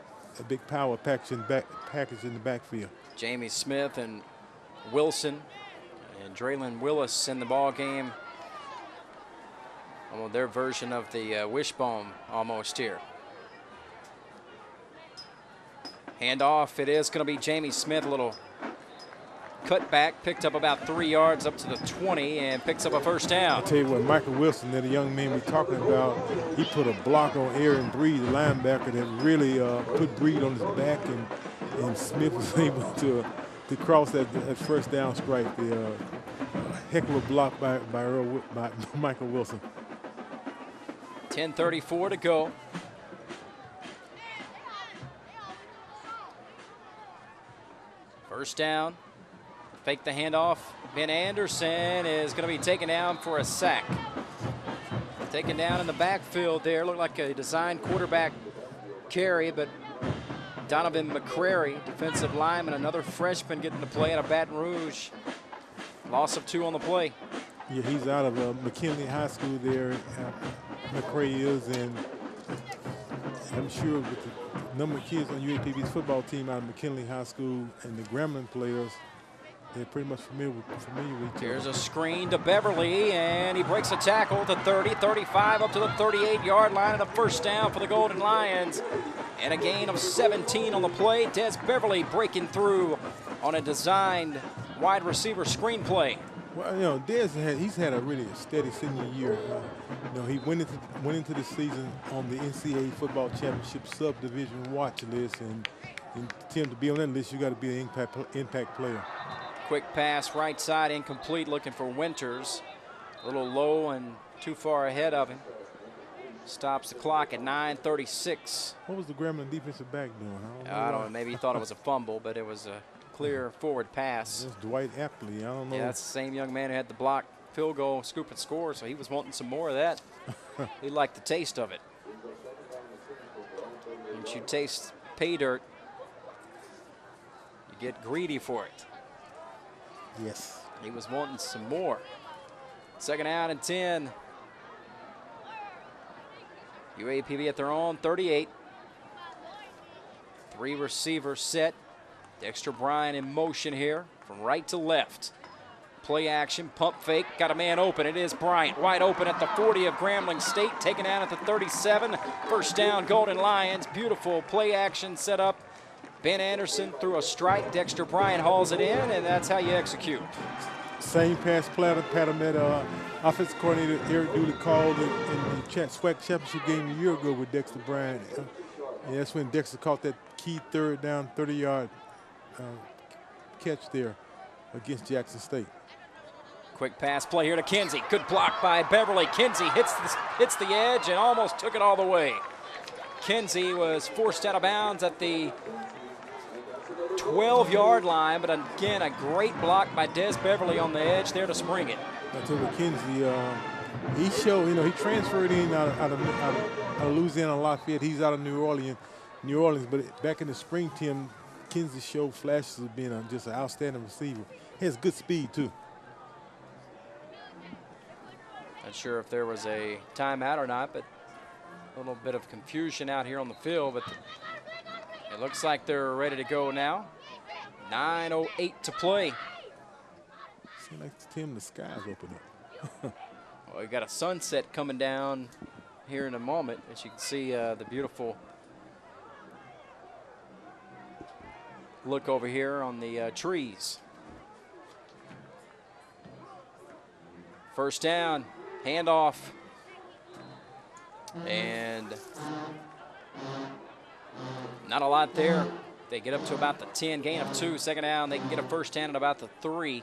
big power package in the backfield. Jamie Smith and Wilson and Draylon Willis in the ball game. Well, their version of the wishbone almost here. Handoff, it is going to be Jamie Smith, a little cutback, picked up about 3 yards up to the 20 and picks up a 1st down. I'll tell you what, Michael Wilson, the young man we're talking about, he put a block on Aaron Breed, the linebacker, that really put Breed on his back, and Smith was able to cross that 1st down strike. The heck of a block by Michael Wilson. 10:34 to go. First down, fake the handoff. Ben Anderson is going to be taken down for a sack. Taken down in the backfield there. Looked like a designed quarterback carry, but Donovan McCrary, defensive lineman, another freshman getting to play out of Baton Rouge. Loss of 2 on the play. Yeah, he's out of McKinley High School there. McCrary is, and I'm sure with the number of kids on UAPB's football team out of McKinley High School and the Grambling players, they're pretty much familiar with each other. Here's a screen to Beverly, and he breaks a tackle to 30, 35, up to the 38-yard line, and a 1st down for the Golden Lions. And a gain of 17 on the play. Des Beverly breaking through on a designed wide receiver screenplay. Well, you know, he's had a really steady senior year. You know, he went into the season on the NCAA football championship subdivision watch list, and Tim, to be on that list, you got to be an impact player. Quick pass right side, incomplete, looking for Winters. A little low and too far ahead of him. Stops the clock at 9:36. What was the Gremlin defensive back doing? I don't know. Maybe he thought it was a fumble, but it was a clear forward pass. That's Dwight Apley. I don't know. Yeah, that's the same young man who had the block field goal, scoop and score, so he was wanting some more of that. He liked the taste of it. Once you taste pay dirt, you get greedy for it. Yes. He was wanting some more. Second out and 10. UAPB at their own 38. 3 receivers set. Dexter Bryan in motion here from right to left. Play action, pump fake, got a man open. It is Bryant, wide open at the 40 of Grambling State, taken out at the 37. First down, Golden Lions. Beautiful play action set up. Ben Anderson threw a strike. Dexter Bryant hauls it in, and that's how you execute. Same pass pattern that offensive coordinator Eric Dooley called in the SWAC championship game a year ago with Dexter Bryant. And that's when Dexter caught that key third down, 30-yard catch there against Jackson State. Quick pass play here to Kinsey. Good block by Beverly. Kinsey hits the edge and almost took it all the way. Kinsey was forced out of bounds at the 12-yard line, but again, a great block by Des Beverly on the edge there to spring it. I told you, Kinsey, he showed, you know, he transferred in out of Louisiana Lafayette. He's out of New Orleans, but back in the spring, Tim, Kinsey showed flashes of being just an outstanding receiver. He has good speed, too. Not sure if there was a timeout or not, but a little bit of confusion out here on the field, but it looks like they're ready to go now. 9:08 to play. Seems like Tim, the sky's open up. Well, we got a sunset coming down here in a moment, as you can see the beautiful look over here on the trees. First down, handoff, and not a lot there. They get up to about the 10, gain of 2. Second down, they can get a first down at about the 3.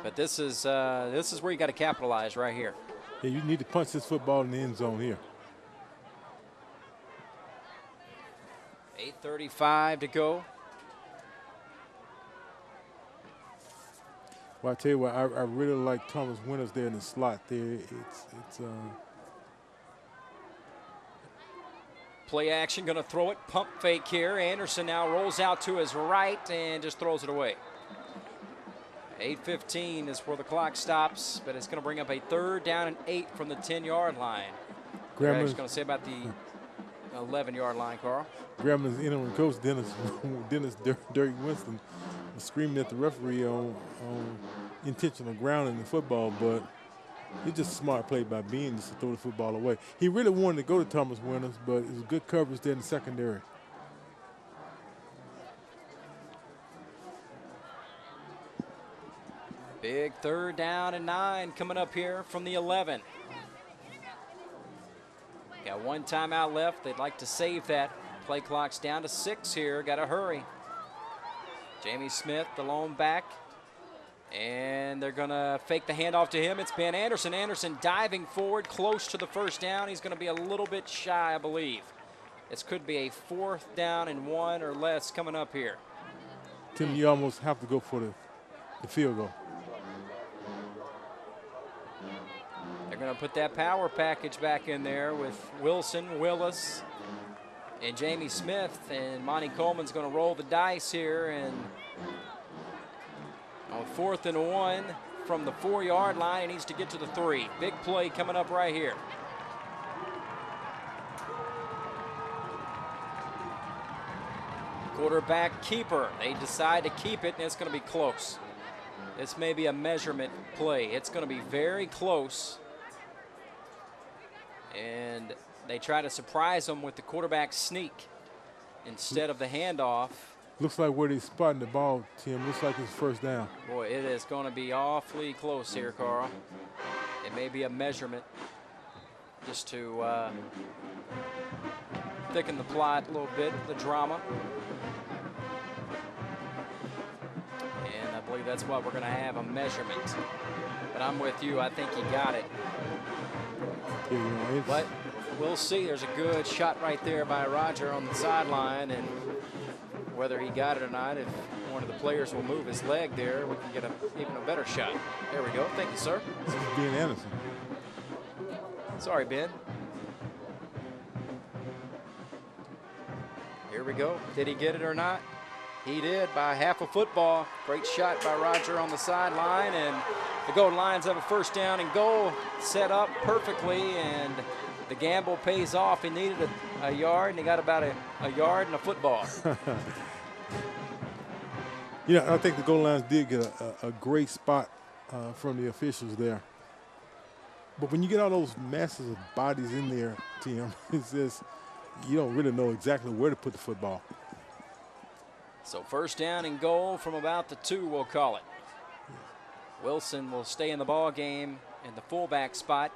But this is where you got to capitalize right here. Yeah, you need to punch this football in the end zone here. 8:35 to go. Well, I tell you what, I really like Thomas Winters there in the slot there. Play action, going to throw it, pump fake here. Anderson now rolls out to his right and just throws it away. 8:15 is where the clock stops, but it's going to bring up a 3rd down and 8 from the 10-yard line. What are you going to say about the 11-yard line, Carl? Gramblin's interim coach, Dennis Dirk Winston, was screaming at the referee on intentional grounding in the football, but it's just a smart play by Bean just to throw the football away. He really wanted to go to Thomas Winters, but it was good coverage there in the secondary. Big 3rd down and 9 coming up here from the 11. Got 1 timeout left. They'd like to save that. Play clock's down to 6 here. Got to hurry. Jamie Smith, the lone back. And they're going to fake the handoff to him. It's Ben Anderson. Anderson diving forward close to the first down. He's going to be a little bit shy, I believe. This could be a 4th down and 1 or less coming up here. Tim, you almost have to go for the field goal. They're going to put that power package back in there with Wilson, Willis, and Jamie Smith. And Monty Coleman's going to roll the dice here. And on 4th and 1 from the 4-yard line, he needs to get to the 3. Big play coming up right here. Quarterback keeper. They decide to keep it, and it's going to be close. This may be a measurement play. It's going to be very close. And they try to surprise them with the quarterback sneak instead of the handoff. Looks like where they're spotting the ball, Tim. Looks like it's first down. Boy, it is going to be awfully close here, Carl. It may be a measurement just to thicken the plot a little bit, the drama. And I believe that's what we're going to have, a measurement. But I'm with you. I think he got it. Yeah, but we'll see. There's a good shot right there by Roger on the sideline, and whether he got it or not, if one of the players will move his leg there, we can get even a better shot. There we go. Thank you, sir. This is Ben Anderson. Sorry, Ben. Here we go. Did he get it or not? He did by half a football. Great shot by Roger on the sideline, and the Golden Lions have a first down and goal set up perfectly, and the gamble pays off. He needed a yard, and he got about a yard and a football. Yeah, I think the Golden Lions did get a great spot from the officials there. But when you get all those masses of bodies in there, Tim, it's just you don't really know exactly where to put the football. So first down and goal from about the 2, we'll call it. Wilson will stay in the ball game in the fullback spot.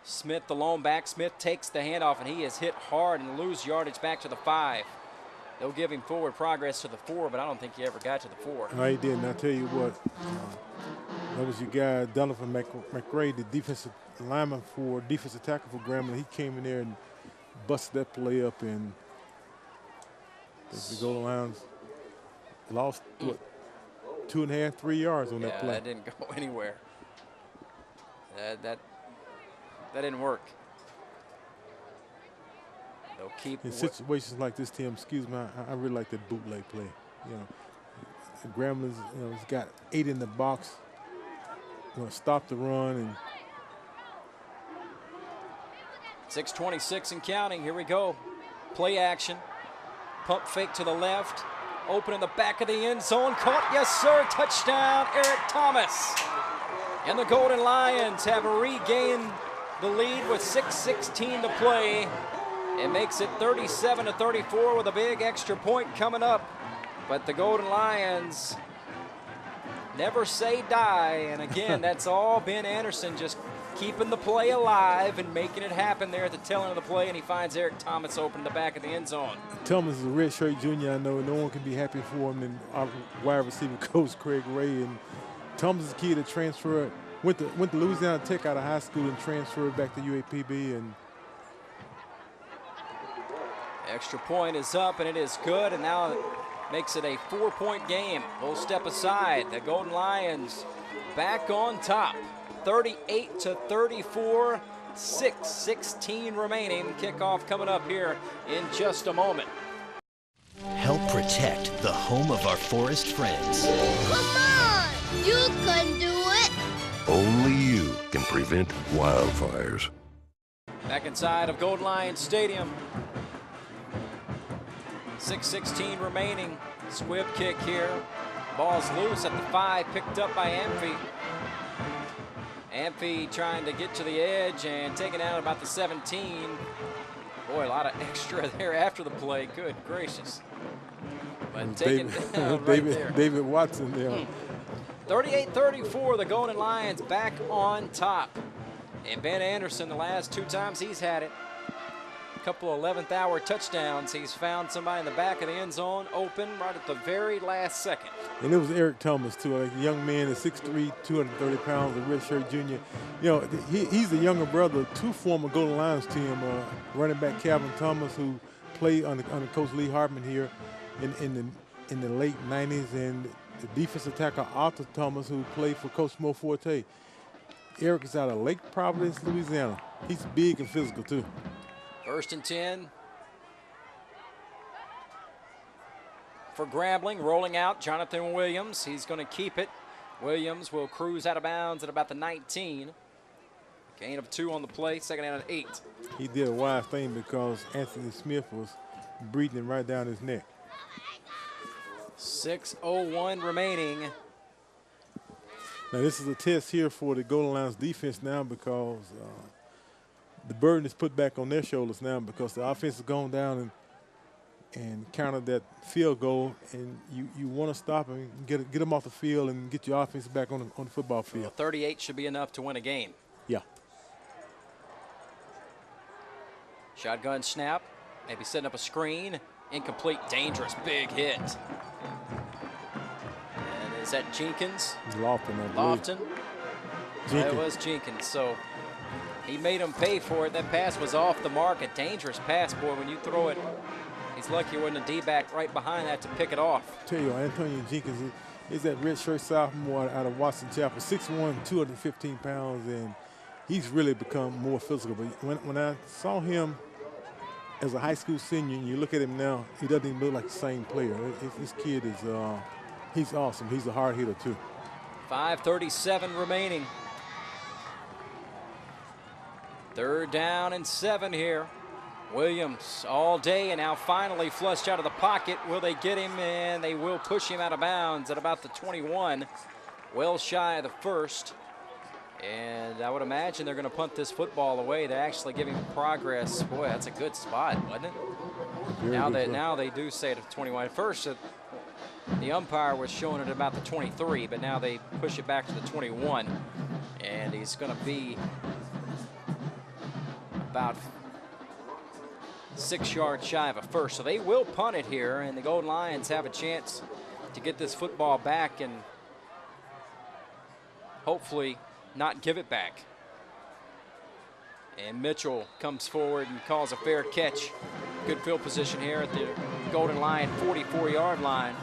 Smith, the lone back. Smith takes the handoff, and he is hit hard and lose yardage back to the 5. They'll give him forward progress to the 4, but I don't think he ever got to the 4. No, he didn't. I'll tell you what. That was your guy, Donovan McRae, the defensive lineman for defensive tackle for Grambling. He came in there and busted that play up, and the Golden Lions lost, what, 2.5, 3 yards on that play. That didn't go anywhere. That didn't work. They'll keep in situations like this, Tim. Excuse me, I really like that bootleg play. You know, the Gramblings, you know, he's got 8 in the box. Going to stop the run and 6:26 and counting. Here we go. Play action. Pump fake to the left. Open in the back of the end zone. Caught, yes, sir. Touchdown, Eric Thomas. And the Golden Lions have regained the lead with 6:16 to play. It makes it 37-34 with a big extra point coming up. But the Golden Lions never say die. And again, that's all Ben Anderson just keeping the play alive and making it happen there at the tail end of the play, and he finds Eric Thomas open in the back of the end zone. Thomas is a redshirt junior. I know no one can be happy for him than our wide receiver coach Craig Ray. And Thomas is a kid that transferred, went to Louisiana Tech out of high school and transferred back to UAPB. And extra point is up, and it is good, and now it makes it a 4-point game. We'll step aside. The Golden Lions back on top. 38-34, 6:16 remaining. Kickoff coming up here in just a moment. Help protect the home of our forest friends. Come on! You can do it! Only you can prevent wildfires. Back inside of Golden Lions Stadium. 6:16 remaining. Squib kick here. Ball's loose at the 5, picked up by Amphy. Amphy trying to get to the edge and taken out about the 17. Boy, a lot of extra there after the play. Good gracious. But taken down right there. David Watson there. 38-34, the Golden Lions back on top. And Ben Anderson, the last 2 times he's had it, a couple of 11th hour touchdowns. He's found somebody in the back of the end zone open right at the very last second. And it was Eric Thomas, too, a young man at 6'3", 230 pounds, a redshirt junior. You know, he's the younger brother of 2 former Golden Lions team, running back Calvin Thomas, who played under Coach Lee Hartman here in the late 90s, and the defensive tackle Arthur Thomas, who played for Coach Mo Forte. Eric is out of Lake Providence, Louisiana. He's big and physical, too. 1st and 10. For Grambling, rolling out Jonathan Williams. He's going to keep it. Williams will cruise out of bounds at about the 19. Gain of 2 on the play, 2nd down and 8. He did a wise thing because Anthony Smith was breathing right down his neck. 6:01 remaining. Now this is a test here for the Golden Lions defense now, because the burden is put back on their shoulders now, because the offense has gone down and counter that field goal, and you want to stop him, get them off the field, and get your offense back on the football field. Well, 38 should be enough to win a game. Yeah. Shotgun snap, maybe setting up a screen. Incomplete, dangerous, big hit. And is that Jenkins? Lofton, I believe. Lofton. Jenkins. It was Jenkins, so he made him pay for it. That pass was off the mark, a dangerous pass, boy. When you throw it, he's lucky when the D-back right behind that to pick it off. I tell you, Antonio Jenkins is that redshirt sophomore out of Watson Chapel, 6'1", 215 pounds, and he's really become more physical. But when I saw him as a high school senior, and you look at him now, he doesn't even look like the same player. This kid is, he's awesome. He's a hard hitter, too. 5:37 remaining. 3rd down and 7 here. Williams all day, and now finally flushed out of the pocket. Will they get him? And they will push him out of bounds at about the 21. Well shy of the first. And I would imagine they're going to punt this football away. They're actually giving progress. Boy, that's a good spot, wasn't it? Now they do say it at 21. First, the umpire was showing it about the 23, but now they push it back to the 21. And he's going to be about 6 yards shy of a first. So they will punt it here, and the Golden Lions have a chance to get this football back and hopefully not give it back. And Mitchell comes forward and calls a fair catch. Good field position here at the Golden Lion 44-yard line.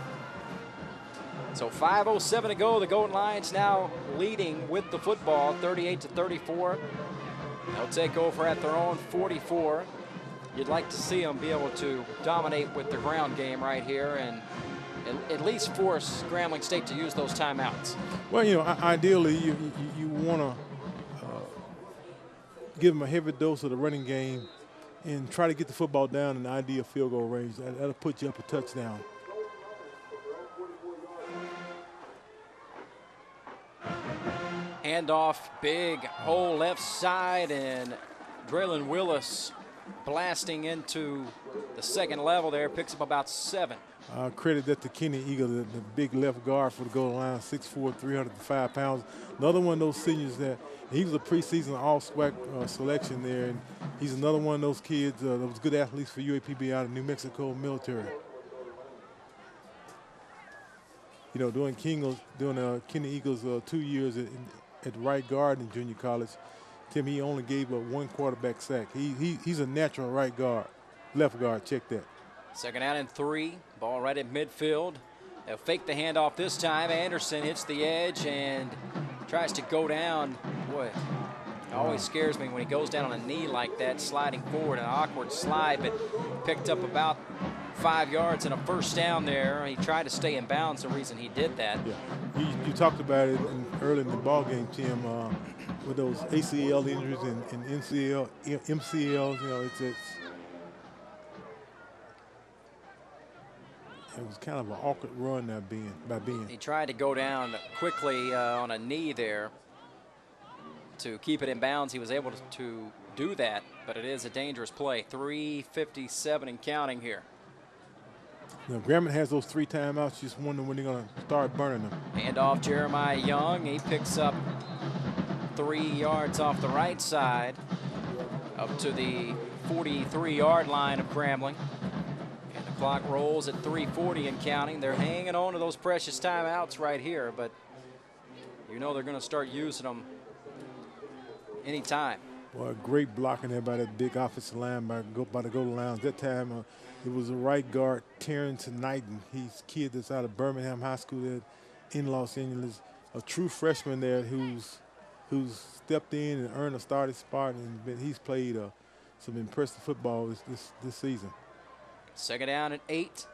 So 5:07 to go. The Golden Lions now leading with the football, 38-34. They'll take over at their own 44. You'd like to see them be able to dominate with the ground game right here and at least force Grambling State to use those timeouts. Well, you know, ideally you want to give them a heavy dose of the running game and try to get the football down in the ideal field goal range. That'll put you up a touchdown. Handoff, big hole left side, and Braylon Willis blasting into the second level there, picks up about 7. Credit that to Kenny Eagle, the big left guard for the Golden Lions, 6'4", 305 pounds. Another one of those seniors that he was a preseason all-SWAC selection there, and he's another one of those kids that was good athletes for UAPB out of New Mexico military. You know, during Kenny Eagle's 2 years at right guard in junior college, Tim, he only gave up 1 quarterback sack. He's a natural right guard, left guard. Check that. 2nd down and 3. Ball right at midfield. They'll fake the handoff this time. Anderson hits the edge and tries to go down. Boy, it always scares me when he goes down on a knee like that, sliding forward, an awkward slide, but picked up about 5 yards and a first down there. He tried to stay in bounds, the reason he did that. Yeah, you talked about it early in the ball game, Tim, with those ACL injuries and MCLs. You know, it was kind of an awkward run by being. He tried to go down quickly on a knee there to keep it in bounds. He was able to do that, but it is a dangerous play. 3:57 and counting here. You know, Grambling has those 3 timeouts. Just wondering when they're going to start burning them. Hand off Jeremiah Young. He picks up 3 yards off the right side up to the 43-yard line of Grambling. And the clock rolls at 3:40 and counting. They're hanging on to those precious timeouts right here, but you know they're going to start using them anytime. Well, great blocking there by that big offensive line by the Golden Lions. That time it was a right guard, Terrence Knighton. He's a kid that's out of Birmingham High School there in Los Angeles. A true freshman there who's stepped in and earned a starting spot, and he's played some impressive football this season. 2nd down and 8.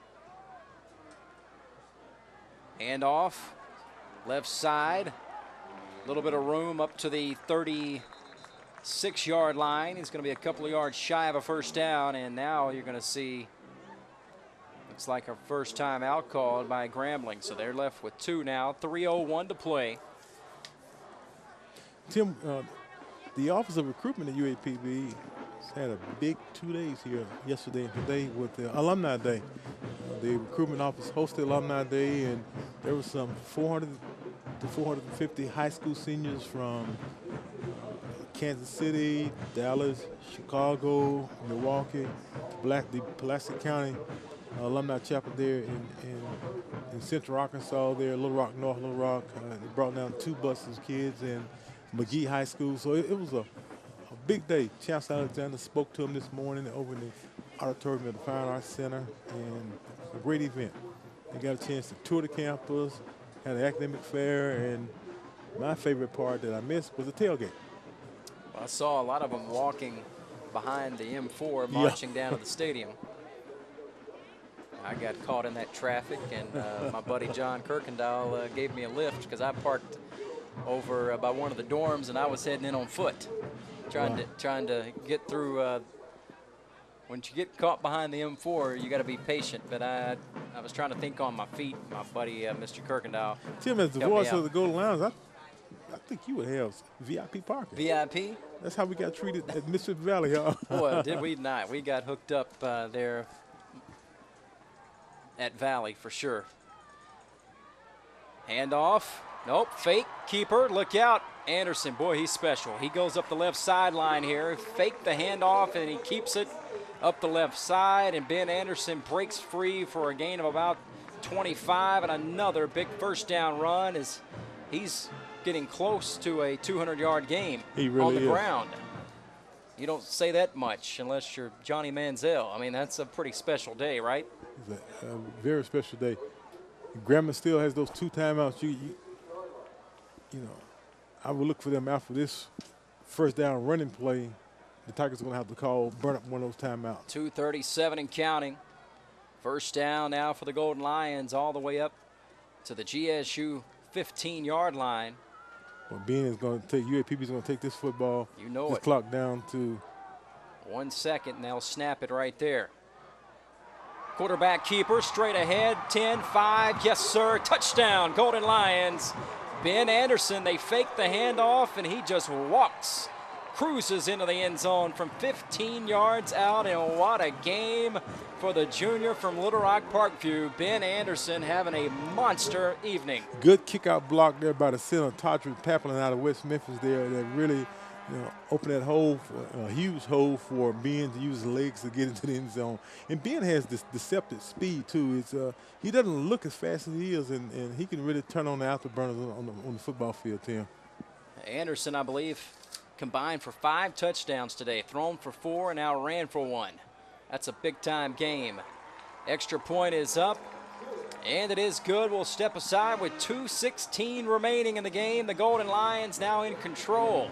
Hand off, left side. A little bit of room up to the 36-yard line. He's going to be a couple of yards shy of a first down, and now you're going to see, looks like a first time out called by Grambling. So they're left with 2 now, 3:01 to play. Tim, the Office of Recruitment at UAPB Had a big 2 days here yesterday and today with the Alumni Day. The recruitment office hosted Alumni Day, and there was some 400 to 450 high school seniors from Kansas City, Dallas, Chicago, Milwaukee, the Pulaski County Alumni Chapel there in Central Arkansas there, Little Rock, North Little Rock. They brought down 2 buses, kids, and McGee High School. So it was a big day. Chancellor Alexander spoke to him this morning over in the auditorium of the Fine Arts Center, and a great event. They got a chance to tour the campus, had an academic fair, and my favorite part that I missed was the tailgate. Well, I saw a lot of them walking behind the M4, marching down to the stadium. I got caught in that traffic, and my buddy John Kirkendall gave me a lift because I parked over by one of the dorms, and I was heading in on foot. Trying to get through. When you get caught behind the M4, you got to be patient. But I was trying to think on my feet. My buddy, Mr. Kirkendall. Tim, as the voice of the Golden Lounge, I think you would have VIP parking. VIP? That's how we got treated at Mississippi Valley, y'all. Boy, did we not. We got hooked up there at Valley for sure. Handoff. Nope, fake, keeper, look out. Anderson, boy, he's special. He goes up the left sideline here, faked the handoff, and he keeps it up the left side, and Ben Anderson breaks free for a gain of about 25, and another big first down run as he's getting close to a 200-yard game on the ground. You don't say that much unless you're Johnny Manziel. I mean, that's a pretty special day, right? It's a very special day. Grambling still has those 2 timeouts. You know, I would look for them after this first down running play. The Tigers are going to have to burn up one of those timeouts. 2:37 and counting. First down now for the Golden Lions all the way up to the GSU 15-yard line. Well, UAPB is going to take this football. You know this it. Clock down to 1 second, and they'll snap it right there. Quarterback keeper straight ahead, 10-5, yes sir, touchdown, Golden Lions. Ben Anderson, they fake the handoff, and he just cruises into the end zone from 15 yards out, and what a game for the junior from Little Rock Parkview. Ben Anderson having a monster evening. Good kick-out block there by the center, Todrick Paplin out of West Memphis there that really opened that hole, a huge hole for Ben to use his legs to get into the end zone. And Ben has this deceptive speed, too. He doesn't look as fast as he is, and he can really turn on the afterburners on the football field, Tim. Anderson, I believe, combined for 5 touchdowns today, thrown for 4 and now ran for 1. That's a big-time game. Extra point is up, and it is good. We'll step aside with 2:16 remaining in the game. The Golden Lions now in control.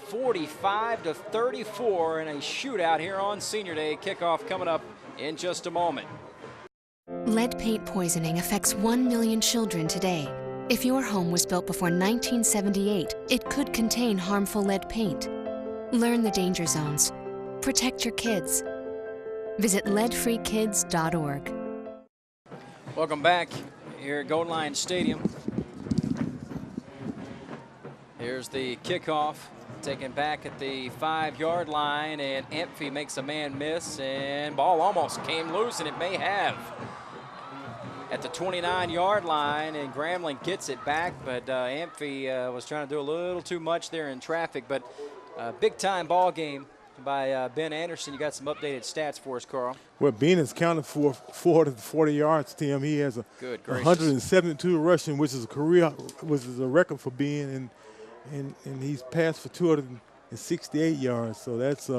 45-34 in a shootout here on Senior Day. Kickoff coming up in just a moment. Lead paint poisoning affects 1 million children today. If your home was built before 1978, it could contain harmful lead paint. Learn the danger zones. Protect your kids. Visit leadfreekids.org. Welcome back here at Golden Lions Stadium. Here's the kickoff. Taken back at the 5-yard line, and Amphy makes a man miss, and ball almost came loose, and it may have. At the 29-yard line, and Grambling gets it back, but Amphy was trying to do a little too much there in traffic. But big-time ball game by Ben Anderson. You got some updated stats for us, Carl. Well, Ben has counted for 440 yards, Tim. He has a 172 rushing, which is a record for Ben, and he's passed for 268 yards. So that's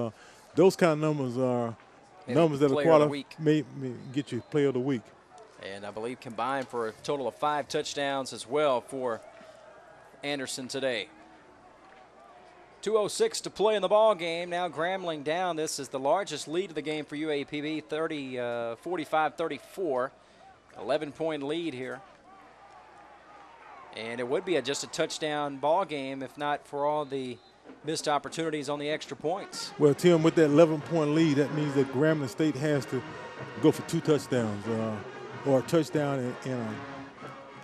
those kind of numbers are numbers that may get you player of the week. And I believe combined for a total of 5 touchdowns as well for Anderson today. 2:06 to play in the ball game. Now Grambling down. This is the largest lead of the game for UAPB, 45-34. 11-point lead here. And it would be just a touchdown ball game if not for all the missed opportunities on the extra points. Well, Tim, with that 11-point lead, that means that Grambling State has to go for 2 touchdowns or a touchdown and an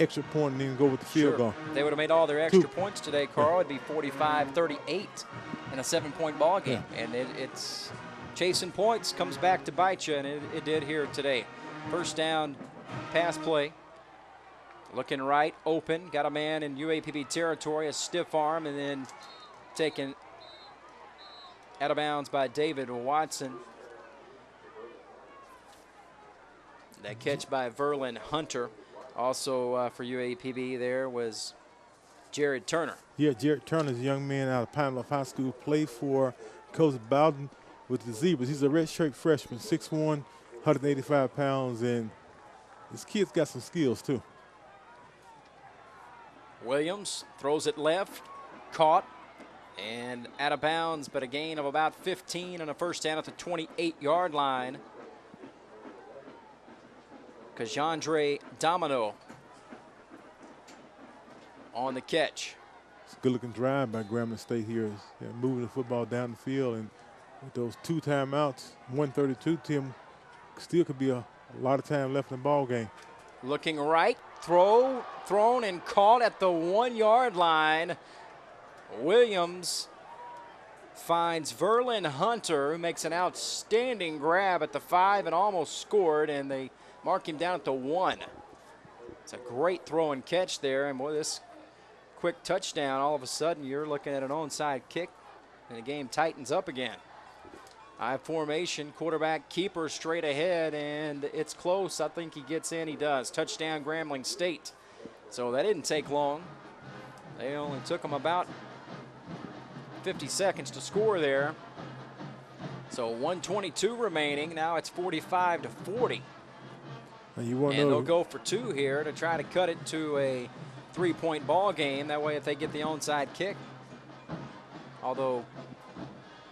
extra point and then go with the field goal. If they would have made all their extra points today, Carl, it'd be 45-38 in a 7-point ball game. Yeah. And it's chasing points comes back to bite you, and it did here today. First down pass play. Looking right, open, got a man in UAPB territory, a stiff arm, and then taken out of bounds by David Watson. That catch by Verlin Hunter. Also for UAPB there was Jared Turner. Yeah, Jared Turner is a young man out of Pine Bluff High School, played for Coach Bowden with the Zebras. He's a redshirt freshman, 6'1", 185 pounds, and his kid's got some skills too. Williams throws it left, caught, and out of bounds, but a gain of about 15 and a first down at the 28-yard line. Kajandre Domino on the catch. It's a good-looking drive by Grambling State here. They're moving the football down the field, and with those 2 timeouts, 132, Tim, still could be a lot of time left in the ball game. Looking right, thrown and caught at the 1-yard line. Williams finds Verlin Hunter, who makes an outstanding grab at the 5 and almost scored, and they mark him down at the 1. It's a great throw and catch there, and boy, this quick touchdown, all of a sudden you're looking at an onside kick, and the game tightens up again. High formation, quarterback keeper straight ahead, and it's close. I think he gets in. He does. Touchdown, Grambling State. So that didn't take long. They only took them about 50 seconds to score there. So 1:22 remaining. Now it's 45-40. And they'll go for 2 here to try to cut it to a 3-point ball game. That way, if they get the onside kick, although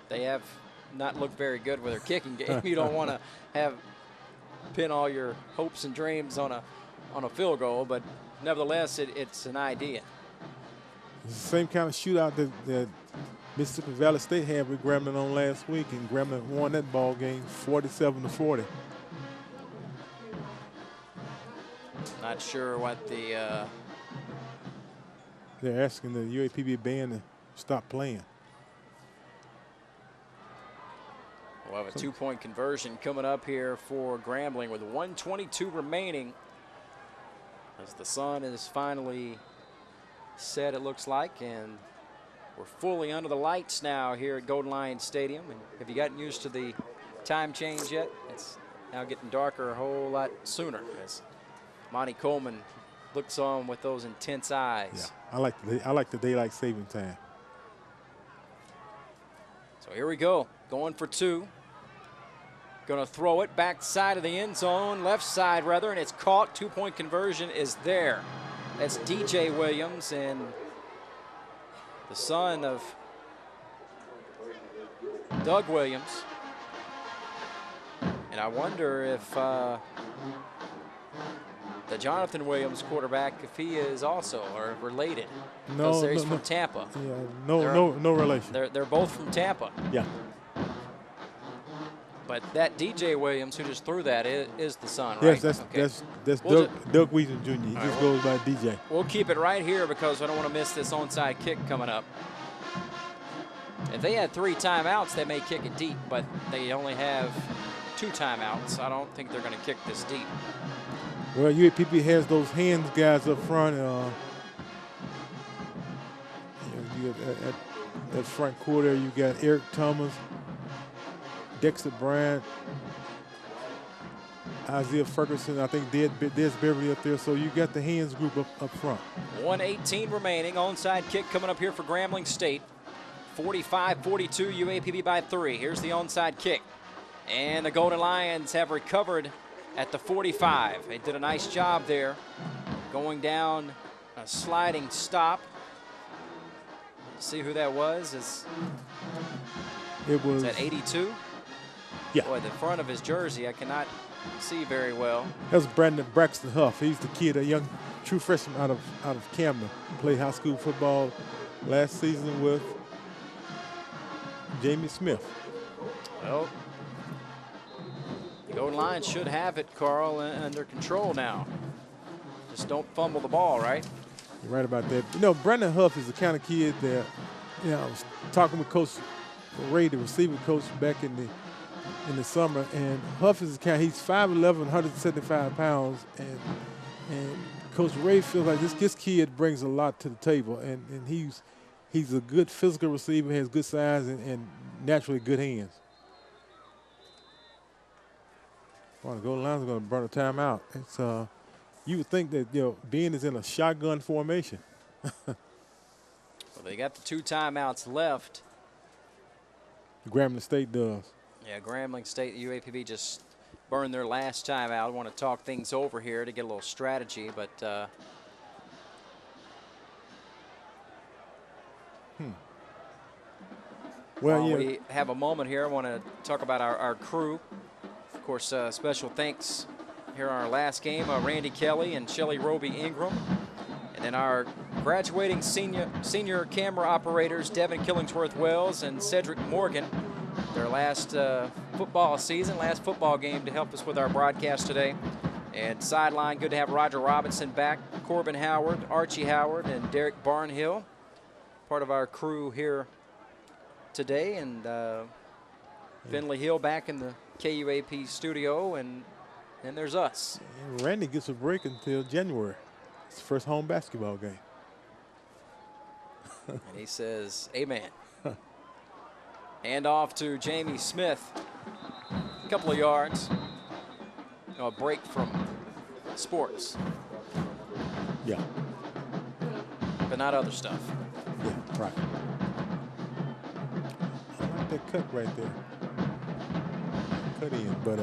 they have not looked very good with their kicking game, you don't want to pin all your hopes and dreams on a field goal, but nevertheless, it's an idea. It's the same kind of shootout that Mississippi Valley State had with Grambling on last week, and Grambling won that ball game 47-40. Not sure what the they're asking the UAPB band to stop playing. We'll have a 2-point conversion coming up here for Grambling with 1:22 remaining. As the sun is finally set, it looks like, and we're fully under the lights now here at Golden Lion Stadium. And have you gotten used to the time change yet? It's now getting darker a whole lot sooner as Monty Coleman looks on with those intense eyes. Yeah, I like the daylight saving time. So here we go, going for 2. Going to throw it back side of the end zone, left side rather, and it's caught. 2-point conversion is there. That's DJ Williams, and the son of Doug Williams. And I wonder if the Jonathan Williams quarterback, if he is also or related. No, he's from Tampa. Yeah, no relation. They're both from Tampa. Yeah. But that DJ Williams, who just threw that, is the son, right? Yes, that's Doug Williams Jr. He just goes by DJ. We'll keep it right here because I don't want to miss this onside kick coming up. If they had 3 timeouts, they may kick it deep, but they only have 2 timeouts. I don't think they're going to kick this deep. Well, UAPB has those hands guys up front. You got at front quarter, you got Eric Thomas, Dexter Bryant, Isaiah Ferguson, I think Des Beverly up there. So you got the hands group up front. 1:18 remaining. Onside kick coming up here for Grambling State. 45-42, UAPB by 3. Here's the onside kick. And the Golden Lions have recovered at the 45. They did a nice job there, going down a sliding stop. See who that was? It was that 82? Yeah. Boy, the front of his jersey, I cannot see very well. That's Braxton Huff. He's the kid, a young true freshman out of Camden. Played high school football last season with Jamie Smith. Well, the Golden Lions should have it, Carl, under control now. Just don't fumble the ball, right? You're right about that. You know, Brandon Huff is the kind of kid that, talking with Coach Ray, the receiver coach, back in the summer, and Huff is he's 5'11", 175 pounds, and Coach Ray feels like this kid brings a lot to the table, and he's a good physical receiver, has good size, and naturally good hands. Well, the goal line's going to burn a timeout. It's you would think that Ben is in a shotgun formation. Well, they got the 2 timeouts left. Grambling State does. Yeah, Grambling State, UAPB just burned their last timeout. I want to talk things over here to get a little strategy, but Well, while we have a moment here, I want to talk about our crew. Of course, special thanks here on our last game, Randy Kelley and Shelly Roby Ingram. And then our graduating senior camera operators, Devin Killingsworth-Wells and Cedric Morgan. Their last football season, last football game to help us with our broadcast today. And sideline, good to have Roger Robinson back, Corbin Howard, Archie Howard, and Derek Barnhill, part of our crew here today. And Finley Hill back in the KUAP studio, and then there's us. And Randy gets a break until January. It's his first home basketball game. And he says, amen. Hand off to Jamie Smith. A couple of yards. A break from sports. Yeah. But not other stuff. Yeah, right. I like that cut right there. Cut in, but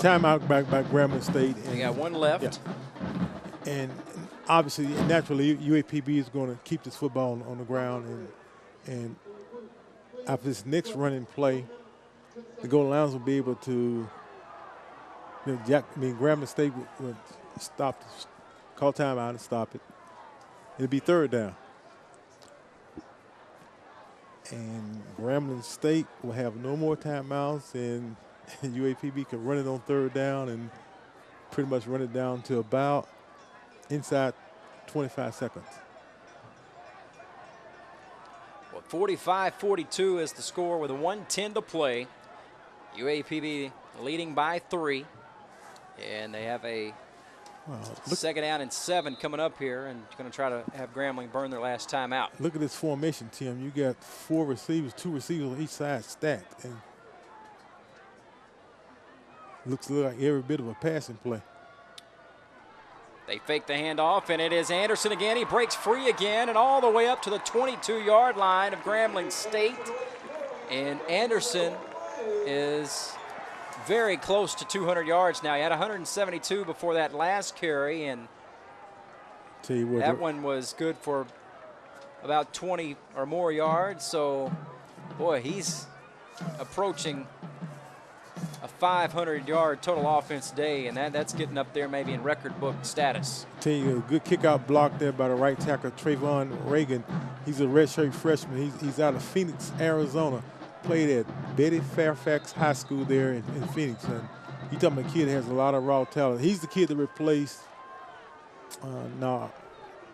timeout by Grambling State. And they got 1 left. Yeah. And obviously, naturally, UAPB is going to keep this football on the ground, and after this next running play, the Golden Lions will be able to. Grambling State will stop, call timeout and stop it. It'll be 3rd down. And Grambling State will have no more timeouts, and UAPB can run it on 3rd down and pretty much run it down to about inside 25 seconds. Well, 45-42 is the score with 1:10 to play. UAPB leading by 3. And they have a 2nd down and 7 coming up here, and going to try to have Grambling burn their last timeout. Look at this formation, Tim. You got 4 receivers, 2 receivers on each side stacked. And looks like every bit of a passing play. They fake the handoff, and it is Anderson again. He breaks free again, and all the way up to the 22-yard line of Grambling State. And Anderson is very close to 200 yards now. He had 172 before that last carry, and tell you what, that one was good for about 20 or more yards. So, boy, he's approaching a 500-yard total offense day, and that's getting up there maybe in record book status. Tell you, a good kick-out block there by the right tackle, Trayvon Reagan. He's a redshirt freshman. He's out of Phoenix, Arizona. Played at Betty Fairfax High School there in Phoenix. And you talking about a kid that has a lot of raw talent. He's the kid that replaced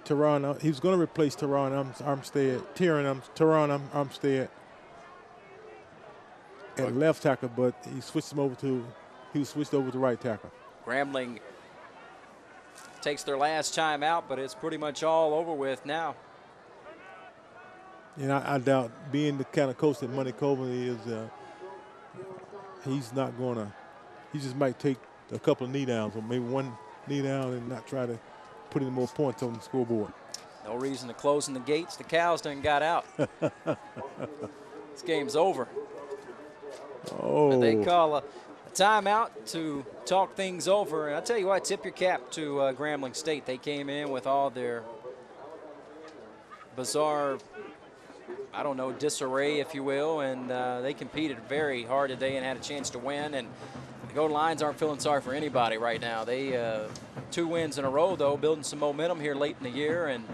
Teron. He was going to replace Teron Armstead at left tackle, but he was switched over to right tackle. Grambling takes their last time out, but it's pretty much all over with now. And I doubt, being the kind of coach that Money Coleman is, he's not going to – he just might take a couple of knee downs, or maybe 1 knee down, and not try to put any more points on the scoreboard. No reason to closing the gates. The cows done got out. This game's over. Oh. But they call a timeout to talk things over. And I tell you what, tip your cap to Grambling State. They came in with all their bizarre, I don't know, disarray, if you will, and they competed very hard today and had a chance to win. And the Golden Lions aren't feeling sorry for anybody right now. They 2 wins in a row, though, building some momentum here late in the year, and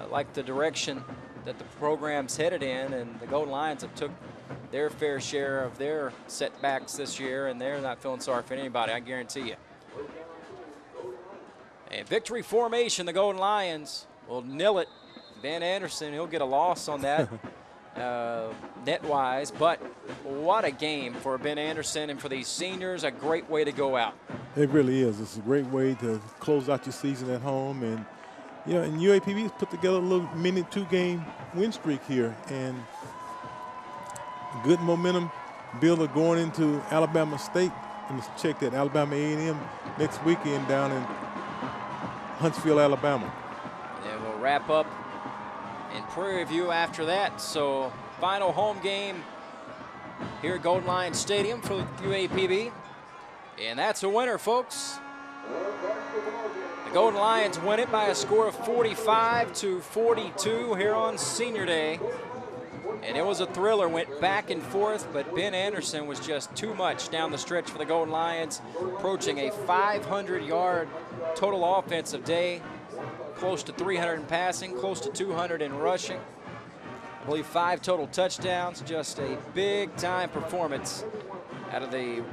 like the direction that the program's headed in. And the Golden Lions have took their fair share of their setbacks this year, and they're not feeling sorry for anybody, I guarantee you. And victory formation, the Golden Lions will nil it Ben Anderson, he'll get a loss on that net-wise, but what a game for Ben Anderson and for these seniors, a great way to go out. It really is. It's a great way to close out your season at home. And, you know, and UAPB has put together a little mini 2-game win streak here, and good momentum builder going into Alabama State. And let's check that, Alabama A&M next weekend down in Huntsville, Alabama. And we'll wrap up in Prairie View after that. So final home game here at Golden Lion Stadium for UAPB. And that's a winner, folks. The Golden Lions win it by a score of 45-42 here on Senior Day. And it was a thriller, went back and forth, but Ben Anderson was just too much down the stretch for the Golden Lions, approaching a 500-yard total offensive day, close to 300 in passing, close to 200 in rushing. I believe 5 total touchdowns, just a big-time performance out of the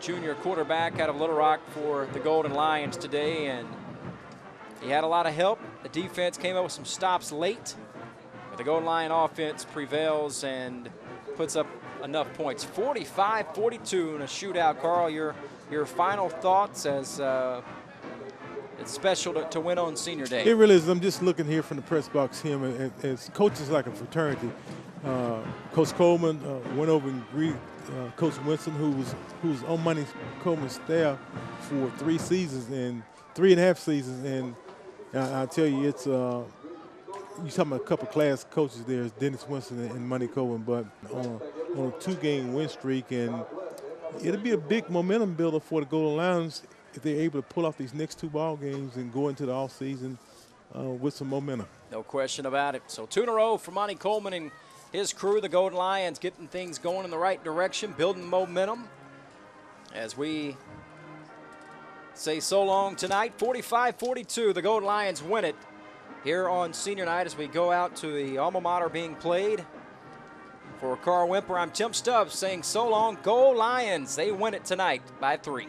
junior quarterback out of Little Rock for the Golden Lions today, and he had a lot of help. The defense came up with some stops late. The Golden Lion offense prevails and puts up enough points. 45-42 in a shootout. Carl, your final thoughts as it's special to win on Senior Day. It really is. I'm just looking here from the press box here as coaches like a fraternity. Coach Coleman went over and greeted Coach Winston, who was on Monty Coleman's staff for 3 seasons and 3.5 seasons. And I tell you, it's you're talking about a couple class coaches there, Dennis Winston and Monty Coleman, but on a 2-game win streak, and it'll be a big momentum builder for the Golden Lions if they're able to pull off these next 2 ball games and go into the offseason with some momentum. No question about it. So 2 in a row for Monty Coleman and his crew, the Golden Lions, getting things going in the right direction, building momentum. As we say so long tonight, 45-42, the Golden Lions win it here on Senior Night as we go out to the alma mater being played. For Carl Wimper, I'm Tim Stubbs saying so long, Go Lions. They win it tonight by 3.